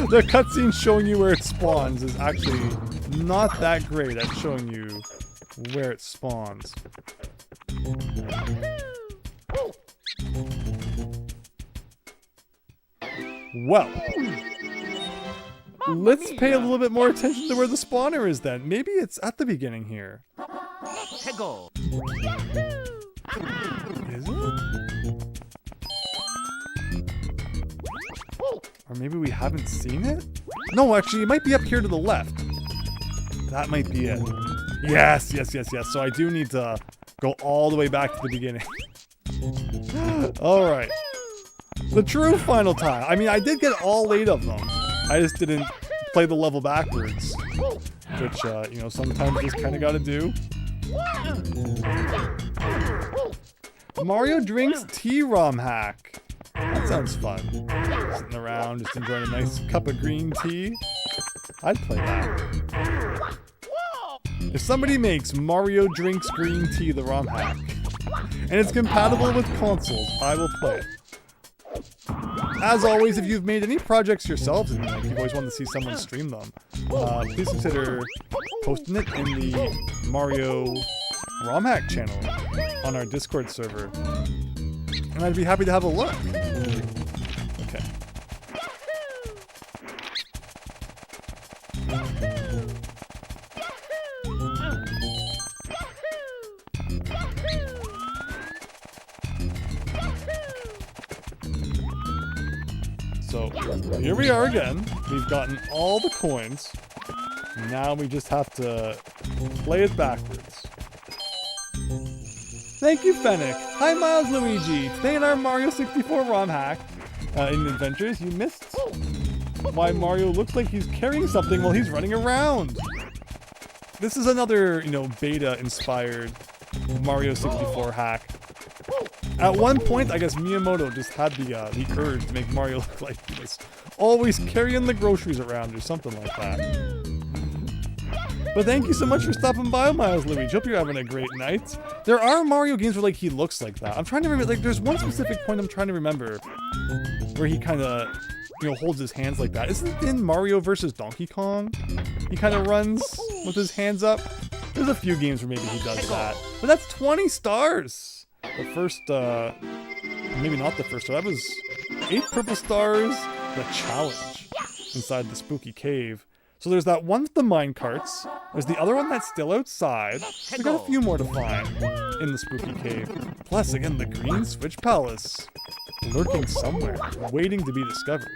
the cutscene showing you where it spawns is actually not that great at showing you where it spawns. Well, let's pay a little bit more attention to where the spawner is then. Maybe it's at the beginning here. Is it? Or maybe we haven't seen it? No, actually, it might be up here to the left. That might be it. Yes, yes, yes, yes. So I do need to go all the way back to the beginning. Alright. The true final time. I mean, I did get all 8 of them. I just didn't play the level backwards. Which, you know, sometimes just kind of gotta do. Mario drinks tea ROM hack. That sounds fun. Sitting around, just enjoying a nice cup of green tea. I'd play that. If somebody makes Mario drinks green tea the ROM hack, and it's compatible with consoles, I will play it. As always, if you've made any projects yourselves and you've always wanted to see someone stream them, please consider posting it in the Mario ROM hack channel on our Discord server. And I'd be happy to have a look. Okay. So, here we are again. We've gotten all the coins. Now we just have to play it backwards. Thank you, Fennec. Hi, Miles Luigi. Today in our Mario 64 ROM hack in Adventures, you missed why Mario looks like he's carrying something while he's running around. This is another, you know, beta-inspired Mario 64 hack. At one point, I guess Miyamoto just had the urge to make Mario look like he was always carrying the groceries around or something like that. But thank you so much for stopping by, Miles Luigi. Hope you're having a great night. There are Mario games where, like, he looks like that. I'm trying to remember, like, there's one specific point I'm trying to remember where he kind of, you know, holds his hands like that. Isn't it in Mario vs. Donkey Kong? He kind of runs with his hands up. There's a few games where maybe he does that. But that's 20 stars. The first, maybe not the first star. That was 8 purple stars, the challenge inside the spooky cave. So there's that one with the minecarts. There's the other one that's still outside. We got a few more to find in the spooky cave. Plus, again, the Green Switch Palace. Lurking somewhere, waiting to be discovered.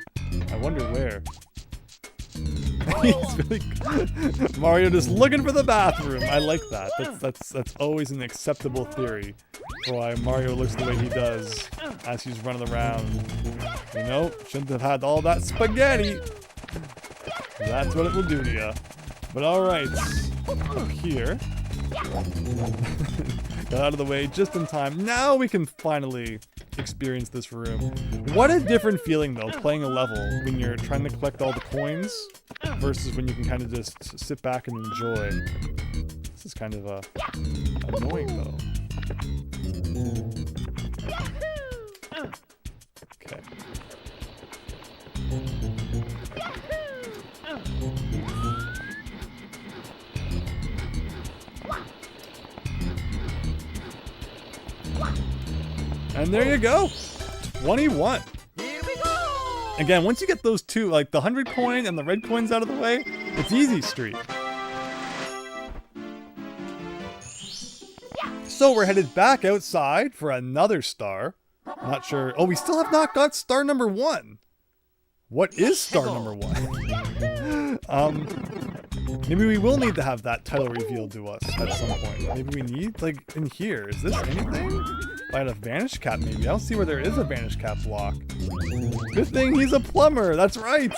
I wonder where. He's really Mario just looking for the bathroom. I like that. That's always an acceptable theory for why Mario looks the way he does as he's running around. You know, shouldn't have had all that spaghetti. That's what it will do to you. But alright, up here. Got out of the way just in time. Now we can finally experience this room. What a different feeling, though, playing a level when you're trying to collect all the coins versus when you can kind of just sit back and enjoy. This is kind of annoying, though. Okay. And there you go, 21. Here we go. Again, once you get those two, like the 100 coin and the red coins out of the way, it's easy street. So we're headed back outside for another star. Not sure. Oh, we still have not got star number 1. What is star number 1? Maybe we will need to have that title revealed to us at some point. Maybe we need, like, in here. Is this anything? If I had a vanish cap, maybe. I don't see where there is a vanish cap block. Good thing he's a plumber. That's right.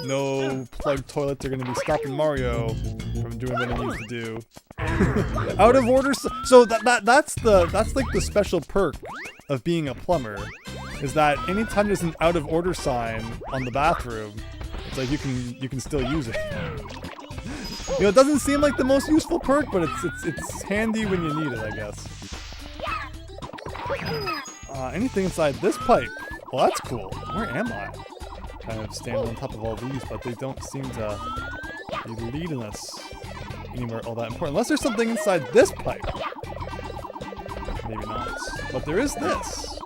No plugged toilets are going to be stopping Mario from doing what he needs to do. Out of order. So that's like the special perk of being a plumber, is that anytime there's an out of order sign on the bathroom, it's like you can still use it. You know, it doesn't seem like the most useful perk, but it's handy when you need it, I guess. Anything inside this pipe? Well, that's cool. Where am I? Kind of standing on top of all these, but they don't seem to be leading us anywhere all that important. Unless there's something inside this pipe. Maybe not. But there is this,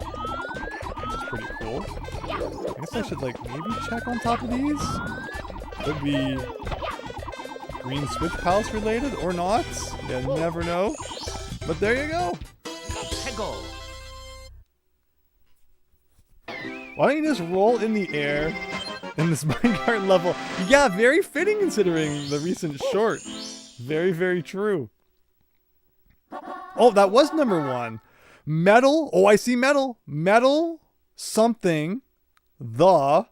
which is pretty cool. I guess I should, like, maybe check on top of these? Could be Green Switch Palace related or not. You never know. But there you go. Why don't you just roll in the air in this minecart level? Yeah, very fitting considering the recent short. Very, very true. Oh, that was number 1. Metal. Oh, I see metal. Metal something. The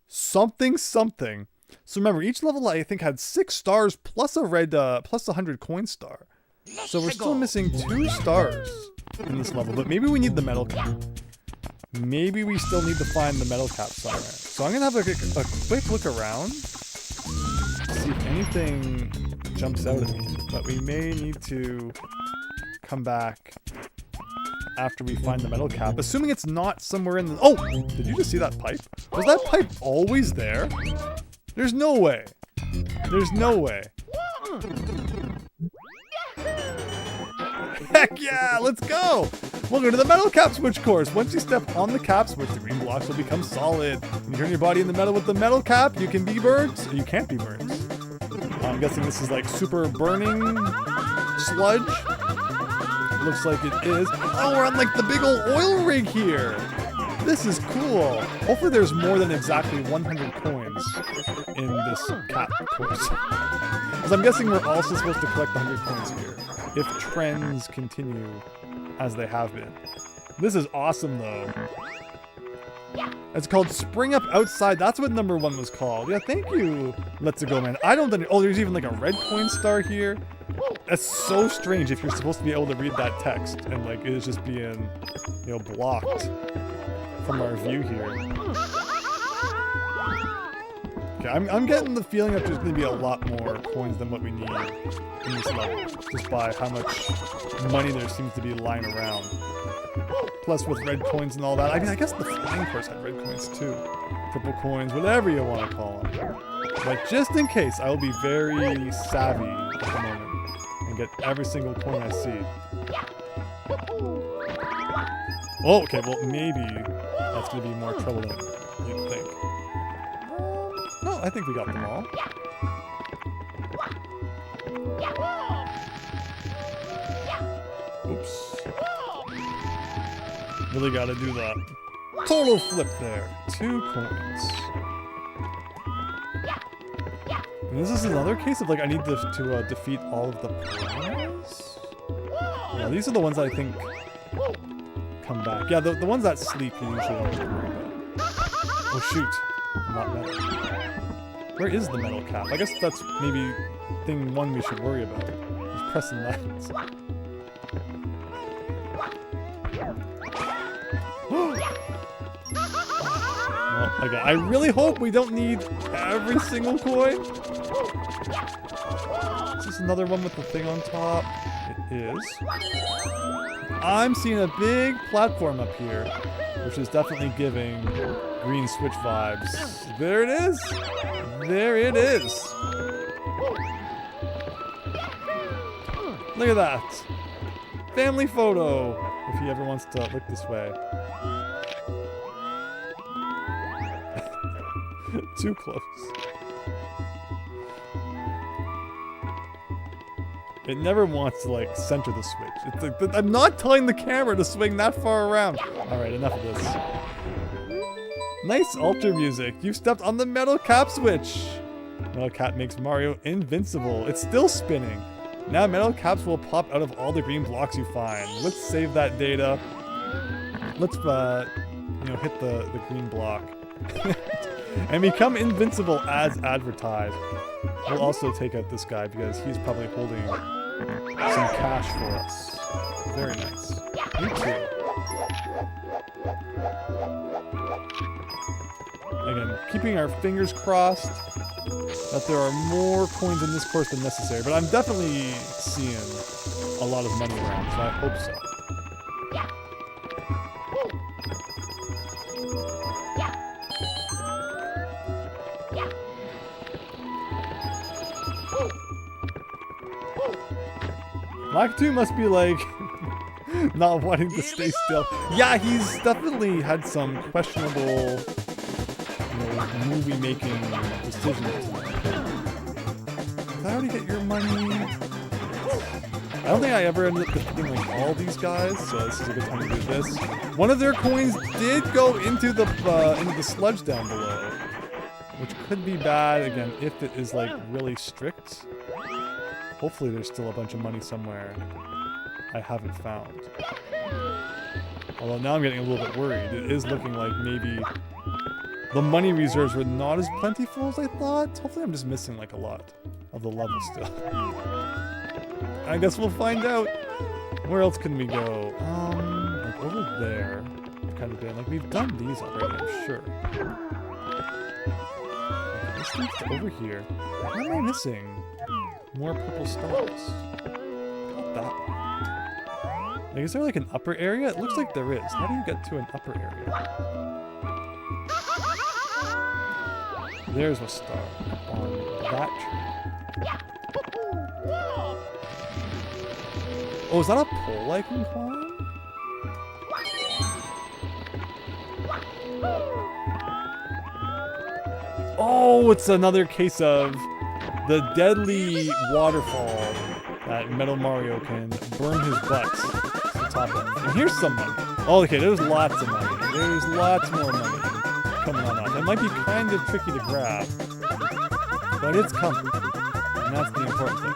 something something. So remember, each level I think had 6 stars plus a red plus 100 coin star. So we're still missing 2 stars in this level, but maybe we need the metal cap. Maybe we still need to find the metal cap somewhere. So I'm gonna have a quick look around, see if anything jumps out at me. But we may need to come back after we find the metal cap, assuming it's not somewhere in the... Oh! Did you just see that pipe? Was that pipe always there? There's no way. There's no way. Heck yeah! Let's go! We'll go to the metal cap switch course. Once you step on the cap switch, the green blocks will become solid. When you turn your body in the metal with the metal cap, you can be burnt. You can't be burnt. I'm guessing this is like super burning sludge. Looks like it is. Oh, we're on like the big old oil rig here. This is cool. Hopefully there's more than exactly 100 coins in this cap course. Because I'm guessing we're also supposed to collect 100 coins here, if trends continue as they have been. This is awesome though. It's called Spring Up Outside. That's what number 1 was called. Yeah, thank you, Let's Go Man. I don't think... Oh, there's even like a red coin star here. That's so strange if you're supposed to be able to read that text and like it is just being, you know, blocked from our view here. Okay, I'm getting the feeling that there's going to be a lot more coins than what we need in this level, just by how much money there seems to be lying around. Plus with red coins and all that. I mean, I guess the flying course had red coins too. Purple coins, whatever you want to call them. But just in case, I will be very savvy at the moment and get every single coin I see. Oh, okay, well maybe that's going to be more trouble than you'd think. No, I think we got them all. Oops. Really gotta do the total flip there. 2 coins. And this is another case of like I need to defeat all of the piranhas? Yeah, these are the ones that I think come back. Yeah, the ones that sleep you usually don't have to worry about. Oh shoot. Not metal. Where is the metal cap? I guess that's maybe thing 1 we should worry about. Just pressing that. Well, okay, I really hope we don't need every single coin. Is this another one with the thing on top? It is. I'm seeing a big platform up here, which is definitely giving green switch vibes. There it is. There it is. Look at that. Family photo, if he ever wants to look this way. Too close. It never wants to like center the switch. It's like, I'm not telling the camera to swing that far around. Alright, enough of this. Nice altar music. You've stepped on the metal cap switch. Metal cap makes Mario invincible. It's still spinning. Now metal caps will pop out of all the green blocks you find. Let's save that data. Let's, you know, hit the green block. and become invincible as advertised. We'll also take out this guy because he's probably holding some cash for us. Very nice. Me too. Again, keeping our fingers crossed that there are more coins in this course than necessary, but I'm definitely seeing a lot of money around, so I hope so. Lakitu must be like not wanting to stay still. Yeah, he's definitely had some questionable, movie making decisions. Did I already get your money? I don't think I ever ended up defeating like all these guys, so this is a good time to do this. One of their coins did go into the sludge down below, which could be bad again if it is like really strict. Hopefully there's still a bunch of money somewhere I haven't found. Although now I'm getting a little bit worried. It is looking like maybe the money reserves were not as plentiful as I thought. Hopefully I'm just missing like a lot of the level still. I guess we'll find out. Where else can we go? Like over there. We've kind of been like we've done these already, I'm sure. Okay, this leads to over here. What am I missing? More purple stars. Not that one. Like, is there like an upper area? It looks like there is. How do you get to an upper area? There's a star on that tree. Oh, is that a pole I can climb? Oh, it's another case of the deadly waterfall that Metal Mario can burn his butt to the top of. And here's some money. Oh, okay, there's lots of money. There's lots more money coming on up. It might be kind of tricky to grab, but it's coming. And that's the important thing.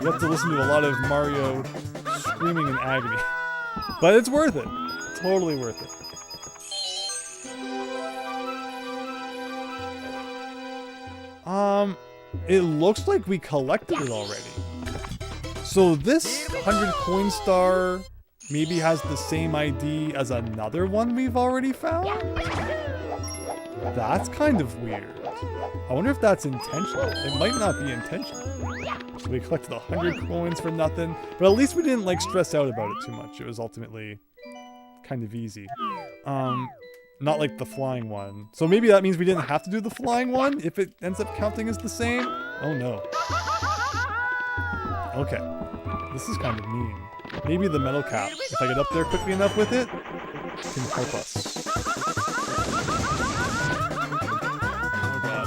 You have to listen to a lot of Mario screaming in agony. But it's worth it. Totally worth it. It looks like we collected it already. So this 100 coin star maybe has the same ID as another one we've already found? That's kind of weird. I wonder if that's intentional. It might not be intentional. So we collected 100 coins for nothing, but at least we didn't like stress out about it too much. It was ultimately kind of easy. Not like the flying one. So maybe that means we didn't have to do the flying one if it ends up counting as the same? Oh no. Okay. This is kind of mean. Maybe the metal cap, if I get up there quickly enough with it, can help us.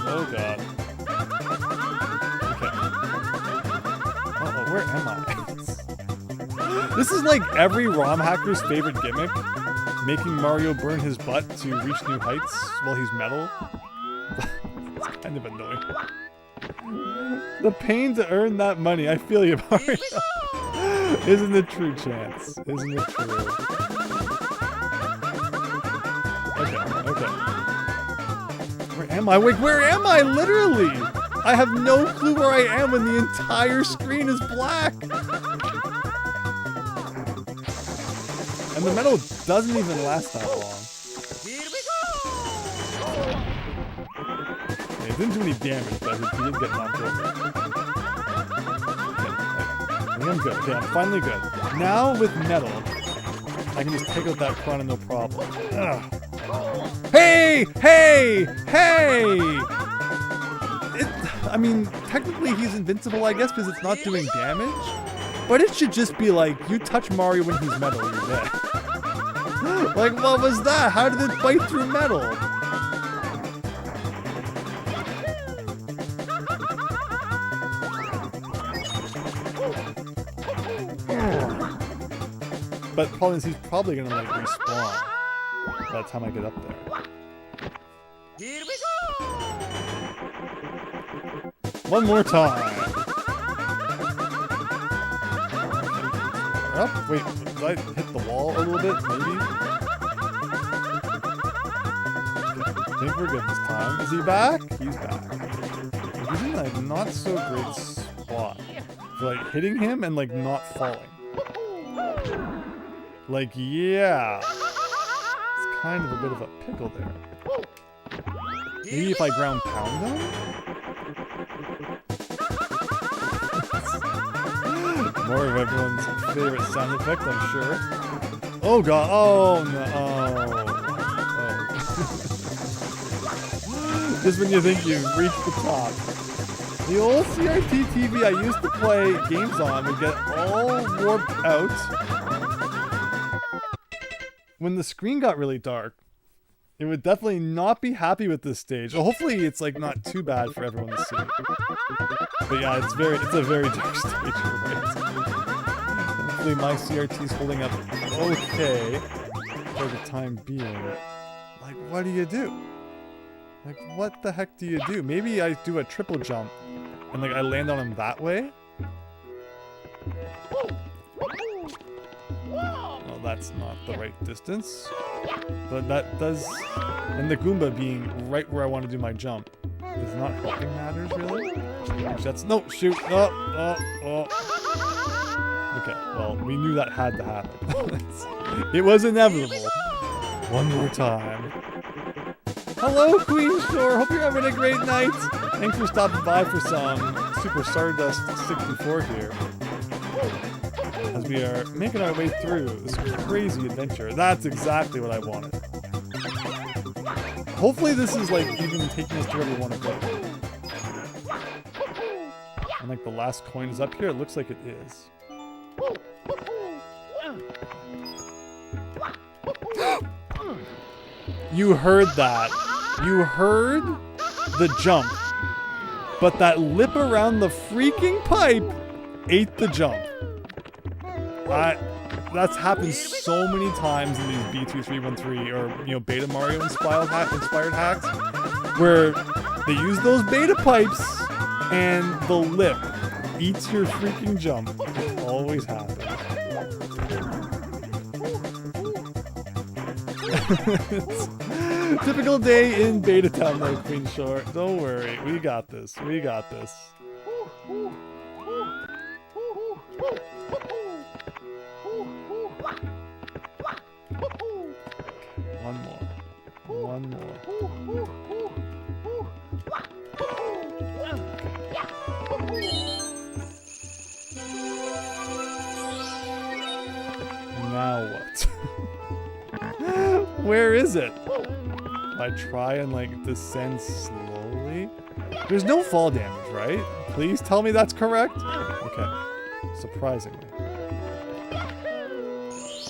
Oh god. Okay. Uh-oh, where am I? This is like every ROM hacker's favorite gimmick. Making Mario burn his butt to reach new heights while he's metal. It's kind of annoying. The pain to earn that money. I feel you, Mario. Isn't it true, Chance? Isn't it true? Okay. Where am I? Wait, where am I? Literally! I have no clue where I am when the entire screen is black. And the metal doesn't even last that long. Here we go! It didn't do any damage, but he did get knocked over. Okay, I think I'm good. Okay, I'm finally good. Now with metal, I can just take out that Chrono no problem. Ugh. Hey! I mean, technically he's invincible, I guess, because it's not doing damage. But it should just be like, you touch Mario when he's metal, you're dead. Like, what was that? How did it bite through metal? But the problem is he's probably gonna like respawn by the time I get up there. Here we go! One more time. Up? Wait, did I hit the wall a little bit? Maybe? think we're good this time. Is he back? He's back. He's in a not so great spot for like hitting him and like not falling. Like, yeah. It's kind of a bit of a pickle there. Maybe if I ground pound him? More of everyone's favorite sound effect, I'm sure. Oh god, oh no, oh. Just when you think you've reached the top. The old CRT TV I used to play games on would get all warped out when the screen got really dark. It would definitely not be happy with this stage. Well, hopefully it's like not too bad for everyone to see. But yeah, it's a very dark stage, right? Hopefully my CRT's holding up okay for the time being. Like, what do you do? Like, what the heck do you do? Maybe I do a triple jump and like I land on him that way? Well, that's not the right distance. But that does... And the Goomba being right where I want to do my jump is not helping matters, really? Actually, that's... No, shoot! Oh. Okay, well, we knew that had to happen. It was inevitable. One more time. Hello, Queen Shore! Hope you're having a great night! Thanks for stopping by for some Super Stardust 64 here. As we are making our way through this crazy adventure. That's exactly what I wanted. Hopefully this is like even taking us to where we want to go. And like the last coin is up here, it looks like it is. You heard that. You heard the jump. But that lip around the freaking pipe ate the jump. That's happened so many times in these B2313 or, you know, Beta Mario inspired hacks where they use those beta pipes and the lip eats your freaking jump. It always happens. Typical day in Beta Town though, Queen Shore. Don't worry, we got this. We got this. One more. Now what? Where is it? I try and like descend slowly. There's no fall damage, right? Please tell me that's correct. Okay. Surprisingly.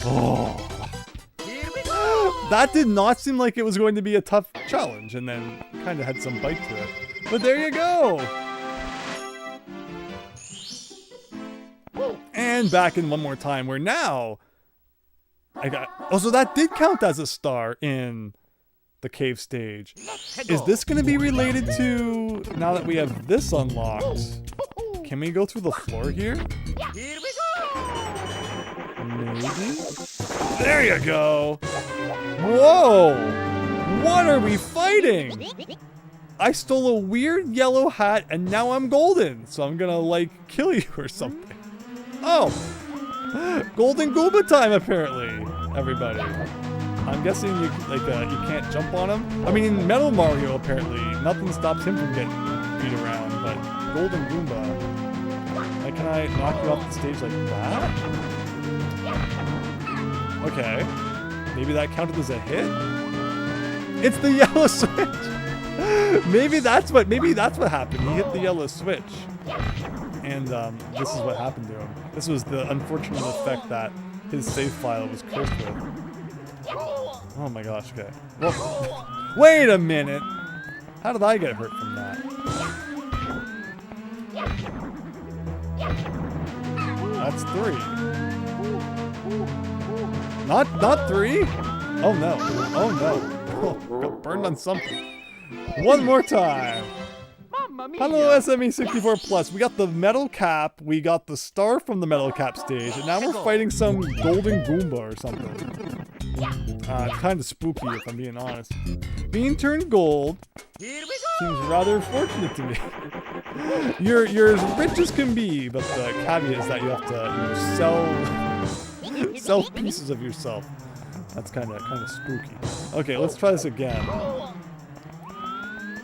Oh. That did not seem like it was going to be a tough challenge, and then kind of had some bite to it. But there you go! And back in one more time, where now... Oh, so that did count as a star in the cave stage. Is this going to be related to... Now that we have this unlocked, can we go through the floor here? Here we go! Maybe? There you go! Whoa! What are we fighting? I stole a weird yellow hat and now I'm golden, so I'm gonna like kill you or something. Oh! Golden Goomba time apparently, everybody. I'm guessing you you can't jump on him. I mean, in Metal Mario apparently nothing stops him from getting beat around, but Golden Goomba, like, can I knock you off the stage like that? Okay. Maybe that counted as a hit? It's the yellow switch! Maybe that's what happened. He hit the yellow switch. And this is what happened to him. This was the unfortunate effect that his save file was cursed with. Oh my gosh, okay. Well, wait a minute! How did I get hurt from that? That's 3. Not 3? Oh no. Oh no. Oh, got burned on something. One more time. Hello SME64 Plus. We got the metal cap, we got the star from the metal cap stage, and now we're fighting some golden Goomba or something. It's kind of spooky if I'm being honest. Being turned gold Here we seems rather fortunate to me. You're as rich as can be, but the caveat is that you have to, you know, sell pieces of yourself. That's kind of spooky. Okay, let's try this again.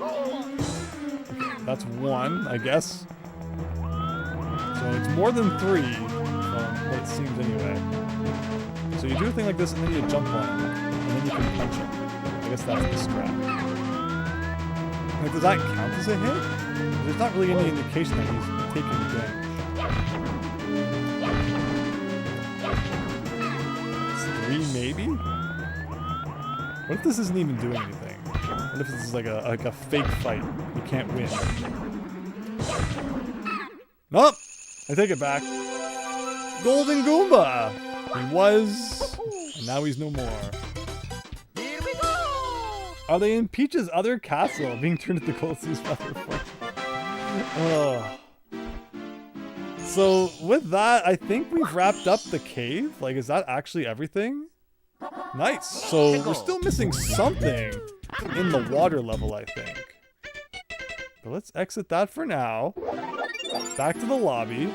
Okay, that's 1, I guess. So it's more than 3, from what it seems anyway. So you do a thing like this, and then you jump on him, and then you can punch him. I guess that's the strat. Like, does that count as a hit? There's not really any indication that he's taking damage. It's 3, maybe? What if this isn't even doing anything? What if this is like a fake fight? You can't win. Nope! I take it back. Golden Goomba! He was, and now he's no more. Here we go! Are they in Peach's other castle being turned into gold seas feather fortune? Oh. So with that, I think we've wrapped up the cave. Like, is that actually everything? Nice. So we're still missing something in the water level, I think. But let's exit that for now. Back to the lobby.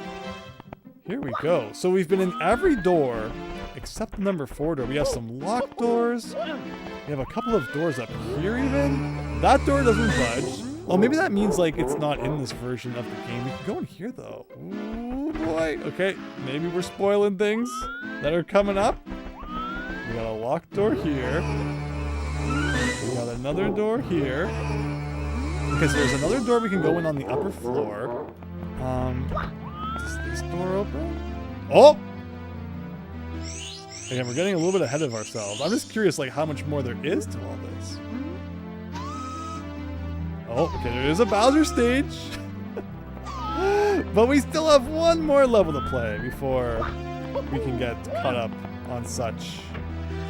Here we go. So we've been in every door except the number 4 door. We have some locked doors. We have a couple of doors up here even. That door doesn't budge. Oh, maybe that means like it's not in this version of the game. We can go in here though. Ooh boy. Okay, maybe we're spoiling things that are coming up. We got a locked door here. We got another door here. Okay, so there's another door we can go in on the upper floor. Does this door open? Oh! Again, we're getting a little bit ahead of ourselves. I'm just curious, like, how much more there is to all this. Oh, okay, there is a Bowser stage. But we still have one more level to play before we can get caught up on such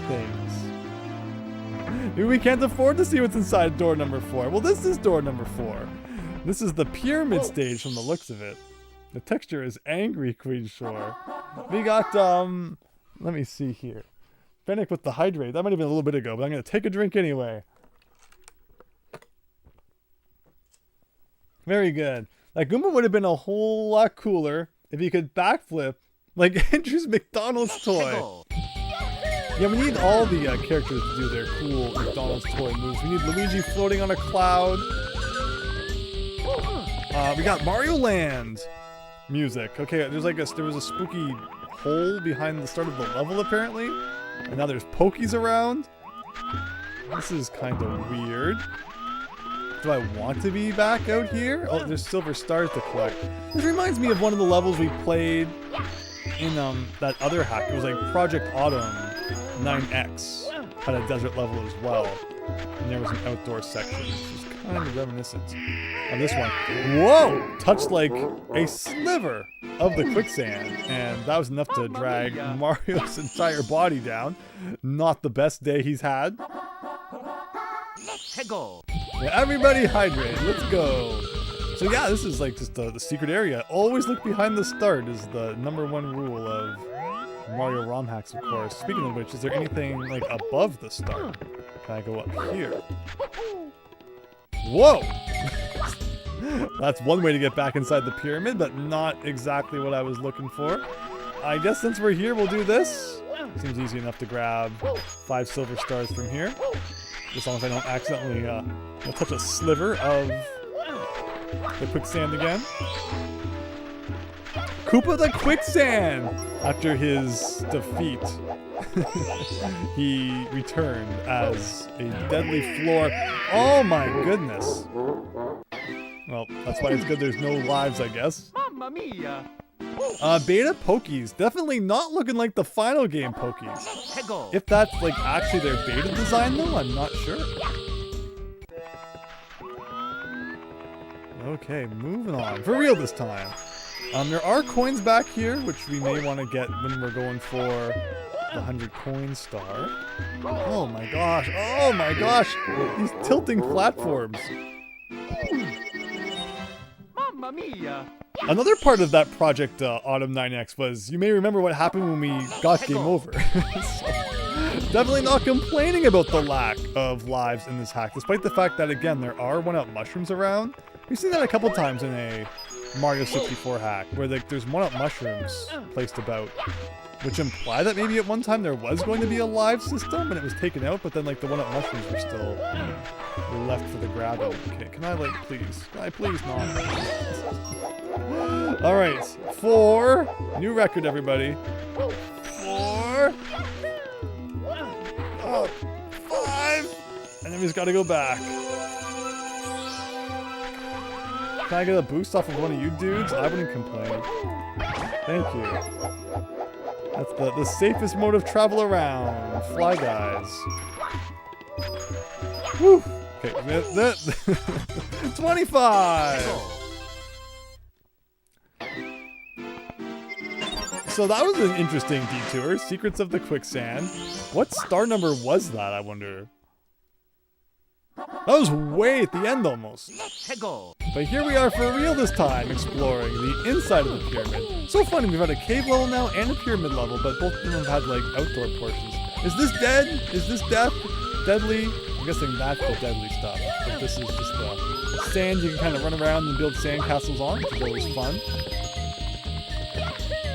things. Maybe we can't afford to see what's inside door number 4. Well, this is door number 4. This is the pyramid stage from the looks of it. The texture is angry, Queen Shore. We got, let me see here. Fennec with the hydrate. That might have been a little bit ago, but I'm going to take a drink anyway. Very good. That Goomba would have been a whole lot cooler if he could backflip like Andrew's McDonald's toy. Yeah, we need all the characters to do their cool McDonald's toy moves. We need Luigi floating on a cloud. We got Mario Land music. Okay, there was a spooky hole behind the start of the level apparently, and now there's Pokies around. This is kind of weird. Do I want to be back out here? Oh, there's silver stars to collect. This reminds me of one of the levels we played in that other hack. It was like Project Autumn 9X had a desert level as well, and there was an outdoor section, which is kind of reminiscent of this one. Whoa! Touched like a sliver of the quicksand, and that was enough to drag Mario's entire body down. Not the best day he's had. Let's go! Yeah, everybody hydrate. Let's go. So yeah, this is like just the secret area. Always look behind the start is the #1 rule of Mario ROM hacks, of course. Speaking of which, is there anything like above the start? Can I go up here? Whoa! That's one way to get back inside the pyramid, but not exactly what I was looking for. I guess since we're here, we'll do this. Seems easy enough to grab 5 silver stars from here. As long as I don't accidentally touch a sliver of the quicksand again. Koopa the Quicksand! After his defeat, he returned as a deadly floor. Oh my goodness. Well, that's why it's good there's no lives, I guess. Mamma mia! Beta Pokies. Definitely not looking like the final game Pokies. Let's go! If that's like actually their beta design though, I'm not sure. Okay, moving on. For real this time. There are coins back here, which we may want to get when we're going for the 100 coin star. Oh my gosh. Oh my gosh. These tilting platforms. Mamma mia! Another part of that Project Autumn 9X was, you may remember what happened when we got game over. So, Definitely not complaining about the lack of lives in this hack, despite the fact that, again, there are one-up mushrooms around. We've seen that a couple times in a Mario 64 hack, where there's one-up mushrooms placed about, which imply that maybe at one time there was going to be a live system and it was taken out, but then like the one-up mushrooms were still left for the grabbing. Okay, can I like please? Can I please not? Alright, 4. New record, everybody. 4. 5. And then we've got to go back. Can I get a boost off of one of you dudes? I wouldn't complain. Thank you. That's the safest mode of travel around. Fly guys. Woo! Okay, 25! So that was an interesting detour. Secrets of the Quicksand. What star number was that, I wonder? That was way at the end almost. Let's go. But here we are for real this time, exploring the inside of the pyramid. So funny, we've had a cave level now and a pyramid level, but both of them have had like outdoor portions. Is this dead? Is this death? Deadly? I'm guessing that's the deadly stuff. But this is just the sand you can kind of run around and build sand castles on, which is always fun.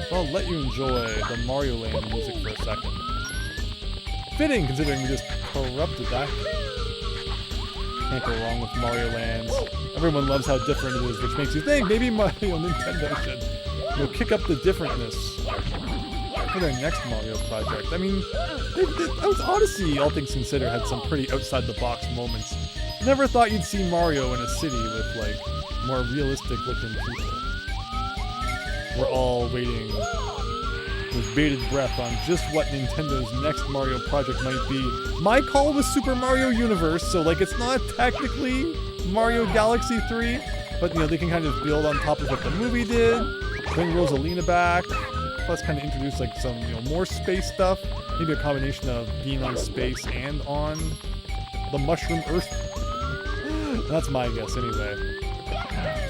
So I'll let you enjoy the Mario Land music for a second. Fitting, considering we just corrupted that. Can't go wrong with Mario Lands. Everyone loves how different it is, which makes you think maybe Nintendo should kick up the differentness for their next Mario project. I mean, Odyssey, all things considered, had some pretty outside-the-box moments. Never thought you'd see Mario in a city with, like, more realistic-looking people. We're all waiting with bated breath on just what Nintendo's next Mario project might be. My call was Super Mario Universe, so like it's not technically Mario Galaxy 3, but you know, they can kind of build on top of what the movie did, bring Rosalina back, plus kind of introduce like some, you know, more space stuff, maybe a combination of being on space and on the Mushroom Earth. That's my guess anyway.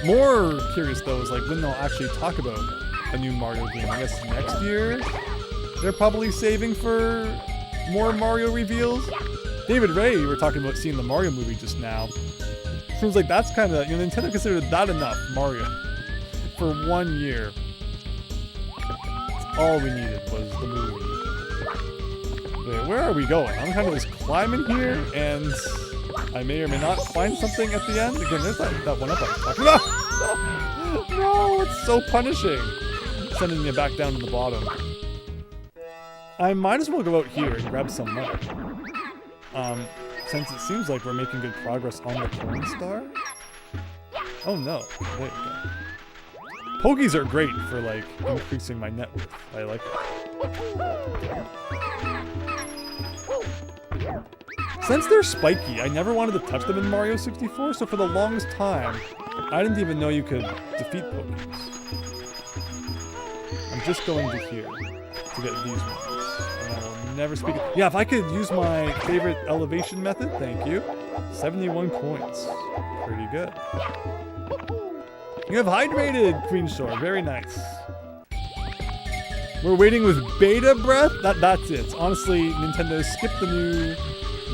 More curious though is like when they'll actually talk about a new Mario game. I guess next year? They're probably saving for more Mario reveals. David Ray, you were talking about seeing the Mario movie just now. Seems like that's kind of, you know, Nintendo considered that enough, Mario, for 1 year. All we needed was the movie. Okay, where are we going? I'm kind of just climbing here, and I may or may not find something at the end. Again, there's that one up I was talking about. No, it's so punishing. Sending you back down to the bottom. I might as well go out here and grab some money. Since it seems like we're making good progress on the coin star. Oh no, there we go. Pokies are great for like increasing my net worth. I like it. Since they're spiky, I never wanted to touch them in Mario 64, so for the longest time, I didn't even know you could defeat Pokies. I'm just going to here to get these ones. And I will never speak. Yeah, if I could use my favorite elevation method, thank you. 71 coins. Pretty good. You have hydrated, Queen Shore. Very nice. We're waiting with beta breath? That's it. Honestly, Nintendo, skip the new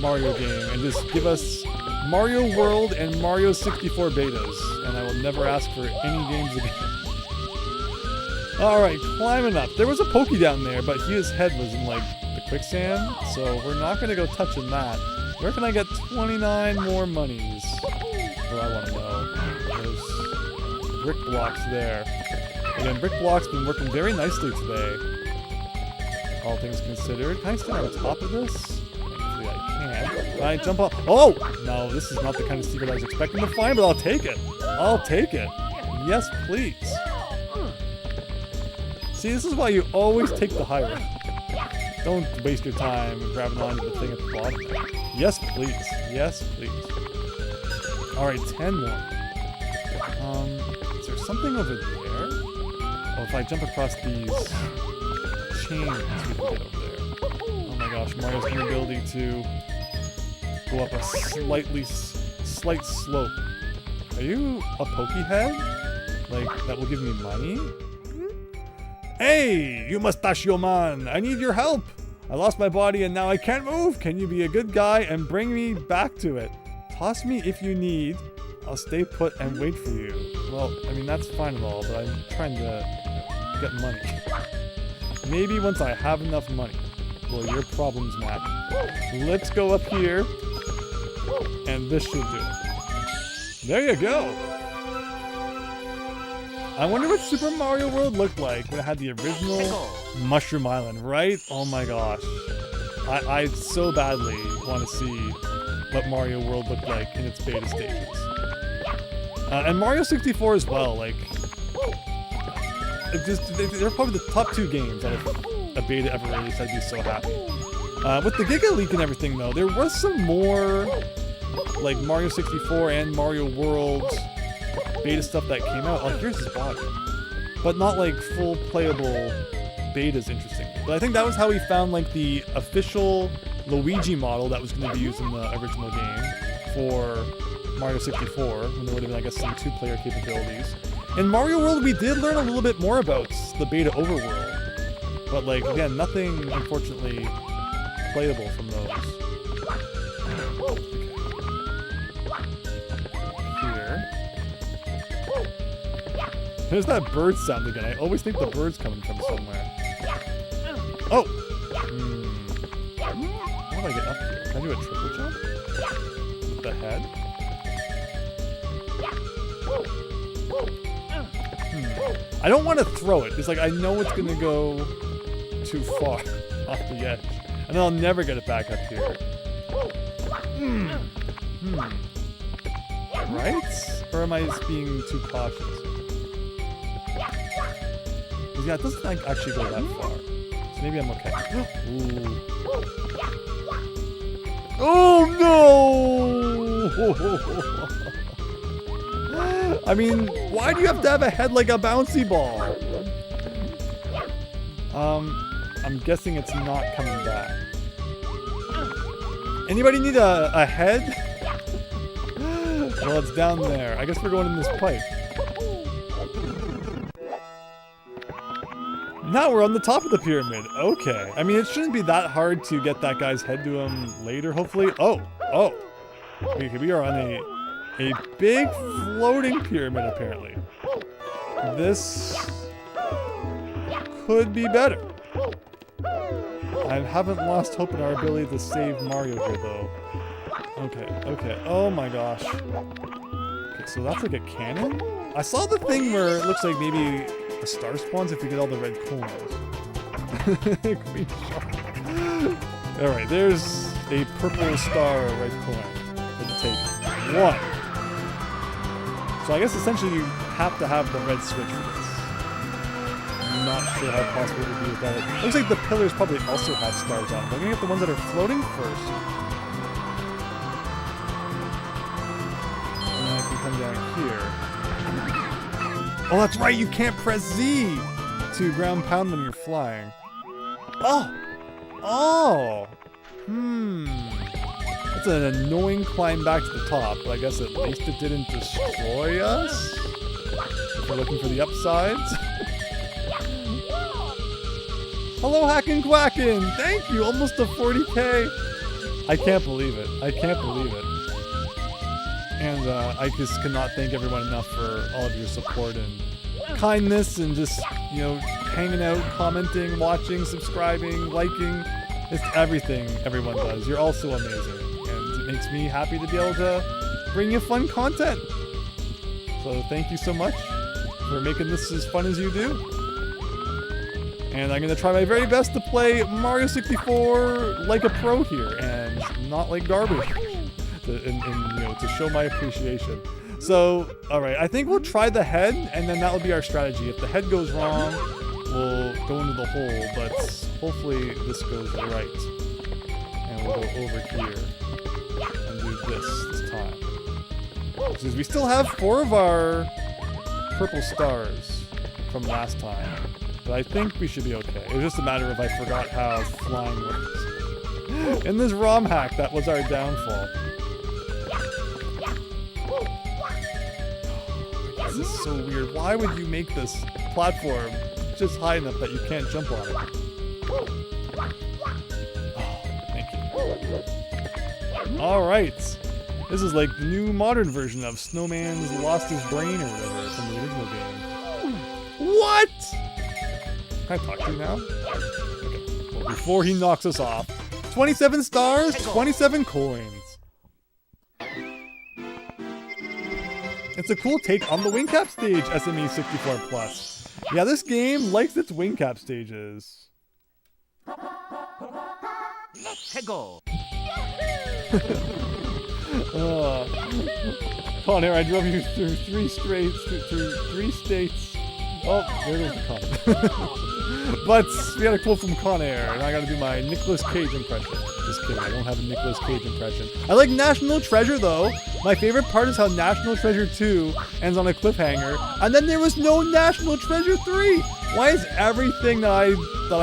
Mario game and just give us Mario World and Mario 64 betas. And I will never ask for any games again. Alright, climbing up. There was a Pokey down there, but his head was in, like, the quicksand, so we're not going to go touching that. Where can I get 29 more monies? What I want to know. There's brick blocks there. Again, brick blocks been working very nicely today. All things considered. Can I stand on top of this? Thankfully I can. Can I jump up? Oh! No, this is not the kind of secret I was expecting to find, but I'll take it. I'll take it. Yes, please. See, this is why you always take the high road. Don't waste your time grabbing onto the thing at the bottom. Yes, please. Yes, please. Alright, 10 more. Is there something over there? Oh, if I jump across these chains, we can get over there. Oh my gosh, Mario's inability to go up a slight slope. Are you a Pokehead? Like, that will give me money? Hey, you mustachio man, I need your help. I lost my body and now I can't move. Can you be a good guy and bring me back to it? Toss me if you need. I'll stay put and wait for you. Well, I mean, that's fine and all, but I'm trying to get money. Maybe once I have enough money, will your problems matter. Let's go up here, and this should do it. There you go. I wonder what Super Mario World looked like when it had the original Mushroom Island, right? Oh my gosh. I so badly want to see what Mario World looked like in its beta stages. And Mario 64 as well, like... They're probably the top 2 games out of a beta ever released. I'd be so happy. With the Giga Leak and everything, though, there was some more, like, Mario 64 and Mario World beta stuff that came out. Oh, here's his body. But not, like, full playable betas, interesting. But I think that was how we found, like, the official Luigi model that was going to be used in the original game for Mario 64, when there would have been, I guess, some 2-player capabilities. In Mario World, we did learn a little bit more about the beta overworld. But, like, again, nothing, unfortunately, playable from those. Okay. Here. There's that bird sound again. I always think the bird's coming from somewhere. Oh! How do I get up here? Can I do a triple jump? With the head? I don't want to throw it, because like I know it's going to go too far off the edge. And then I'll never get it back up here. Right? Or am I just being too cautious? Because yeah, it doesn't like, actually go that far. So maybe I'm okay. Ooh. Oh no! I mean, why do you have to have a head like a bouncy ball? I'm guessing it's not coming back. Anybody need a head? Well, it's down there. I guess we're going in this pipe. Now we're on the top of the pyramid. Okay. I mean, it shouldn't be that hard to get that guy's head to him later, hopefully. Oh. We are on a big floating pyramid, apparently. This could be better. I haven't lost hope in our ability to save Mario here, though. Okay. Oh my gosh. Okay, so that's like a cannon? I saw the thing where it looks like maybe a star spawns if we get all the red coins. Green shark. Alright, there's a purple star red coin. Let's take 1. So I guess essentially you have to have the red switch for this. I'm not sure how possible it would be without it. Looks like the pillars probably also have stars on them. We're gonna get the ones that are floating first. And then I can come down here. Oh, that's right, you can't press Z to ground pound when you're flying. Oh! That's an annoying climb back to the top, but I guess at least it didn't destroy us. We're looking for the upsides. Hello, Hackin' Quackin'! Thank you! Almost a 40K! I can't believe it. And I just cannot thank everyone enough for all of your support and kindness and just, you know, hanging out, commenting, watching, subscribing, liking. It's everything everyone does. You're all so amazing. And it makes me happy to be able to bring you fun content. So thank you so much for making this as fun as you do. And I'm going to try my very best to play Mario 64 like a pro here and not like garbage. To show my appreciation. So, alright, I think we'll try the head, and then that'll be our strategy. If the head goes wrong, we'll go into the hole, but hopefully this goes right. And we'll go over here and do this time. Because we still have 4 of our purple stars from last time. But I think we should be okay. It was just a matter of I forgot how flying works. In this ROM hack, that was our downfall. This is so weird. Why would you make this platform just high enough that you can't jump on it? Alright. This is like the new modern version of Snowman's lost his brain or whatever from the original game. What? Can I talk to you now? Okay. Well, before he knocks us off, 27 stars, 27 coins. It's a cool take on the wing cap stage, SME 64 Plus. Yeah, this game likes its wing cap stages. Let's go. Con Air, I drove you through three states. Oh, there goes the con. But we had a quote from Con Air, and I gotta do my Nicolas Cage impression. Just kidding, I don't have a Nicolas Cage impression. I like National Treasure though. My favorite part is how National Treasure 2 ends on a cliffhanger, and then there was no National Treasure 3. Why is everything that I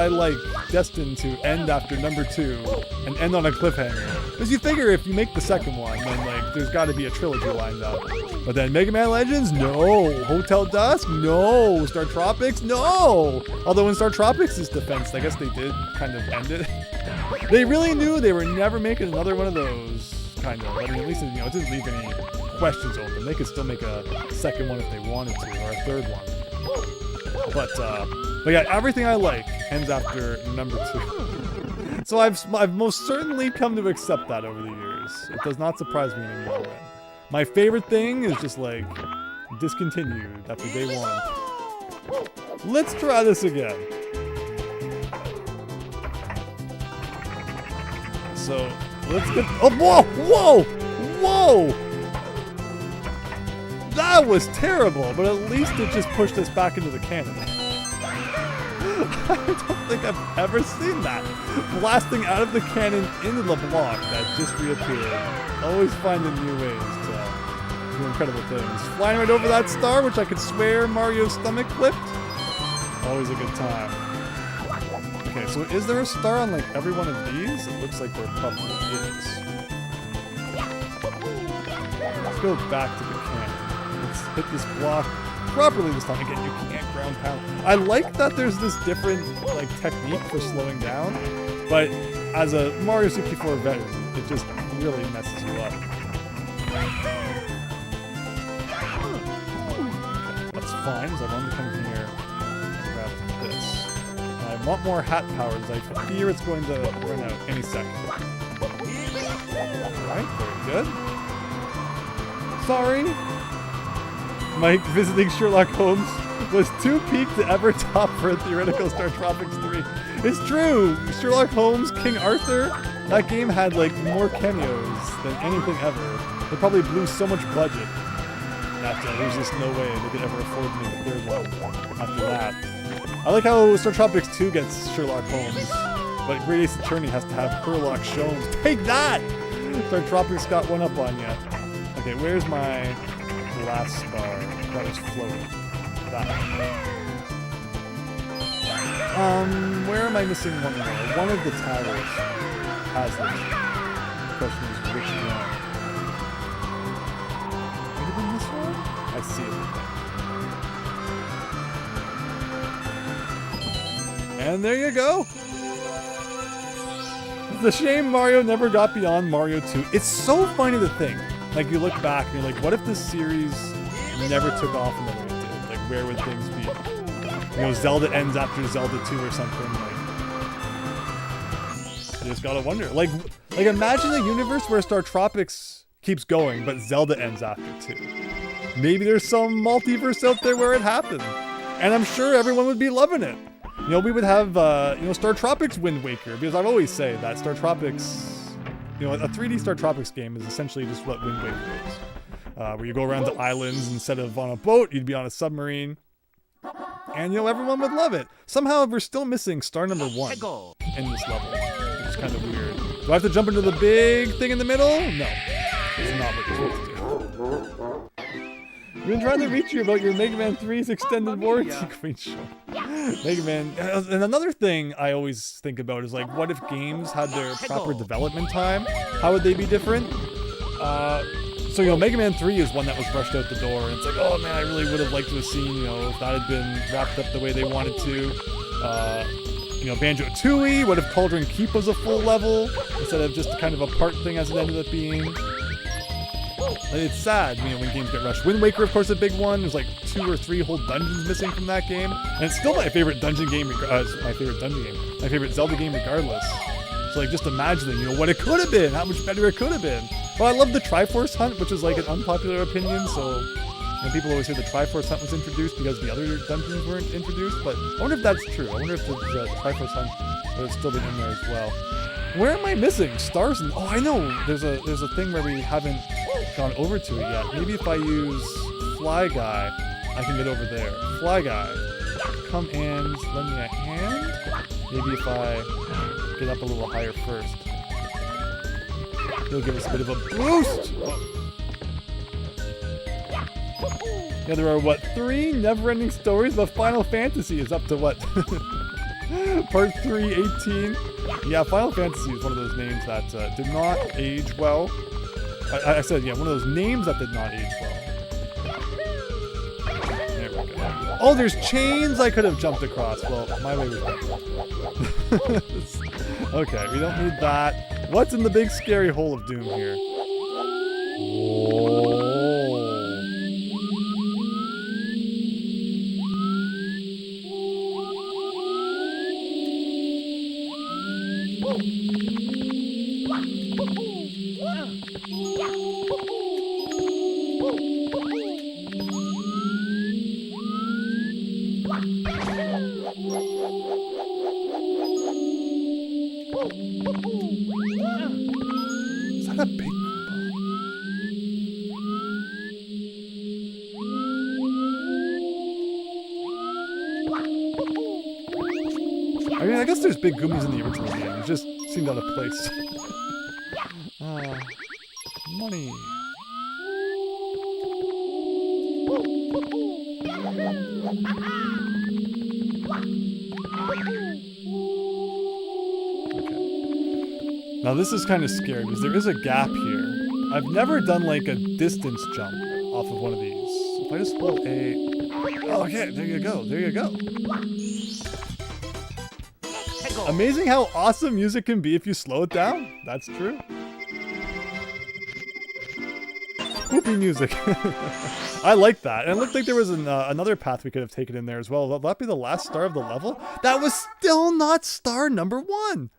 like destined to end after number 2 and end on a cliffhanger? Because you figure if you make the second one, then like there's got to be a trilogy lined up. But then Mega Man Legends, no. Hotel Dusk, no. Star Tropics, no. Although in Star Tropics' defense, I guess they did kind of end it. They really knew they were never making another one of those, kind of. I mean, at least, you know, it didn't leave any questions open. They could still make a second one if they wanted to, or a third one. But yeah, everything I like ends after number 2. So I've most certainly come to accept that over the years. It does not surprise me anymore. My favorite thing is just like discontinued after day 1. Let's try this again. So let's get. Oh, whoa! That was terrible, but at least it just pushed us back into the cannon. I don't think I've ever seen that. Blasting out of the cannon into the block that just reappeared. Always finding new ways to do incredible things. Flying right over that star, which I could swear Mario's stomach flipped. Always a good time. Okay, so is there a star on like every one of these? It looks like there probably is. Let's go back to the cannon. Let's hit this block properly this time. Again, you can't ground pound. I like that there's this different like technique for slowing down, but as a Mario 64 veteran, it just really messes you up. Okay, that's fine, so I want to come here and grab this. I want more hat powers. I fear it's going to run out any second. Alright, very good. Sorry. Mike visiting Sherlock Holmes was too peaked to ever top for a theoretical Star Tropics 3. It's true! Sherlock Holmes, King Arthur, that game had like more cameos than anything ever. They probably blew so much budget that there's just no way they could ever afford to make a third one after that. I like how Star Tropics 2 gets Sherlock Holmes, but Great Ace Attorney has to have Sherlock Sholmes. Take that! Star Tropics got one up on you. Okay, where's my last star that was floating? That one. Where am I missing one more? One of the towers has it. The question is which one? Could have been this one? I see it. And there you go. It's a shame Mario never got beyond Mario 2. It's so funny to think. Like, you look back and you're like, what if this series never took off in the way it did? Like, where would things be? You know, Zelda ends after Zelda 2 or something. Like, you just gotta wonder. Like imagine a universe where Star Tropics keeps going, but Zelda ends after 2. Maybe there's some multiverse out there where it happened. And I'm sure everyone would be loving it. You know, we would have, you know, Star Tropics Wind Waker, because I've always say that Star Tropics... You know, a 3D Star Tropics game is essentially just what Wind Waker is. Where you go around the islands, instead of on a boat, you'd be on a submarine. And, you know, everyone would love it. Somehow, we're still missing star number 1 in this level, which is kind of weird. Do I have to jump into the big thing in the middle? No. It's not what you're supposed to do. We've been trying to reach you about your Mega Man 3's extended warranty, Queen Show. Mega Man, and another thing I always think about is like, what if games had their proper development time? How would they be different? So, you know, Mega Man 3 is one that was rushed out the door, and it's like, oh man, I really would have liked to have seen, you know, if that had been wrapped up the way they wanted to. You know, Banjo-Tooie, what if Cauldron Keep was a full level instead of just kind of a part thing as it ended up being? It's sad, you know, when games get rushed. Wind Waker, of course, a big one. There's like 2 or 3 whole dungeons missing from that game, and it's still my favorite dungeon game. My favorite Zelda game, regardless. So like, just imagining, you know, what it could have been, how much better it could have been. Well, I love the Triforce Hunt, which is like an unpopular opinion. So, you know, people always say the Triforce Hunt was introduced because the other dungeons weren't introduced. But I wonder if that's true. I wonder if the Triforce Hunt would have still been in there as well. Where am I missing? Stars and... Oh, I know. There's a thing where we haven't gone over to it yet. Maybe if I use Fly Guy, I can get over there. Fly Guy, come and lend me a hand? Maybe if I get up a little higher first. He'll give us a bit of a boost! Oh. Yeah, there are, what, 3 never-ending stories, but Final Fantasy is up to, what? Part 318? Yeah, Final Fantasy is one of those names that did not age well. I said, yeah, one of those names that did not age well. There we go. Oh, there's chains I could have jumped across. Well, my way was better. Okay, we don't need that. What's in the big scary hole of doom here? Whoa. Is that a big Goomba? I mean, I guess there's big Goombas in the original game. It just seemed out of place. Money. Now this is kind of scary because there is a gap here. I've never done like a distance jump off of one of these. If I just hold A... Oh, okay, there you go, there you go. Amazing how awesome music can be if you slow it down. That's true. Whoopee music. I like that. And it looked like there was another path we could have taken in there as well. Will that be the last star of the level? That was still not star number 1.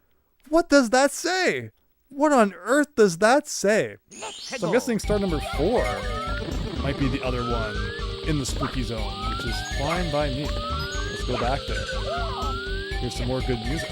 What does that say? What on earth does that say? So I'm guessing star number 4 might be the other one in the spooky zone, which is fine by me. Let's go back there. Here's some more good music.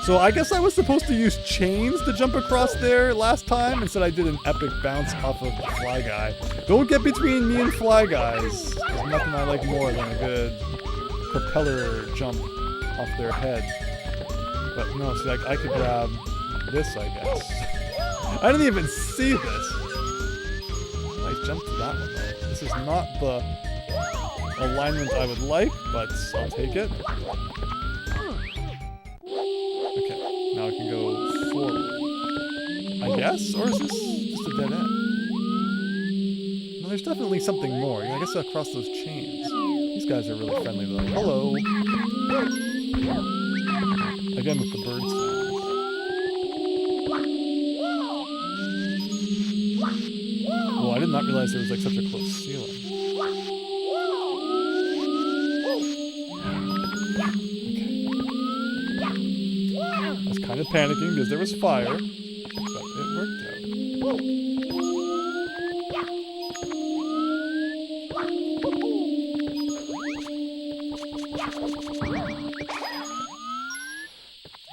So I guess I was supposed to use chains to jump across there last time. Instead I did an epic bounce off of Fly Guy. Don't get between me and Fly Guys. There's nothing I like more than a good propeller jump off their head. But no, see, like I could grab this, I guess. I didn't even see this. Nice jump to that one though. This is not the alignment I would like, but I'll take it. Now I can go forward, I guess? Or is this just a dead end? No, there's definitely something more. I guess I'll cross those chains. These guys are really friendly though. Hello! Again with the bird sounds. Oh, I did not realize there was like such a close ceiling. Kind of panicking because there was fire, but it worked out.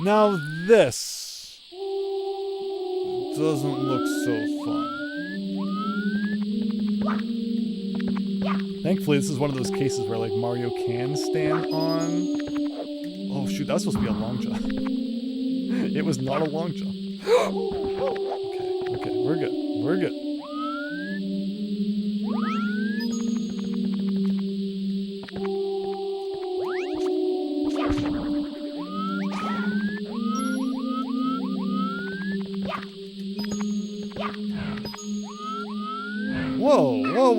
Now this doesn't look so fun. Thankfully, this is one of those cases where like Mario can stand on. Oh shoot, that was supposed to be a long jump. It was not a long jump. Okay, we're good. We're good.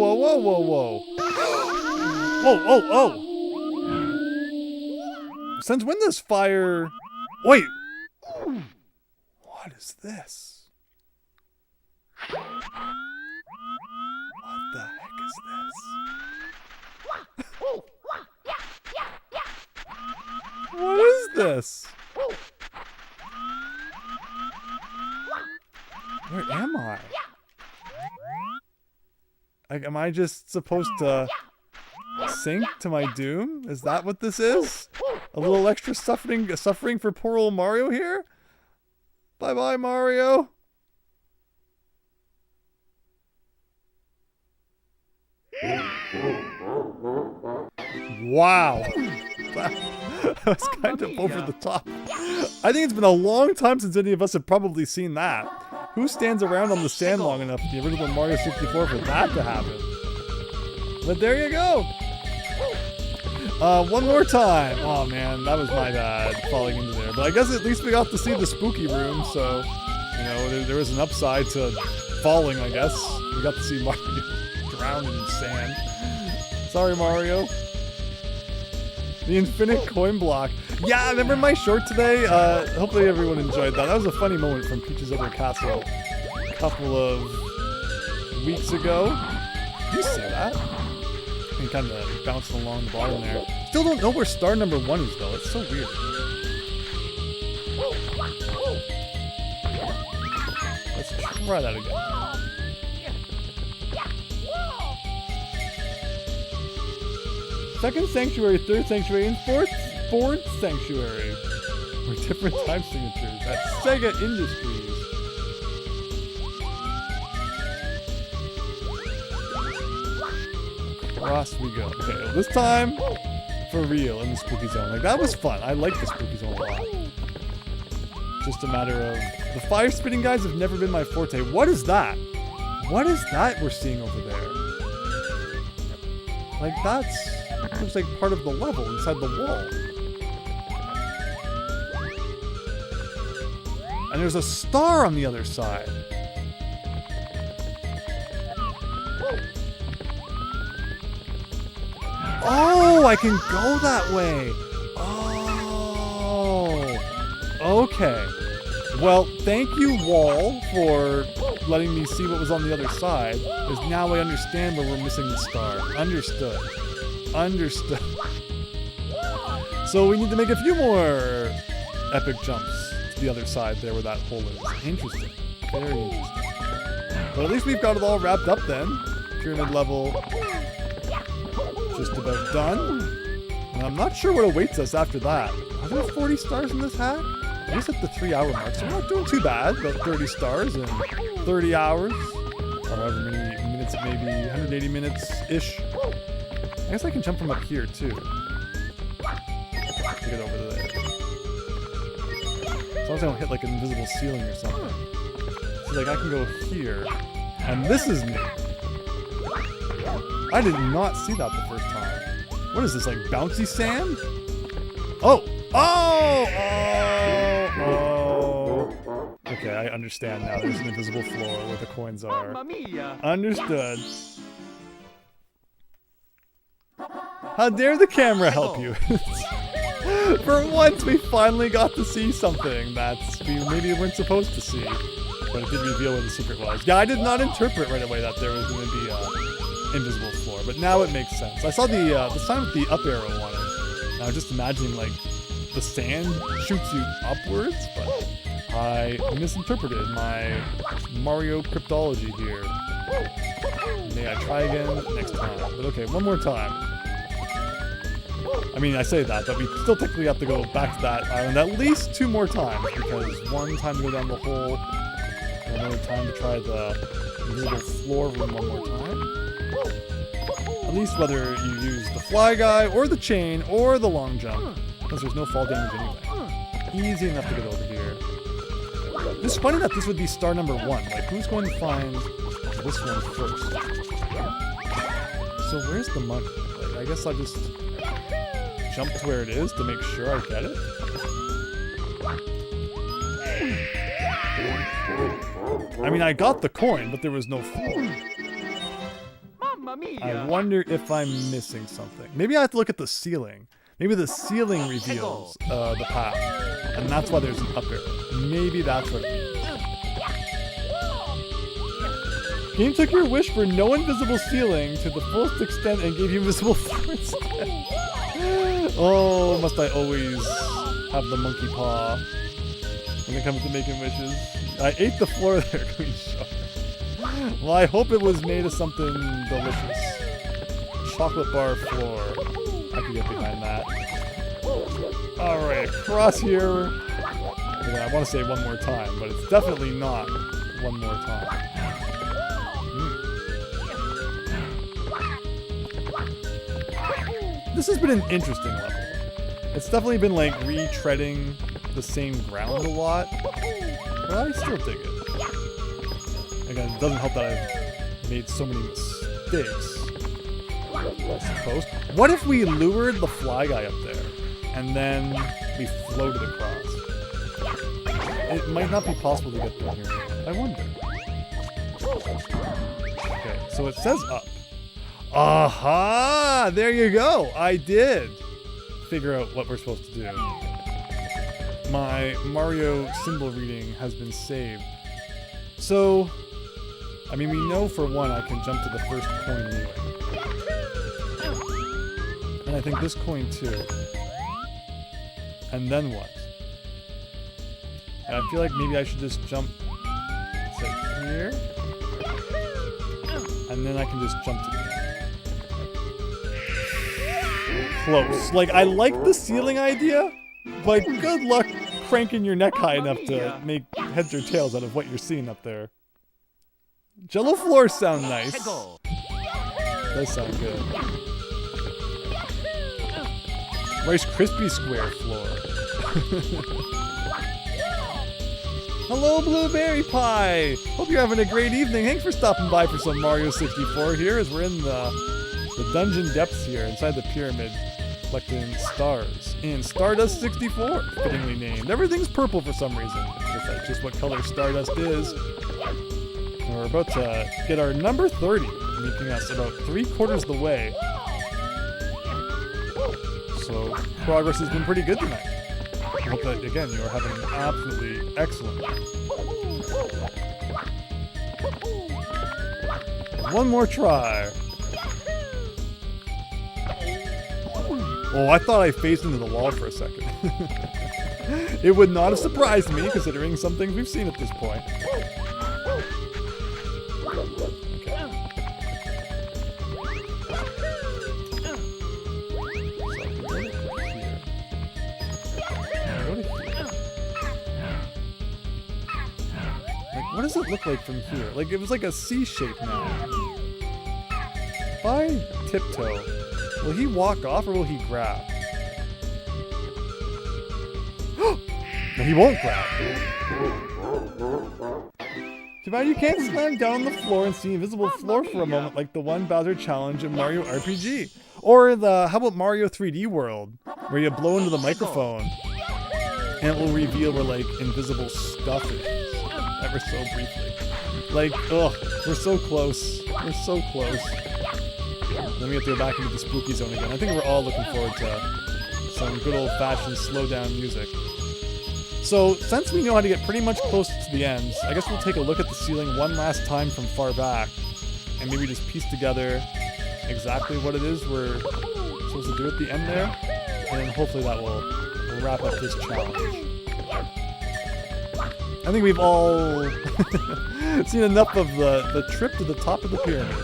whoa, whoa, whoa, whoa. Whoa, oh, oh. Since when does fire... Wait. What is this? What the heck is this? What is this? Where am I? Like, am I just supposed to sink to my doom? Is that what this is? A little extra suffering for poor old Mario here? Bye-bye, Mario. Wow. That was kind of over the top. I think it's been a long time since any of us have probably seen that. Who stands around on the sand long enough in the original Mario 64 for that to happen? But there you go. One more time. Oh man, that was my bad falling into there. But I guess at least we got to see the spooky room, so, you know, there was an upside to falling, I guess. We got to see Mario drown in sand. Sorry, Mario. The infinite coin block. Yeah, I remember my short today. Hopefully everyone enjoyed that. That was a funny moment from Peach's Upper Castle a couple of weeks ago. Did you see that? And kind of bouncing along the bottom there. Still don't know where star number 1 is though. It's so weird. Let's try that again. Second sanctuary, third sanctuary, and fourth sanctuary. Or different time signatures at Sega Industries. Across we go. Okay, well, this time for real in the spooky zone. Like, that was fun. I like the spooky zone a lot. Just a matter of the fire spitting guys have never been my forte. What is that? What is that we're seeing over there? Like, that's looks like part of the level inside the wall. And there's a star on the other side. Oh, I can go that way. Oh, okay. Well, thank you, wall, for letting me see what was on the other side. Because now I understand where we're missing the star. Understood. Understood. So we need to make a few more epic jumps to the other side there where that hole is. Interesting. Very interesting. But at least we've got it all wrapped up then. Pyramid level just about done. And I'm not sure what awaits us after that. Are there 40 stars in this hack? I just hit the 3-hour mark, so we're not doing too bad. About 30 stars in 30 hours. Or however many minutes it may be. 180 minutes-ish. I guess I can jump from up here, too. To get over there. As long as I don't hit like an invisible ceiling or something. So like I can go here. And this is new. I did not see that the first time. What is this, like bouncy sand? Oh! Oh! Oh! Oh! Okay, I understand now. There's an invisible floor where the coins are. Understood. How dare the camera help you? For once, we finally got to see something that we maybe weren't supposed to see. But it did reveal what the secret was. Yeah, I did not interpret right away that there was going to be invisible floor, but now it makes sense. I saw the sign with the up arrow on it. And I was just imagining like the sand shoots you upwards, but I misinterpreted my Mario cryptology here. May I try again next time? But okay, one more time. I mean, I say that, but we still technically have to go back to that island at least 2 more times, because one time to go down the hole, and another time to try the invisible floor room one more time. At least whether you use the fly guy, or the chain, or the long jump, because there's no fall damage anyway. Easy enough to get over here. It's funny that this would be star number 1. Like, who's going to find this one first? So where's the money? Like, I guess I'll just jump to where it is to make sure I get it. I mean, I got the coin, but there was no floor. Mamma I wonder if I'm missing something. Maybe I have to look at the ceiling. Maybe the ceiling reveals the path, and that's why there's an up arrow. Maybe that's what it means. Game took your wish for no invisible ceiling to the fullest extent and gave you invisible floor instead. Oh, must I always have the monkey paw when it comes to making wishes? I ate the floor there, Queen Shark. Well, I hope it was made of something delicious. Chocolate bar floor. I can get behind that. Alright, across here. I want to say one more time, but it's definitely not one more time. This has been an interesting level. It's definitely been like retreading the same ground a lot, but I still dig it. Again, it doesn't help that I've made so many mistakes, I suppose. What if we lured the fly guy up there, and then we floated across? It might not be possible to get through here. I wonder. Okay, so it says up. Aha! There you go! I did figure out what we're supposed to do. My Mario symbol reading has been saved. So, I mean, we know for one I can jump to the first coin anyway. And I think this coin too. And then what? And I feel like maybe I should just jump, say, here. And then I can just jump to the end. Close. Like, I like the ceiling idea, but good luck cranking your neck high enough to make heads or tails out of what you're seeing up there. Jello floors sound nice. Does sound good. Rice Krispie Square floor. Hello, Blueberry Pie! Hope you're having a great evening. Thanks for stopping by for some Mario 64 here as we're in the dungeon depths here inside the pyramid collecting stars in Stardust 64, fittingly named. Everything's purple for some reason. I guess that's just what color Stardust is. And we're about to get our number 30, making us about 3/4 the way. So progress has been pretty good tonight. I hope that, again, you are having an absolutely excellent night. One more try. Oh, I thought I phased into the wall for a second. It would not have surprised me, considering some things we've seen at this point. What does it look like from here? Like, it was like a C shape now. If I tiptoe, will he walk off or will he grab? No, he won't grab. Too bad you can't slam down on the floor and see invisible floor for a moment like the one Bowser challenge in Mario RPG. Or how about Mario 3D World, where you blow into the microphone and it will reveal where like invisible stuff is. Ever so briefly. Like, ugh, we're so close. We're so close. Then we have to go back into the spooky zone again. I think we're all looking forward to some good old-fashioned slow-down music. So, since we know how to get pretty much close to the ends, I guess we'll take a look at the ceiling one last time from far back, and maybe just piece together exactly what it is we're supposed to do at the end there, and then hopefully that will wrap up this challenge. I think we've all seen enough of the trip to the top of the pyramid.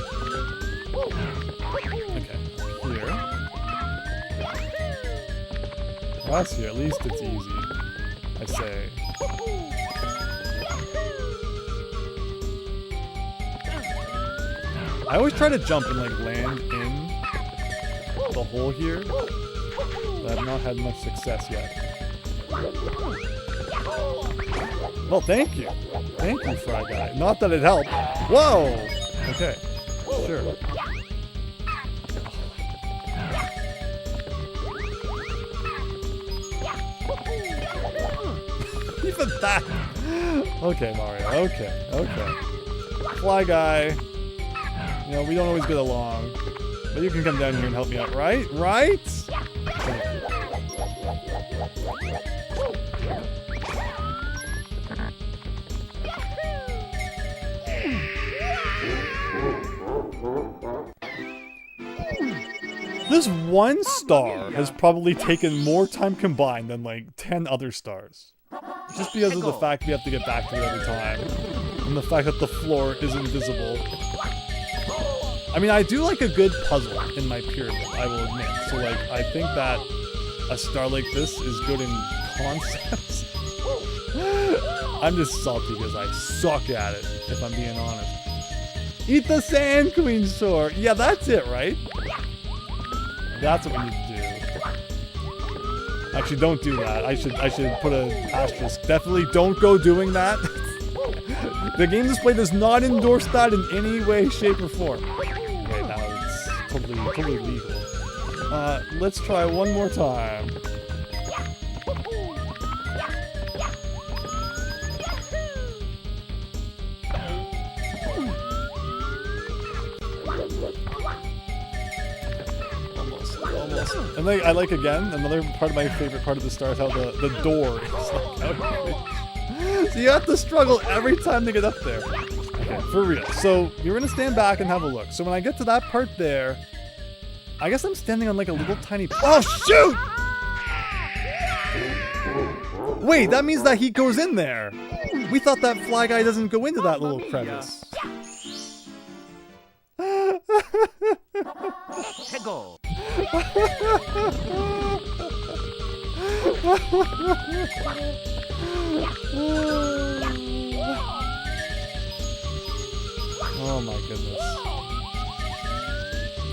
Okay, here. Last here, at least it's easy, I say. I always try to jump and like land in the hole here, but I've not had much success yet. Well, thank you. Thank you, Fry Guy. Not that it helped. Whoa! Okay. Sure. Even that. Okay, Mario. Okay. Okay. Fly Guy. You know, we don't always get along. But you can come down here and help me out, right? Right? This one star has probably taken more time combined than like 10 other stars. Just because of the fact we have to get back to it every time. And the fact that the floor is invisible. I mean, I do like a good puzzle in my pyramid, I will admit. So like, I think that a star like this is good in concepts. I'm just salty because I suck at it, if I'm being honest. Eat the Sand Queen sword. Yeah, that's it, right? That's what we need to do. Actually, don't do that. I should put an asterisk. Definitely don't go doing that. The game display does not endorse that in any way, shape, or form. Okay, now it's totally legal. Let's try one more time. And I like, again, another part of my favorite part of the star is how the door is like out. So you have to struggle every time to get up there. Okay, for real. So you're gonna stand back and have a look. So when I get to that part there, I guess I'm standing on like a little tiny... Oh, shoot! Wait, that means that he goes in there. We thought that fly guy doesn't go into that little crevice. Go. Oh my goodness.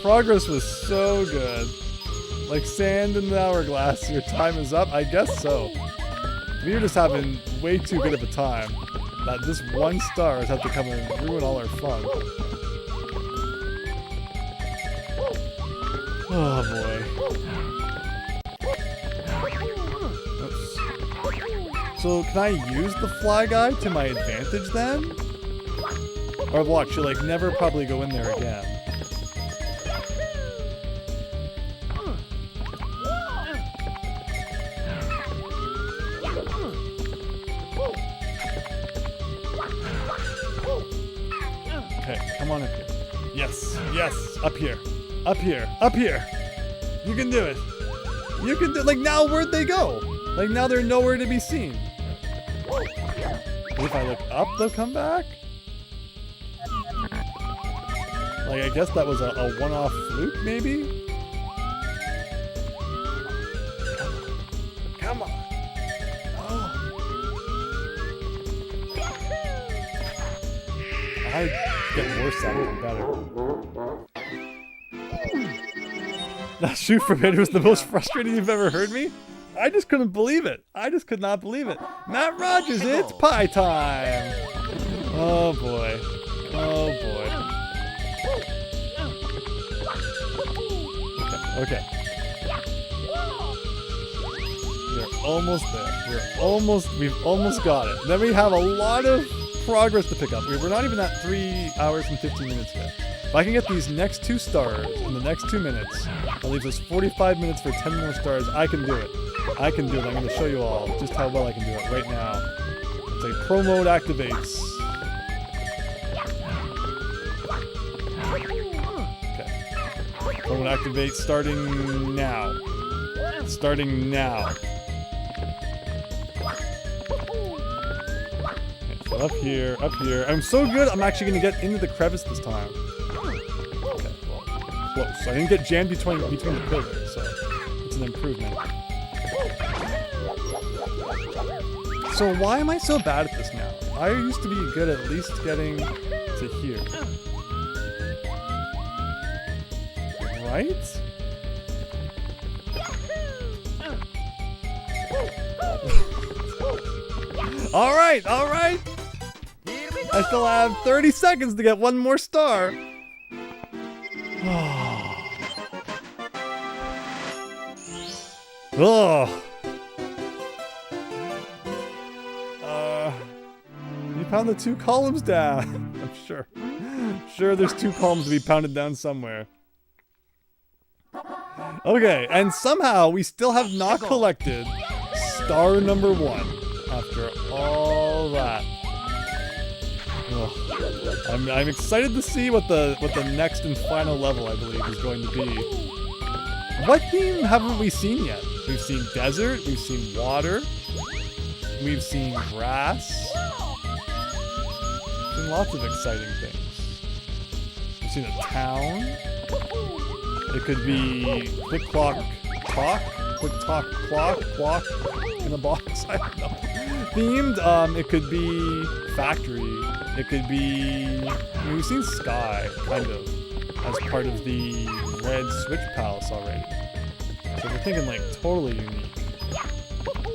Progress was so good. Like sand in the hourglass, your time is up? I guess so. We were just having way too good of a time that this one star has had to come and ruin all our fun. Oh boy. Oops. So can I use the fly guy to my advantage then? Or watch, she'll like never probably go in there again. Okay, come on up here. Yes, yes, up here. Up here, up here. You can do it. You can do it. Like now, where'd they go? Like now they're nowhere to be seen. If I look up, they'll come back? Like I guess that was a one-off fluke, maybe? Come on. Oh. I get worse at it than better. That shoot from it was the most frustrating you've ever heard me? I just couldn't believe it. I just could not believe it. Matt Rogers, it's pie time! Oh boy. Oh boy. Okay. We're almost there. We've almost got it. Then we have a lot of progress to pick up. We're not even at 3 hours and 15 minutes yet. If I can get these next 2 stars in the next 2 minutes, that leaves us 45 minutes for 10 more stars. I can do it. I can do it. I'm going to show you all just how well I can do it right now. It's like pro mode activates. Okay. Pro mode activates starting now. Starting now. Okay, so up here, up here. I'm so good, I'm actually going to get into the crevice this time. Close. I didn't get jammed between the pillars, so it's an improvement. So why am I so bad at this now? I used to be good at least getting to here. Right? Alright, alright! I still have 30 seconds to get one more star. Oh. You pound the 2 columns down. I'm sure. Sure, there's 2 columns to be pounded down somewhere. Okay, and somehow we still have not collected star number 1 after all that. Ugh. I'm excited to see what the next and final level, I believe, is going to be. What theme haven't we seen yet? We've seen desert, we've seen water, we've seen grass. We've seen lots of exciting things. We've seen a town. It could be click clock clock, click clock clock in a box. I don't know. Themed. It could be factory. It could be. I mean, we've seen sky kind of as part of the red switch palace already. So we're thinking like totally unique.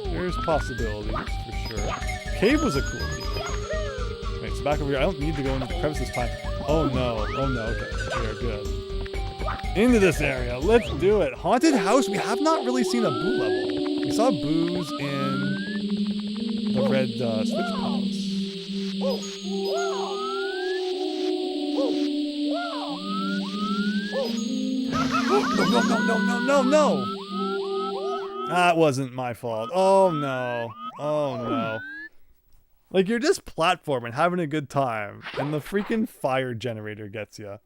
There's possibilities for sure. Cave was a cool theme. Wait, so back over here. I don't need to go into the crevice this time. Oh no. Oh no. Okay, we are good. Into this area. Let's do it. Haunted house. We have not really seen a Boo level. We saw Boos in the red switch palace. No. That wasn't my fault. Oh no. Oh no. Like, you're just platforming, having a good time, and the freaking fire generator gets you.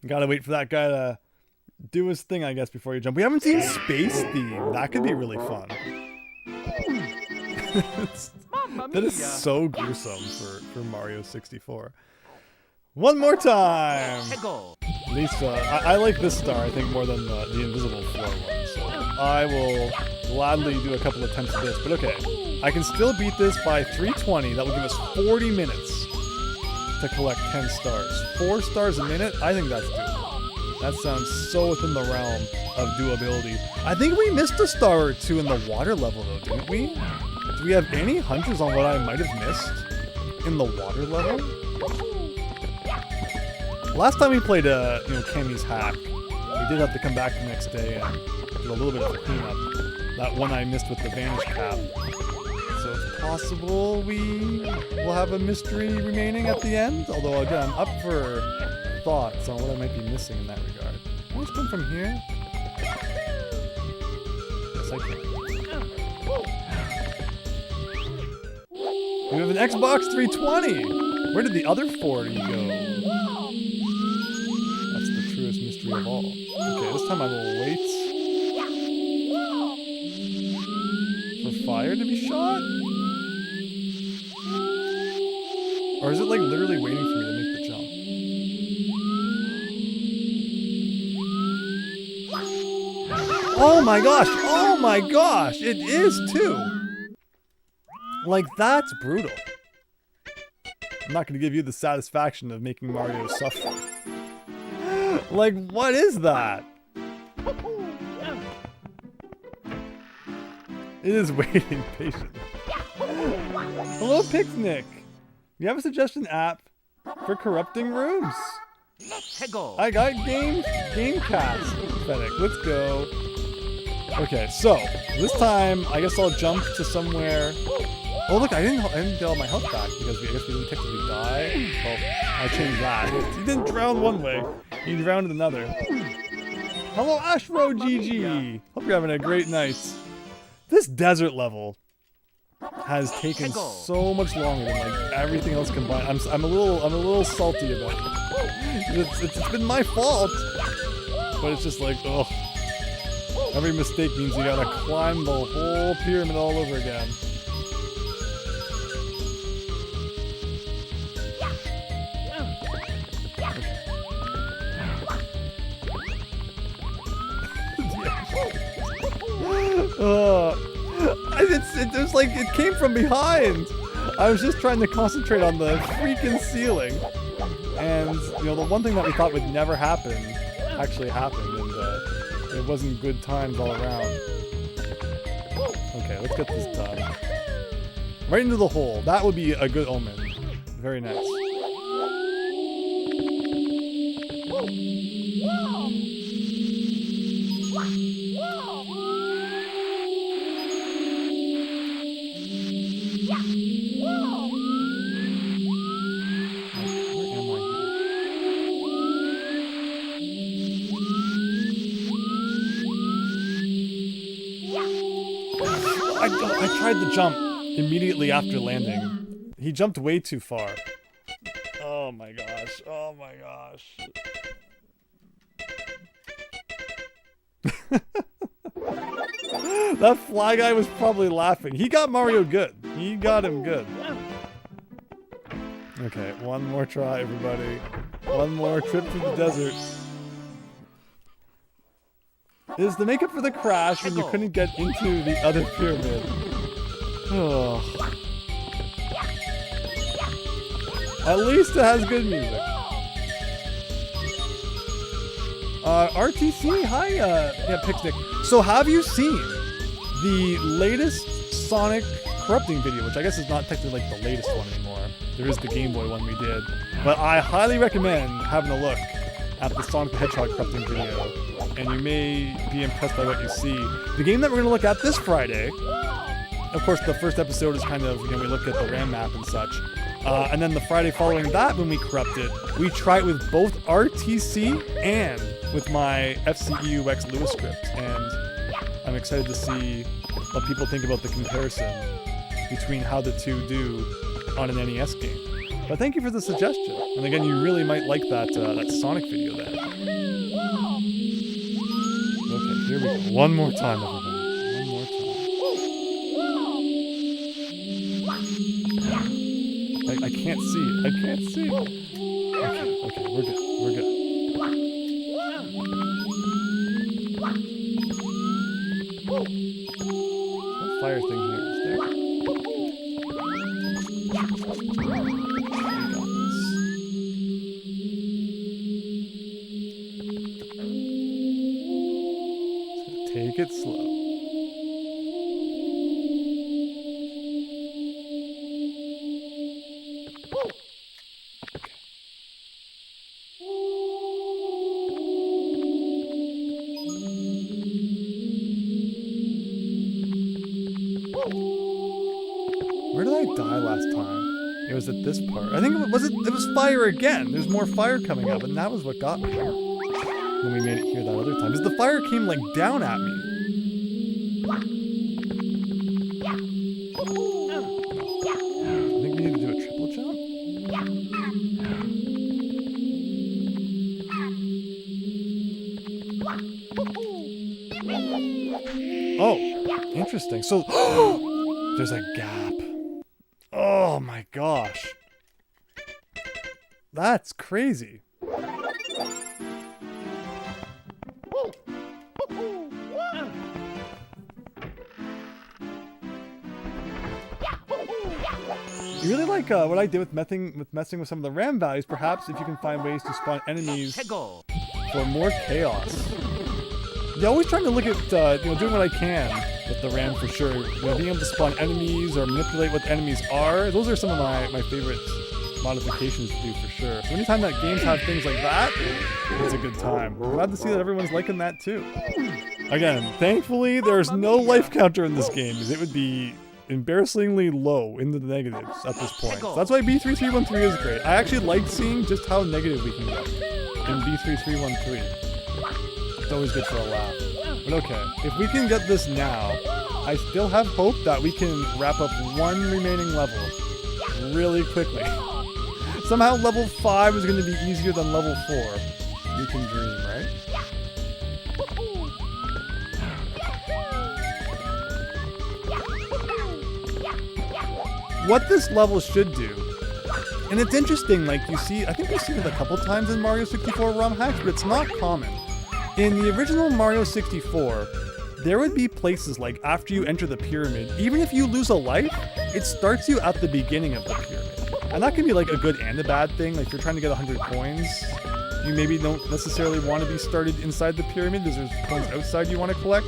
Gotta wait for that guy to do his thing, I guess, before you jump. We haven't seen Space Theme. That could be really fun. That is so gruesome for Mario 64. One more time! Lisa, I like this star, I think, more than the invisible floor one. So I will gladly do a couple attempts at this. But okay, I can still beat this by 320. That will give us 40 minutes to collect 10 stars. 4 stars a minute? I think that's doable. That sounds so within the realm of doability. I think we missed a star or 2 in the water level though, didn't we? Do we have any hunches on what I might have missed in the water level? Last time we played Cammy's hack, we did have to come back the next day and do a little bit of a cleanup. That one I missed with the vanish cap. So it's possible we will have a mystery remaining at the end. Although again, I'm up for thoughts on what I might be missing in that regard. Can we spin from here? Yes, I can. We have an Xbox 320! Where did the other 40 go? That's the truest mystery of all. Okay, this time I will wait for fire to be shot? Or is it like literally waiting for me to make the jump? Oh my gosh! Oh my gosh! It is too! Like, that's brutal. I'm not going to give you the satisfaction of making Mario suffer. Like, what is that? It is waiting patiently. Hello, Picnic. You have a suggestion app for corrupting rooms. I got Gamecast. Pathetic. Let's go. Okay, so this time I guess I'll jump to somewhere. Oh look, I didn't get all my health back because I guess we didn't technically die. Well, I changed that. You didn't drown one way, you drowned another. Hello, Ashro GG. Hope you're having a great night. This desert level has taken so much longer than like everything else combined. I'm a little salty about it. It's been my fault, but it's just like, ugh. Every mistake means you gotta climb the whole pyramid all over again. It was like it came from behind. I was just trying to concentrate on the freaking ceiling, and the one thing that we thought would never happen actually happened, and it wasn't good times all around. Okay, let's get this done. Right into the hole. That would be a good omen. Very nice. I tried the jump immediately after landing. He jumped way too far. Oh my gosh. Oh my gosh. That fly guy was probably laughing. He got Mario good. He got him good. Okay, one more try, everybody. One more trip to the desert. Is the makeup for the crash when you couldn't get into the other pyramid. Oh. At least it has good music. RTC, hi, yeah, Pixnick. So have you seen the latest Sonic corrupting video, which I guess is not technically like the latest one anymore. There is the Game Boy one we did. But I highly recommend having a look at the Sonic the Hedgehog corrupting video, and you may be impressed by what you see. The game that we're going to look at this Friday, of course the first episode is kind of, you know, we look at the RAM map and such. And then the Friday following that, when we corrupt it, we try it with both RTC and with my FCEUX Lewis script. And I'm excited to see what people think about the comparison between how the two do on an NES game. But thank you for the suggestion. And again, you really might like that Sonic video then. Okay, here we go. One more time, everybody. One more time. I can't see it. I can't see it. Okay, we're good. We're good. What fire thing here is there? Take it slow. Where did I die last time? It was at this part. I think it was fire again. There's more fire coming up, and that was what got me when we made it here that other time. Because the fire came like down at me. I think we need to do a triple jump. Oh, interesting. So there's a gap. Oh my gosh. That's crazy. You really like what I did with messing with some of the RAM values. Perhaps if you can find ways to spawn enemies for more chaos. Yeah, always trying to look at doing what I can with the RAM for sure. You know, being able to spawn enemies or manipulate what the enemies are. Those are some of my favorite modifications to do for sure. So anytime that games have things like that, it's a good time. I'm glad to see that everyone's liking that too. Again, thankfully there's no life counter in this game, because it would be embarrassingly low into the negatives at this point. So that's why B3313 is great. I actually like seeing just how negative we can get in B3313. It's always good for a laugh. But okay, if we can get this now, I still have hope that we can wrap up one remaining level really quickly. Somehow level 5 is going to be easier than level 4. You can dream, right? What this level should do, and it's interesting, like you see, I think we've seen it a couple times in Mario 64 ROM hacks, but it's not common. In the original Mario 64, there would be places like after you enter the pyramid, even if you lose a life, it starts you at the beginning of the pyramid. And that can be like a good and a bad thing. Like if you're trying to get 100 coins, you maybe don't necessarily want to be started inside the pyramid because there's coins outside you want to collect.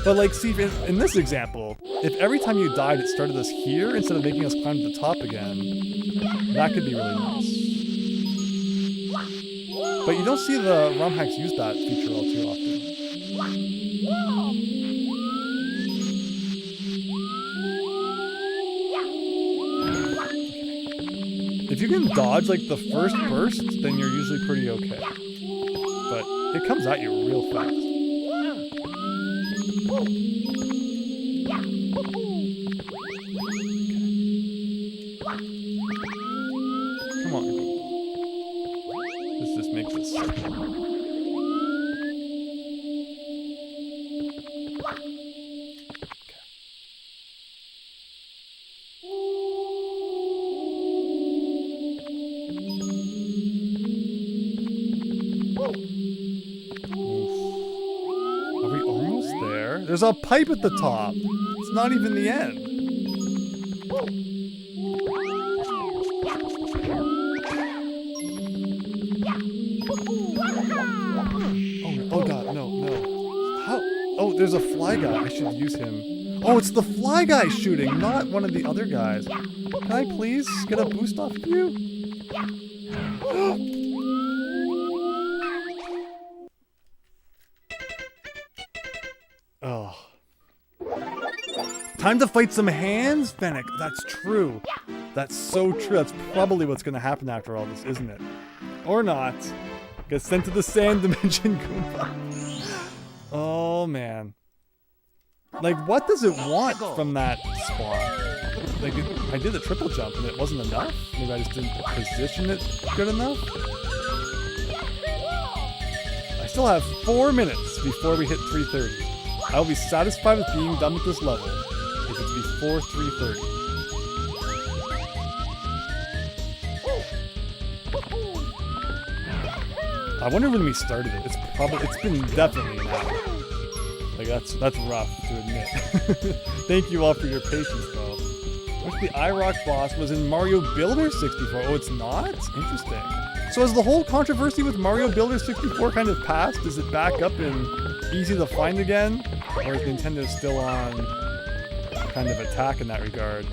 But like, see, in this example, if every time you died it started us here instead of making us climb to the top again, that could be really nice. But you don't see the ROM hacks use that feature all too often. If you can dodge like the first burst, then you're usually pretty okay. But it comes at you real fast. Come on. This just makes this simple. There's a pipe at the top. It's not even the end. Oh god, no. How? Oh, there's a fly guy. I should use him. Oh, it's the fly guy shooting, not one of the other guys. Can I please get a boost off of you? Oh. Time to fight some hands, Fennec. That's true. That's so true. That's probably what's going to happen after all this, isn't it? Or not. Get sent to the sand dimension, Goomba. Oh, man. Like, what does it want from that spot? Like, I did a triple jump and it wasn't enough? Maybe I just didn't position it good enough? I still have 4 minutes before we hit 3:30. I will be satisfied with being done with this level if it's before 3:30. I wonder when we started it. It's been definitely an hour. Like that's rough to admit. Thank you all for your patience though. What if the iRock boss was in Mario Builder 64? Oh, it's not? Interesting. So has the whole controversy with Mario Builder 64 kind of passed? Is it back up and easy to find again? Or is Nintendo still on kind of attack in that regard?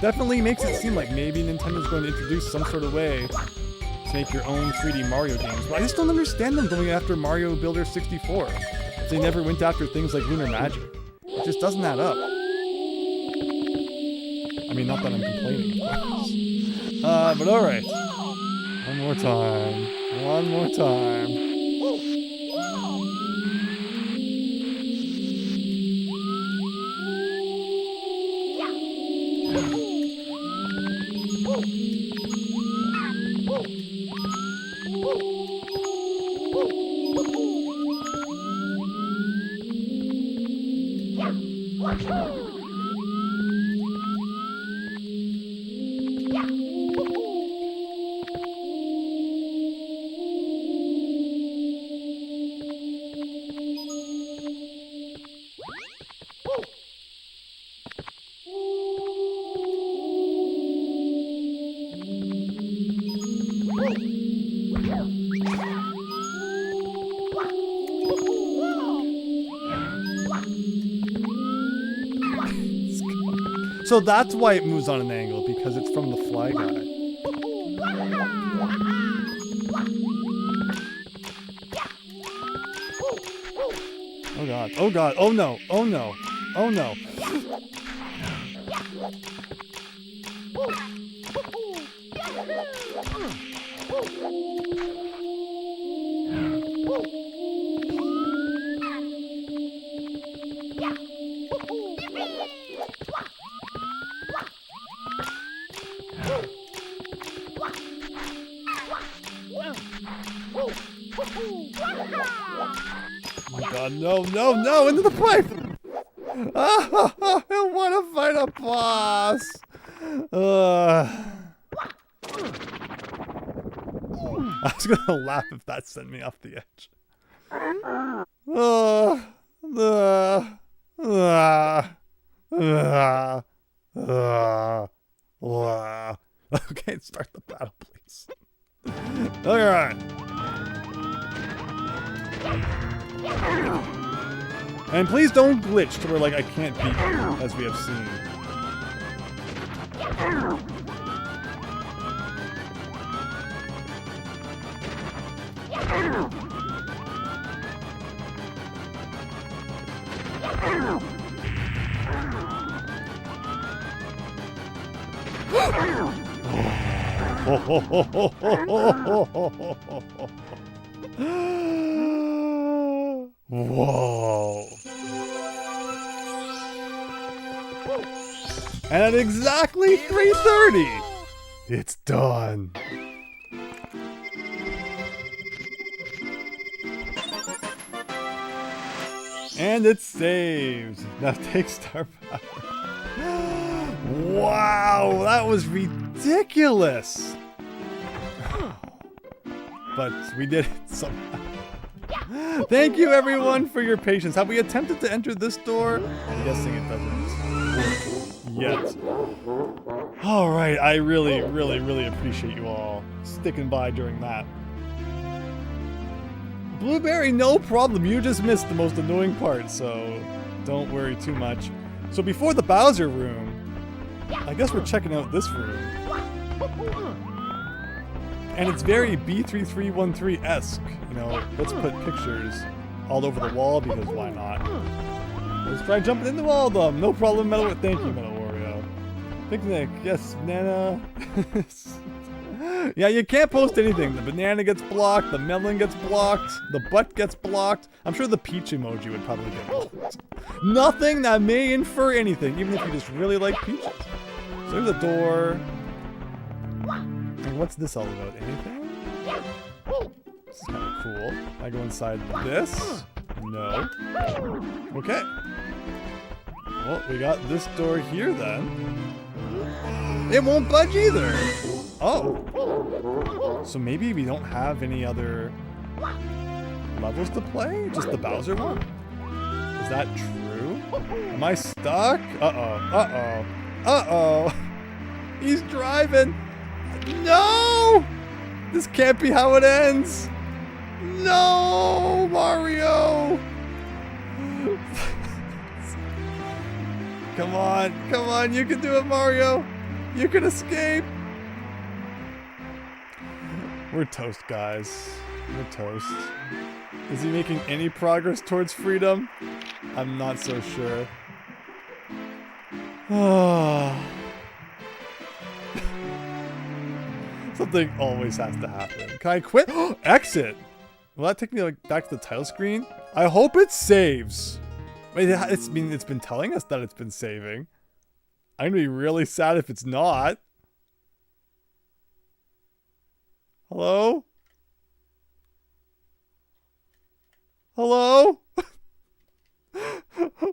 Definitely makes it seem like maybe Nintendo's going to introduce some sort of way to make your own 3D Mario games. But I just don't understand them going after Mario Builder 64. If they never went after things like Lunar Magic. It just doesn't add up. I mean, not that I'm complaining, of course. But alright. One more time. One more time. So that's why it moves on an angle, because it's from the fly guy. Oh god, oh god, oh no, oh no, oh no. No, no, no, into the pipe! Oh, I want to fight a boss! I was gonna laugh if that sent me off the edge. Okay, start the battle, please. Alright. And please don't glitch to where, like, I can't beat you, as we have seen. Whoa. And at exactly 3:30, it's done. And it saves. Now take star power. Wow, that was ridiculous. But we did it somehow. Thank you everyone for your patience. Have we attempted to enter this door? I'm guessing it doesn't yet. Alright, I really appreciate you all sticking by during that. Blueberry, no problem. You just missed the most annoying part, so don't worry too much. So before the Bowser room, I guess we're checking out this room. And it's very B3313-esque. You know, let's put pictures all over the wall because why not? Let's try jumping into all of them. No problem, Metal. Thank you, Metal Wario. Picnic, yes, banana. Yeah, you can't post anything. The banana gets blocked, the melon gets blocked, the butt gets blocked. I'm sure the peach emoji would probably get blocked. Nothing that may infer anything, even if you just really like peaches. So there's a door. And what's this all about? Anything? This is kind of cool. I go inside this? No. Okay. Well, we got this door here then. It won't budge either. Oh. So maybe we don't have any other levels to play? Just the Bowser one? Is that true? Am I stuck? Uh-oh. Uh-oh. Uh-oh. He's driving. No! This can't be how it ends. No, Mario! Come on, you can do it, Mario. You can escape. We're toast, guys. We're toast. Is he making any progress towards freedom? I'm not so sure. Something always has to happen. Can I quit? Exit! Will that take me like back to the title screen? I hope it saves. Wait, it's been telling us that it's been saving. I'm gonna be really sad if it's not. Hello? Hello?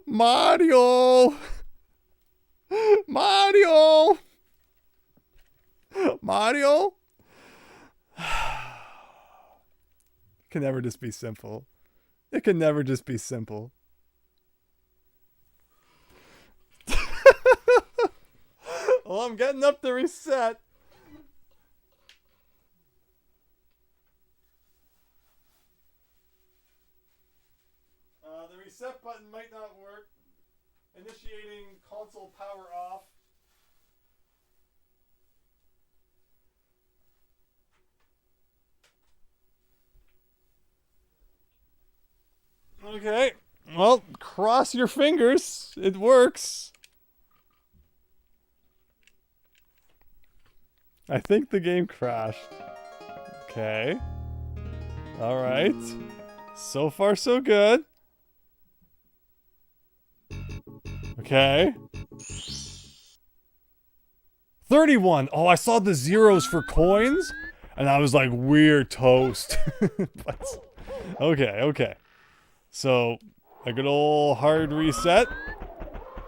Mario! Mario! Mario? It can never just be simple. It can never just be simple. Well, I'm getting up to reset. The reset button might not work. Initiating console power off. Okay. Well, cross your fingers. It works. I think the game crashed. Okay. Alright. So far, so good. Okay. 31. Oh, I saw the zeros for coins, and I was like, we're toast. But, okay. So, a good old hard reset.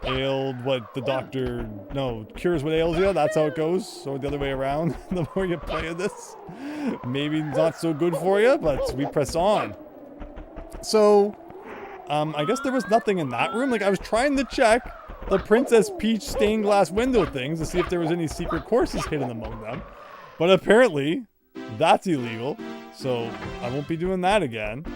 Ailed what the doctor... No, cures what ails you. That's how it goes. So the other way around. The more you play this. Maybe not so good for you, but we press on. So... I guess there was nothing in that room. Like, I was trying to check the Princess Peach stained glass window things to see if there was any secret courses hidden among them. But apparently, that's illegal. So, I won't be doing that again.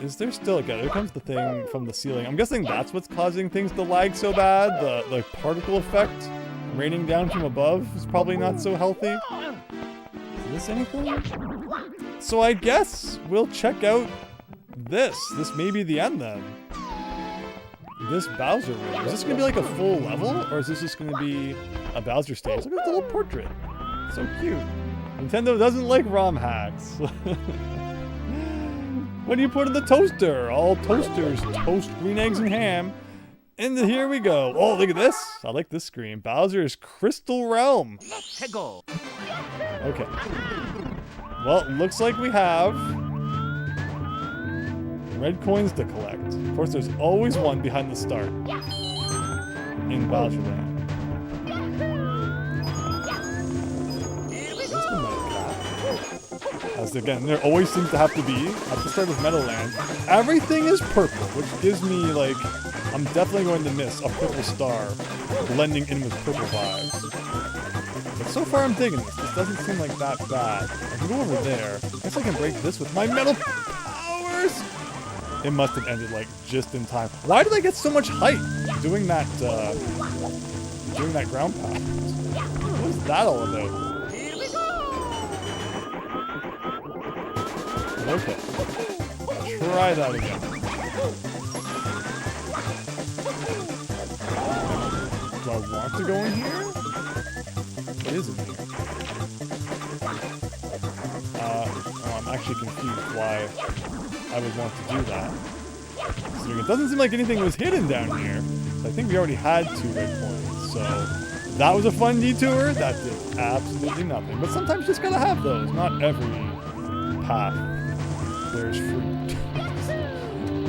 Is there still... Okay, there comes the thing from the ceiling. I'm guessing that's what's causing things to lag so bad. The particle effect raining down from above is probably not so healthy. Is this anything? So I guess we'll check out this. This may be the end then. This Bowser room. Is this going to be like a full level? Or is this just going to be a Bowser stage? Look at the little portrait. So cute. Nintendo doesn't like ROM hacks. What do you put in the toaster? All toasters toast green eggs and ham. And here we go. Oh, look at this. I like this screen. Bowser's Crystal Realm. Let's go. Okay. Well, looks like we have red coins to collect. Of course, there's always one behind the start in Bowser Land. There's the Metal Cap. As again, there always seems to have to be at the start of Meadowland. Everything is purple, which gives me like, I'm definitely going to miss a purple star blending in with purple vibes. But so far I'm digging this. This doesn't seem like that bad. I can go over there. I guess I can break this with my metal powers. It must have ended like just in time. Why did I get so much height doing that ground pound? What was that all about? Okay. Try that again. Do I want to go in here? What is in here? Oh, I'm actually confused why I would want to do that. So it doesn't seem like anything was hidden down here. So I think we already had 2 red coins. So that was a fun detour. That did absolutely nothing. But sometimes you just gotta have those. Not every path there's fruit.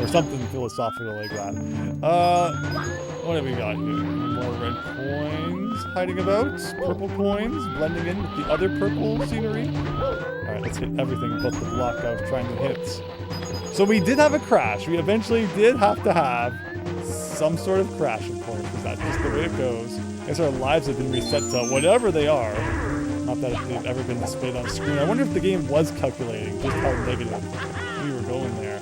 Or something philosophical like that. What have we got here? More red coins hiding about. Purple coins blending in with the other purple scenery. Alright, let's hit everything but the block I was trying to hit. So we did have a crash. We eventually did have to have some sort of crash, of course, because that's just the way it goes. I guess our lives have been reset to whatever they are. Not that they've ever been displayed on screen. I wonder if the game was calculating just how negative we were going there.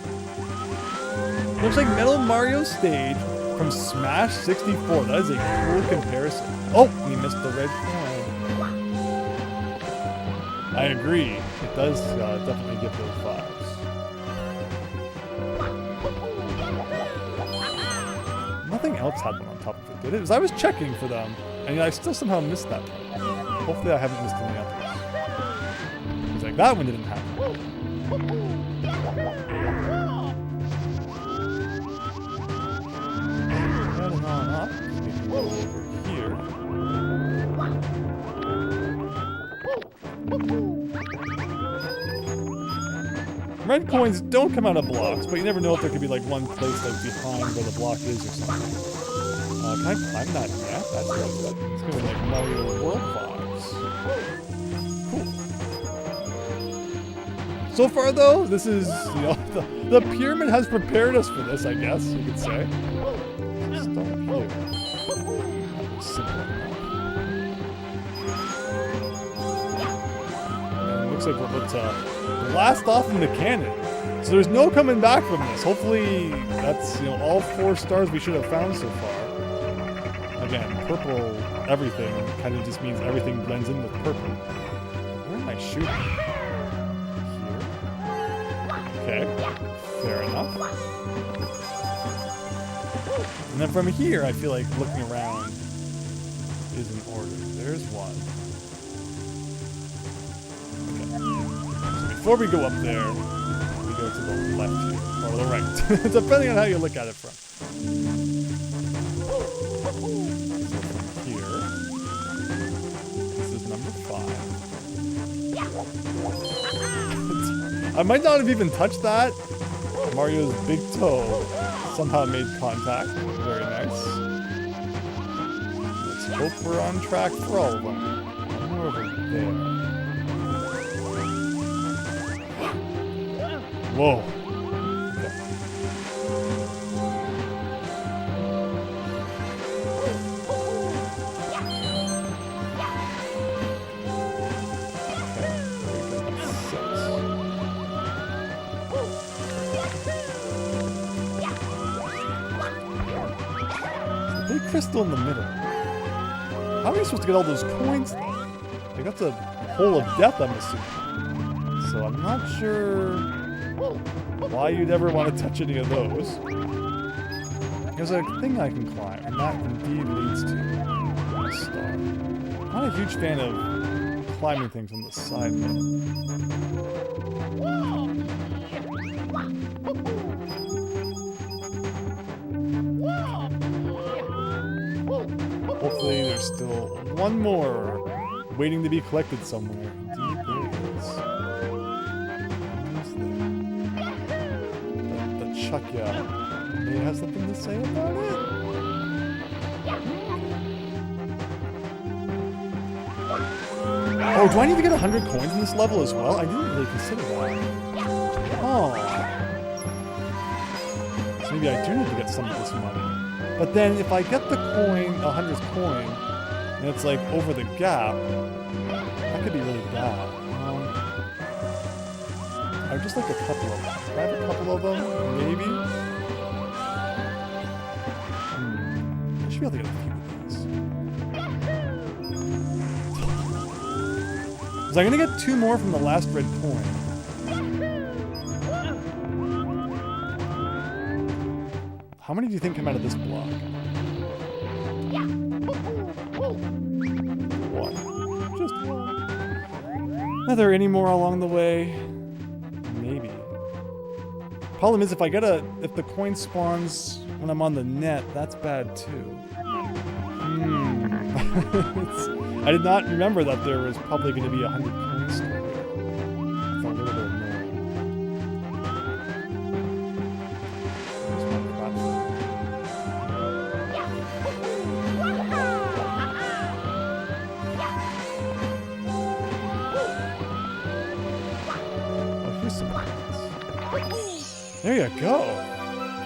Looks like Metal Mario stage from Smash 64. That is a cool comparison. Oh, we missed the red coin. I agree. It does definitely give those vibes. Nothing else had them on top of it, did it? Because I was checking for them, and I still somehow missed that part. Hopefully I haven't missed any others. It's like that one didn't happen. Heading on up. We can go over here. Red coins don't come out of blocks, but you never know if there could be like one place like behind where the block is or something. Can I climb that yet? That's good. It's gonna be like Mario World vibes. Cool. So far though, this is, you know, the pyramid has prepared us for this, I guess you could say. Let's start here. That was simple enough. And it looks like we're about to blast off in the cannon. So there's no coming back from this. Hopefully that's, you know, all 4 stars we should have found so far. Again, purple everything kind of just means everything blends in with purple. Where am I shooting? Here? Okay, fair enough. And then from here, I feel like looking around is in order. There's one. Okay. So before we go up there, we go to the left here, or the right, depending on how you look at it from. I might not have even touched that. Mario's big toe somehow made contact. Very nice. Let's hope we're on track for all of them. One more over there. Whoa. Crystal in the middle. How are you supposed to get all those coins though? Like that's a hole of death, I'm assuming. So I'm not sure why you'd ever want to touch any of those. There's a thing I can climb, and that indeed leads to a star. I'm not a huge fan of climbing things on the side though. there's still one more waiting to be collected somewhere. Indeed, there is. Who's there? The Chukya. May have something to say about it? Oh, do I need to get 100 coins in this level as well? I didn't really consider that. Oh. So maybe I do need to get some of this money. But then if I get the coin, 100th coin, and it's like over the gap, that could be really bad. I would just like a couple of them. Can I have a couple of them? Maybe? I should be able to get a few of these. So I'm gonna get 2 more from the last red coin. How many do you think come out of this block? 1. Just 1. Are there any more along the way? Maybe. Problem is, if the coin spawns when I'm on the net, that's bad too. I did not remember that there was probably going to be 100 coins still there. That's a little bit annoying. There's my crap. Oh, here's some coins. There you go.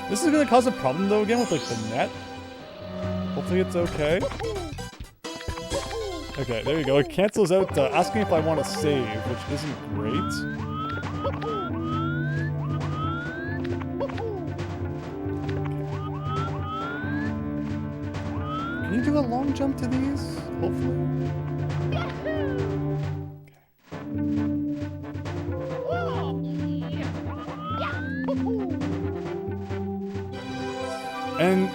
This is going to cause a problem though again with like the net. Hopefully it's okay. Okay, there you go. It cancels out asking if I want to save, which isn't great. Can you do a long jump to these? Hopefully. And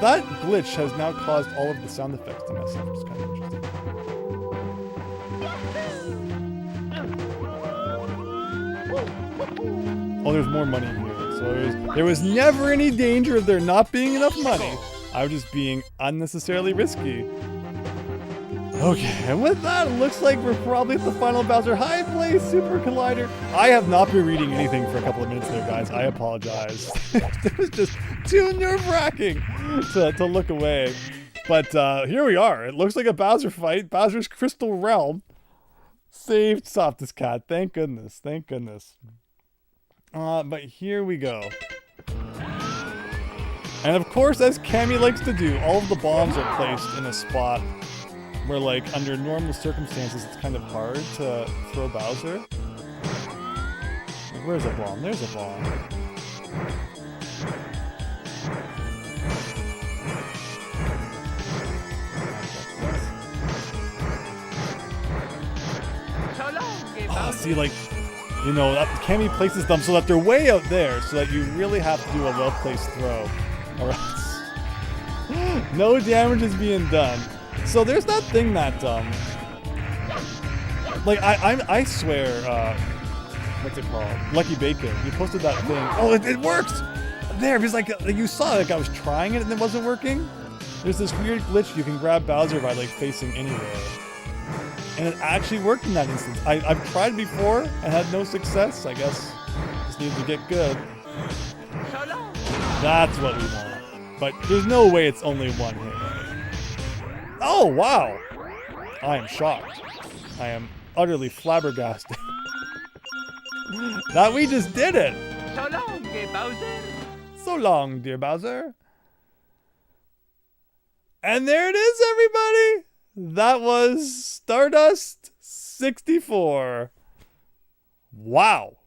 that glitch has now caused all of the sound effects to mess up, which is kind of interesting. Oh, there's more money here. So there was never any danger of there not being enough money. I was just being unnecessarily risky. Okay, and with that, it looks like we're probably at the final Bowser High Place Super Collider. I have not been reading anything for a couple of minutes there, guys. I apologize. It was just too nerve-wracking to look away. But here we are. It looks like a Bowser fight. Bowser's Crystal Realm. Saved Softest Cat. Thank goodness. Thank goodness. But here we go. And of course, as Cammy likes to do, all of the bombs are placed in a spot where, like, under normal circumstances, it's kind of hard to throw Bowser. Like, where's a bomb? There's a bomb. Oh, see, like, you know, Cammy places them so that they're way out there, so that you really have to do a well-placed throw, or else no damage is being done. So there's that thing that, like, I swear, what's it called? Lucky Bacon. You posted that thing. Oh, it works! There, because like you saw, like I was trying it and it wasn't working. There's this weird glitch you can grab Bowser by like facing anywhere. And it actually worked in that instance. I've tried before and had no success. I guess just need to get good. That's what we want. But there's no way it's only one hit. Oh, wow. I am shocked. I am utterly flabbergasted. That we just did it. So long, dear Bowser. So long, dear Bowser. And there it is, everybody. That was Stardust 64. Wow.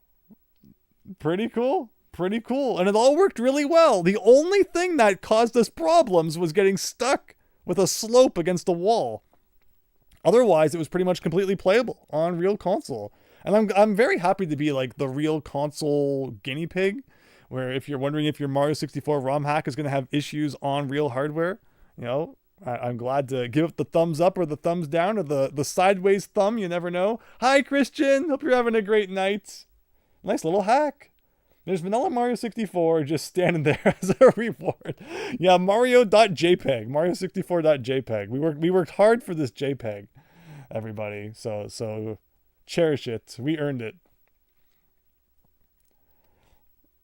Pretty cool. Pretty cool. And it all worked really well. The only thing that caused us problems was getting stuck with a slope against a wall. Otherwise, it was pretty much completely playable on real console. And I'm very happy to be like the real console guinea pig, where if you're wondering if your Mario 64 ROM hack is going to have issues on real hardware, you know, I'm glad to give it the thumbs up or the thumbs down or the sideways thumb. You never know. Hi, Christian. Hope you're having a great night. Nice little hack. There's vanilla Mario 64 just standing there as a reward. Yeah, Mario.jpg, Mario64.jpg. We worked hard for this JPEG, everybody. So cherish it. We earned it.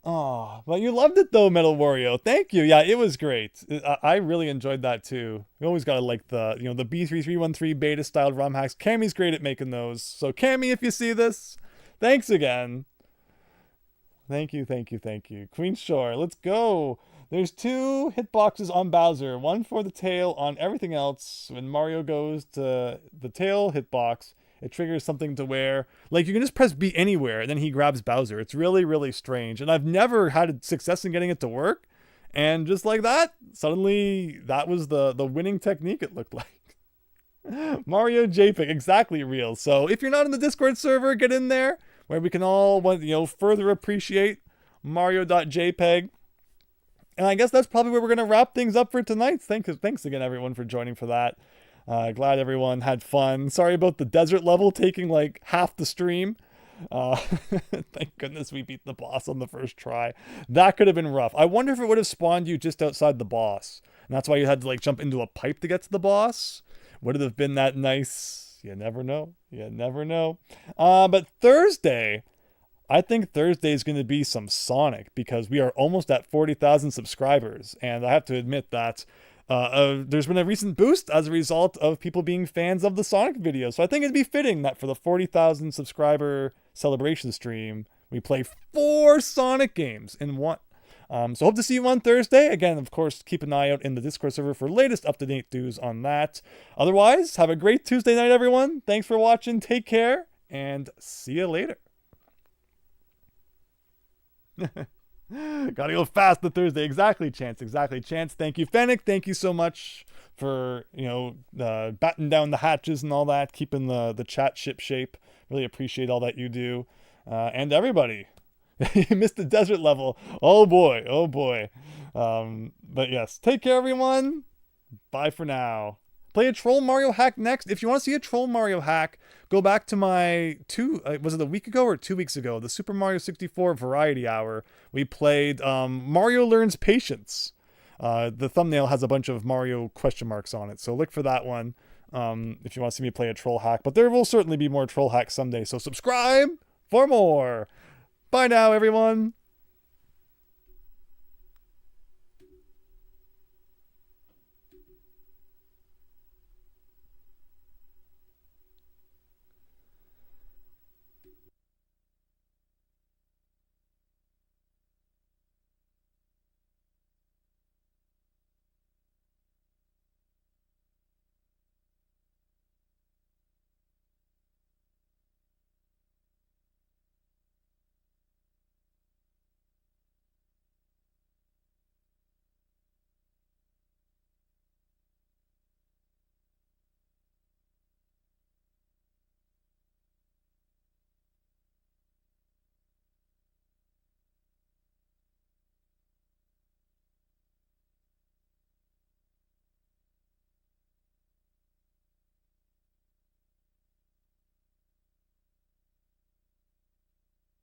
Oh, but you loved it though, Metal Wario. Thank you. Yeah, it was great. I really enjoyed that too. You always gotta like the the B3313 beta styled ROM hacks. Cammy's great at making those. So Cammy, if you see this, thanks again. Thank you. Queen Shore, let's go. There's 2 hitboxes on Bowser, one for the tail on everything else. When Mario goes to the tail hitbox, it triggers something to where, like, you can just press B anywhere, and then he grabs Bowser. It's really, really strange. And I've never had success in getting it to work. And just like that, suddenly that was the winning technique, it looked like. Mario JPEG, exactly real. So if you're not in the Discord server, get in there, where we can all, further appreciate Mario.jpg. And I guess that's probably where we're going to wrap things up for tonight. Thanks again, everyone, for joining for that. Glad everyone had fun. Sorry about the desert level taking like half the stream. Thank goodness we beat the boss on the first try. That could have been rough. I wonder if it would have spawned you just outside the boss. And that's why you had to like jump into a pipe to get to the boss. Would it have been that nice? You never know. But Thursday, I think Thursday is going to be some Sonic, because we are almost at 40,000 subscribers. And I have to admit that there's been a recent boost as a result of people being fans of the Sonic videos. So I think it'd be fitting that for the 40,000 subscriber celebration stream, we play 4 Sonic games in one. So hope to see you on Thursday. Again, of course, keep an eye out in the Discord server for latest up-to-date news on that. Otherwise, have a great Tuesday night, everyone. Thanks for watching. Take care, and see you later. Gotta go fast the Thursday. Exactly, Chance. Thank you, Fennec. Thank you so much for, batting down the hatches and all that, keeping the chat ship shape. Really appreciate all that you do. And everybody. You missed the desert level. Oh boy. But yes, take care, everyone. Bye for now. Play a Troll Mario hack next. If you want to see a Troll Mario hack, go back to my was it a week ago or 2 weeks ago? The Super Mario 64 Variety Hour. We played Mario Learns Patience. The thumbnail has a bunch of Mario question marks on it, so look for that one if you want to see me play a troll hack. But there will certainly be more troll hacks someday, so subscribe for more. Bye now, everyone.